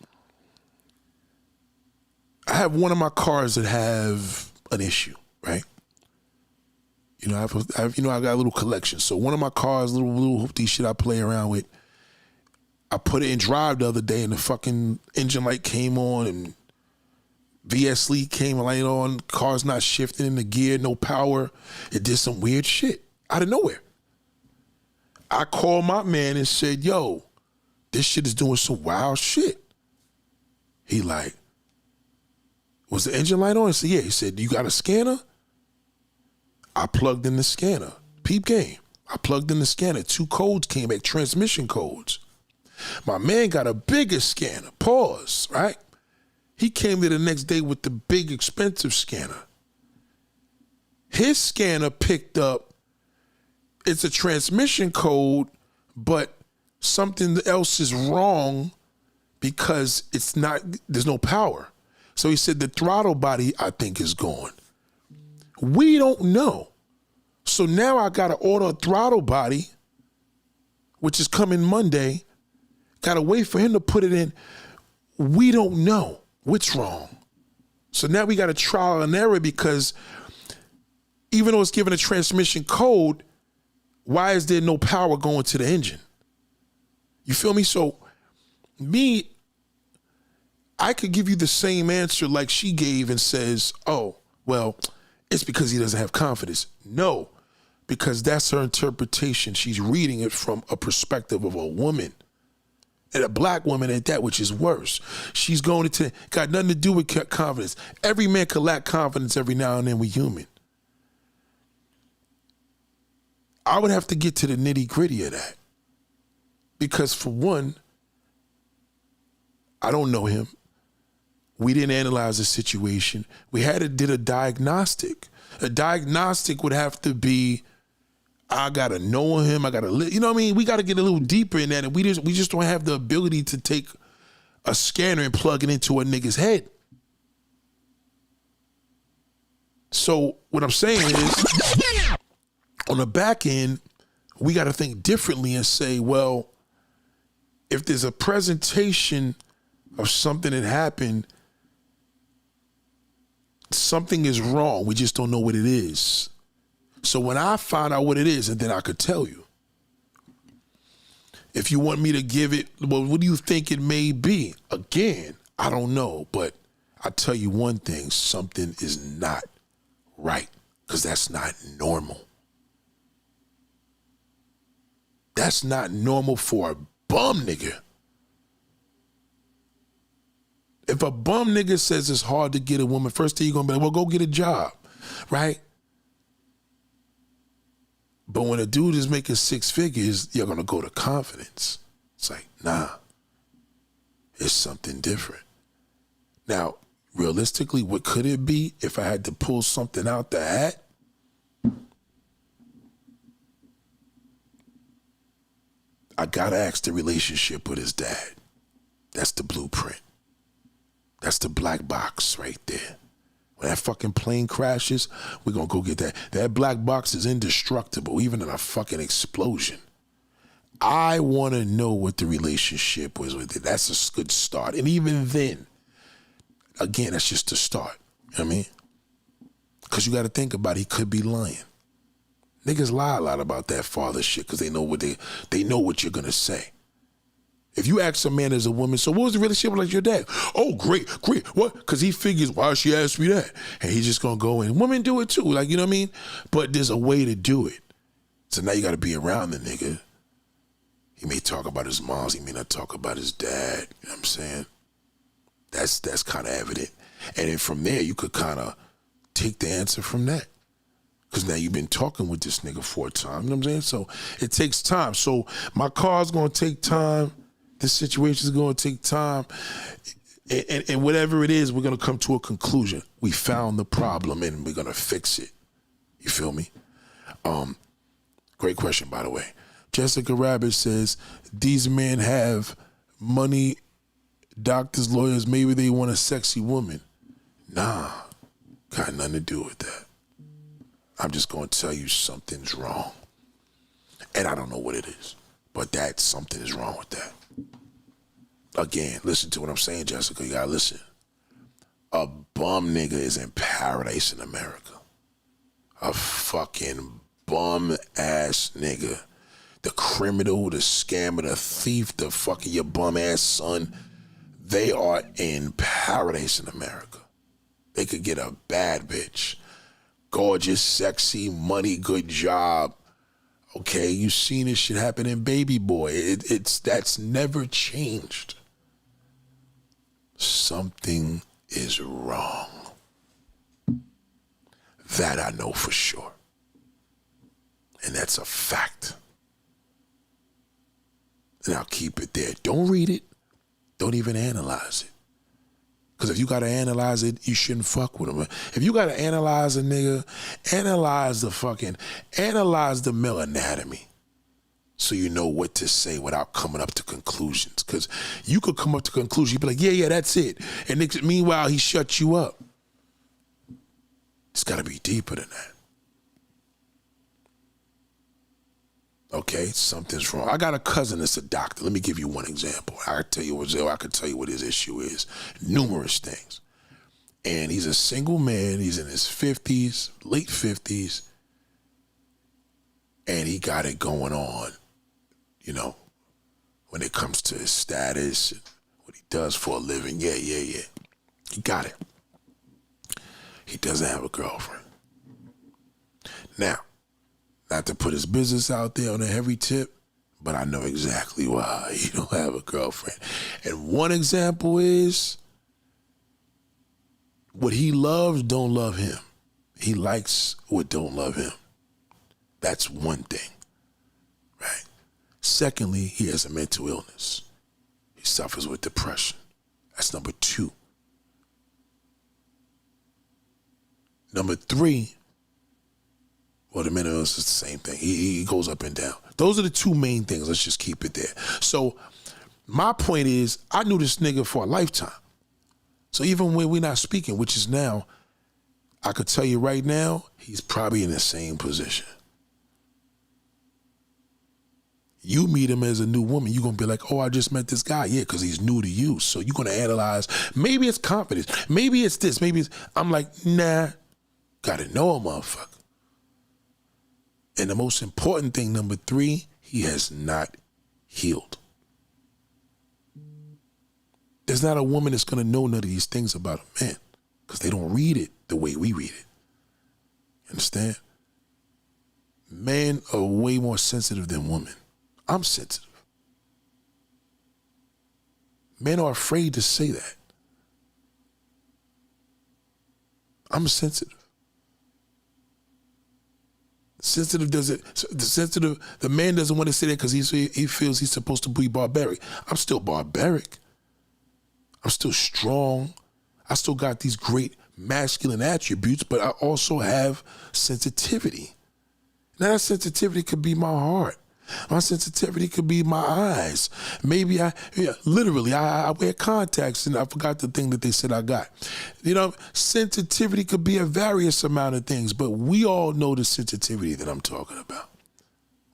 I have one of my cars that have an issue, right? I got a little collection. So one of my cars, little hoopty shit I play around with, I put it in drive the other day and the fucking engine light came on and VS lead came light on, car's not shifting in the gear, no power. It did some weird shit out of nowhere. I called my man and said, yo, this shit is doing some wild shit. He like, was the engine light on? I said, yeah. He said, you got a scanner? I plugged in the scanner. Peep game. I plugged in the scanner. 2 codes came back, transmission codes. My man got a bigger scanner. Pause, right? He came there the next day with the big, expensive scanner. His scanner picked up, it's a transmission code, but something else is wrong because there's no power. So he said the throttle body, I think, is gone. We don't know. So now I got to order a throttle body, which is coming Monday. Got to wait for him to put it in. We don't know what's wrong. So now we got a trial and error because even though it's given a transmission code, why is there no power going to the engine? You feel me? So I could give you the same answer like she gave and says, oh, well, it's because he doesn't have confidence. No, because that's her interpretation. She's reading it from a perspective of a woman. And a black woman at that, which is worse. She's going to got nothing to do with confidence. Every man can lack confidence every now and then. We human. I would have to get to the nitty gritty of that. Because for one, I don't know him. We didn't analyze the situation. We did a diagnostic. A diagnostic would have to be, I gotta know him. I gotta, you know what I mean? We gotta get a little deeper in that, and we just don't have the ability to take a scanner and plug it into a nigga's head. So what I'm saying is, on the back end, we gotta think differently and say, well, if there's a presentation of something that happened, something is wrong. We just don't know what it is. So when I find out what it is, and then I could tell you. If you want me to give it, well, what do you think it may be? Again, I don't know, but I tell you one thing, something is not right, because that's not normal. That's not normal for a bum nigga. If a bum nigga says it's hard to get a woman, first thing you're gonna be like, well, go get a job, right? But when a dude is making 6 figures, you're gonna go to confidence. It's like, nah, it's something different. Now, realistically, what could it be if I had to pull something out the hat? I gotta ask the relationship with his dad. That's the blueprint. That's the black box right there. When that fucking plane crashes, we're gonna go get that. That black box is indestructible, even in a fucking explosion. I wanna know what the relationship was with it. That's a good start. And even then, again, that's just the start. You know what I mean? Because you gotta think about it, he could be lying. Niggas lie a lot about that father shit because they know what you're gonna say. If you ask a man as a woman, so what was the relationship like your dad? Oh, great. What? Because he figures, why she asked me that? And he's just gonna go in. Women do it too, like, you know what I mean? But there's a way to do it. So now you gotta be around the nigga. He may talk about his moms, he may not talk about his dad. You know what I'm saying? That's kind of evident. And then from there, you could kind of take the answer from that. Because now you've been talking with this nigga for a time. You know what I'm saying? So it takes time. So my car's going to take time. This situation is going to take time. And whatever it is, we're going to come to a conclusion. We found the problem and we're going to fix it. You feel me? Great question, by the way. Jessica Rabbit says, these men have money, doctors, lawyers, maybe they want a sexy woman. Nah, got nothing to do with that. I'm just going to tell you something's wrong. And I don't know what it is, but that something is wrong with that. Again, listen to what I'm saying, Jessica. You got to listen. A bum nigga is in paradise in America. A fucking bum ass nigga. The criminal, the scammer, the thief, the fucking your bum ass son. They are in paradise in America. They could get a bad bitch. Gorgeous, sexy, money, good job. Okay, you've seen this shit happen in Baby Boy. That's never changed. Something is wrong. That I know for sure. And that's a fact. And I'll keep it there. Don't read it. Don't even analyze it. Because if you got to analyze it, you shouldn't fuck with him. If you got to analyze a nigga, analyze the male anatomy so you know what to say without coming up to conclusions. Because you could come up to conclusions, you'd be like, yeah, that's it. And meanwhile, he shut you up. It's got to be deeper than that. Okay, something's wrong. I got a cousin that's a doctor. Let me give you one example. I could tell you what his issue is. Numerous things. And he's a single man. He's in his 50s, late 50s. And he got it going on, you know, when it comes to his status, what he does for a living. Yeah. He got it. He doesn't have a girlfriend. Now, not to put his business out there on a heavy tip, but I know exactly why he don't have a girlfriend. And one example is what he loves don't love him. He likes what don't love him. That's one thing, right? Secondly, he has a mental illness. He suffers with depression. That's number 2. Number 3, well, the mental illness is the same thing. He goes up and down. Those are the 2 main things. Let's just keep it there. So my point is, I knew this nigga for a lifetime. So even when we're not speaking, which is now, I could tell you right now, he's probably in the same position. You meet him as a new woman, you're going to be like, oh, I just met this guy. Yeah, because he's new to you. So you're going to analyze, maybe it's confidence. Maybe it's this. Maybe it's, I'm like, nah, got to know a motherfucker. And the most important thing, number 3, he has not healed. There's not a woman that's going to know none of these things about a man because they don't read it the way we read it. Understand? Men are way more sensitive than women. I'm sensitive. Men are afraid to say that. I'm sensitive. The man doesn't want to say that because he feels he's supposed to be barbaric. I'm still barbaric. I'm still strong. I still got these great masculine attributes, but I also have sensitivity. Now that sensitivity could be my heart. My sensitivity could be my eyes. Maybe I wear contacts and I forgot the thing that they said I got. You know, sensitivity could be a various amount of things, but we all know the sensitivity that I'm talking about.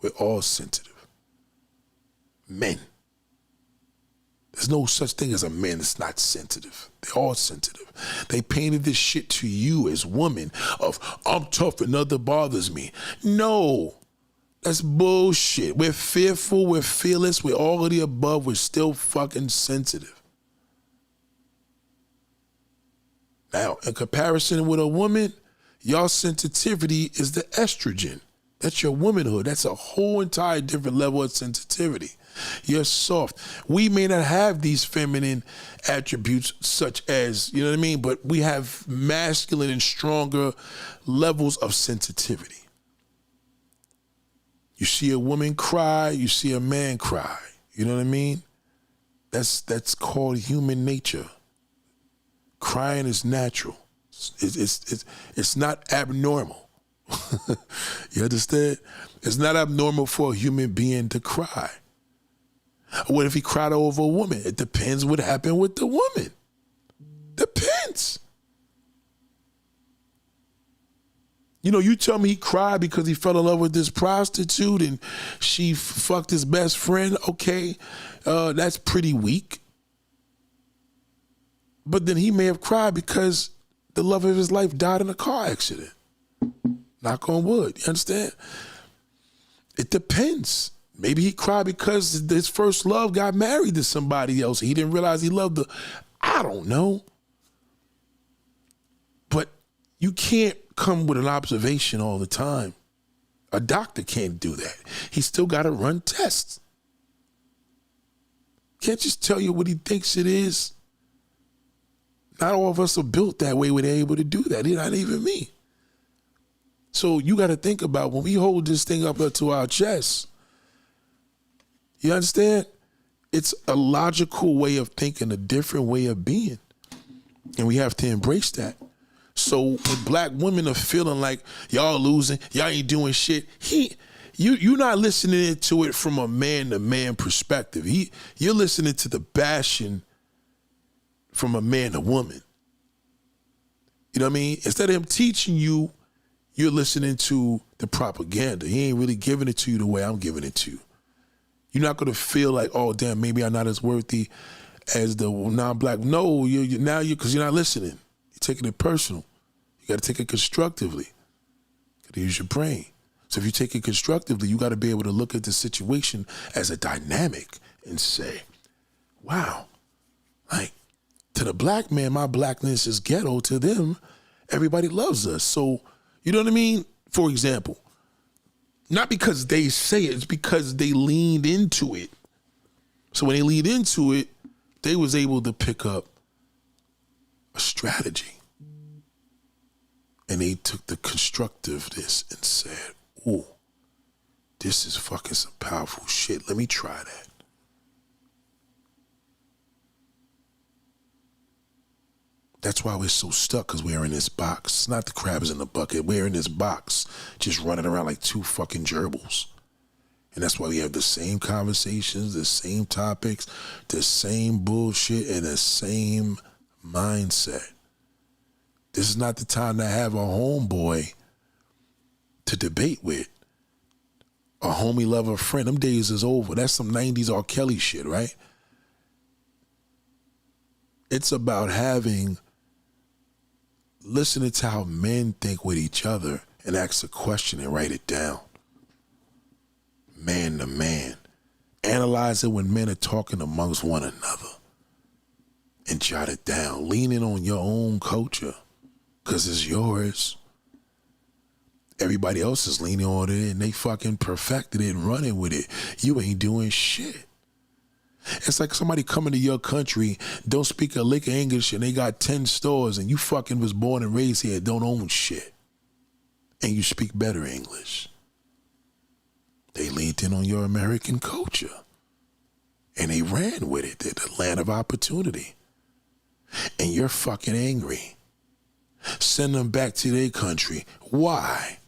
We're all sensitive. Men. There's no such thing as a man that's not sensitive. They're all sensitive. They painted this shit to you as women of, I'm tough and nothing bothers me. No. That's bullshit. We're fearful, we're fearless, we're all of the above, we're still fucking sensitive. Now, in comparison with a woman, your sensitivity is the estrogen. That's your womanhood. That's a whole entire different level of sensitivity. You're soft. We may not have these feminine attributes such as, you know what I mean, but we have masculine and stronger levels of sensitivity. You see a woman cry, you see a man cry. You know what I mean? That's called human nature. Crying is natural. It's not abnormal. You understand? It's not abnormal for a human being to cry. What if he cried over a woman? It depends what happened with the woman. Depends. You know, you tell me he cried because he fell in love with this prostitute and she fucked his best friend. Okay, that's pretty weak. But then he may have cried because the love of his life died in a car accident. Knock on wood, you understand? It depends. Maybe he cried because his first love got married to somebody else. He didn't realize he loved her. I don't know. But you can't come with an observation all the time. A doctor can't do that. He still got to run tests. Can't just tell you what he thinks it is. Not all of us are built that way where they're able to do that. Not even me. So you got to think about when we hold this thing up to our chest, you understand? It's a logical way of thinking, a different way of being. And we have to embrace that. So when black women are feeling like y'all losing, y'all ain't doing shit, you're not listening to it from a man-to-man perspective. You're listening to the bashing from a man to woman. You know what I mean? Instead of him teaching you, you're listening to the propaganda. He ain't really giving it to you the way I'm giving it to you. You're not going to feel like, oh, damn, maybe I'm not as worthy as the non-black. No, because you're not listening. You're taking it personal. You got to take it constructively. You got to use your brain. So if you take it constructively, you got to be able to look at the situation as a dynamic and say, wow, like, to the black man, my blackness is ghetto. To them, everybody loves us. So, you know what I mean? For example, not because they say it, it's because they leaned into it. So when they leaned into it, they was able to pick up a strategy. And they took the constructiveness and said, ooh, this is fucking some powerful shit. Let me try that. That's why we're so stuck, because we're in this box. It's not the crabs in the bucket. We're in this box, just running around like two fucking gerbils. And that's why we have the same conversations, the same topics, the same bullshit, and the same mindset. This is not the time to have a homeboy to debate with. A homie, lover, friend. Them days is over. That's some 90s R. Kelly shit, right? It's about listening to how men think with each other and ask a question and write it down. Man to man. Analyze it when men are talking amongst one another and jot it down. Leaning on your own culture because it's yours. Everybody else is leaning on it and they fucking perfected it and running with it. You ain't doing shit. It's like somebody coming to your country, don't speak a lick of English, and they got 10 stores, and you fucking was born and raised here, don't own shit. And you speak better English. They leaned in on your American culture. And they ran with it. They're the land of opportunity. And you're fucking angry. Send them back to their country. Why?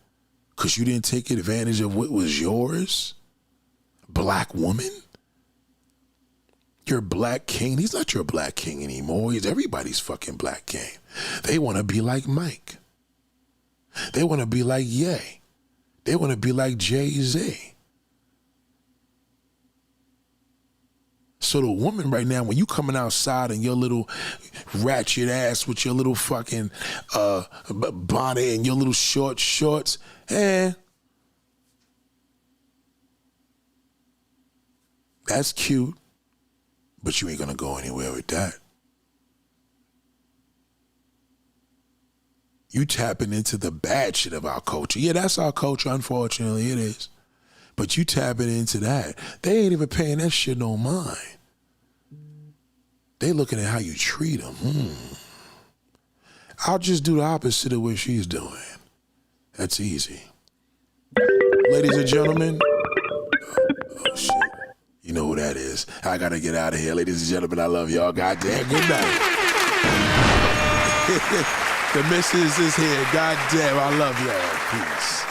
Because you didn't take advantage of what was yours? Black woman? Your black king? He's not your black king anymore. He's everybody's fucking black king. They want to be like Mike. They want to be like Ye. They want to be like Jay-Z. So the woman right now, when you coming outside in your little ratchet ass with your little fucking bonnet and your little short shorts, that's cute, but you ain't gonna go anywhere with that. You tapping into the bad shit of our culture. Yeah, that's our culture, unfortunately, it is. But you tapping into that. They ain't even paying that shit no mind. They looking at how you treat them. I'll just do the opposite of what she's doing. That's easy. Ladies and gentlemen, oh shit. You know who that is. I gotta get out of here. Ladies and gentlemen, I love y'all. Goddamn, good night. The missus is here. Goddamn, I love y'all. Peace.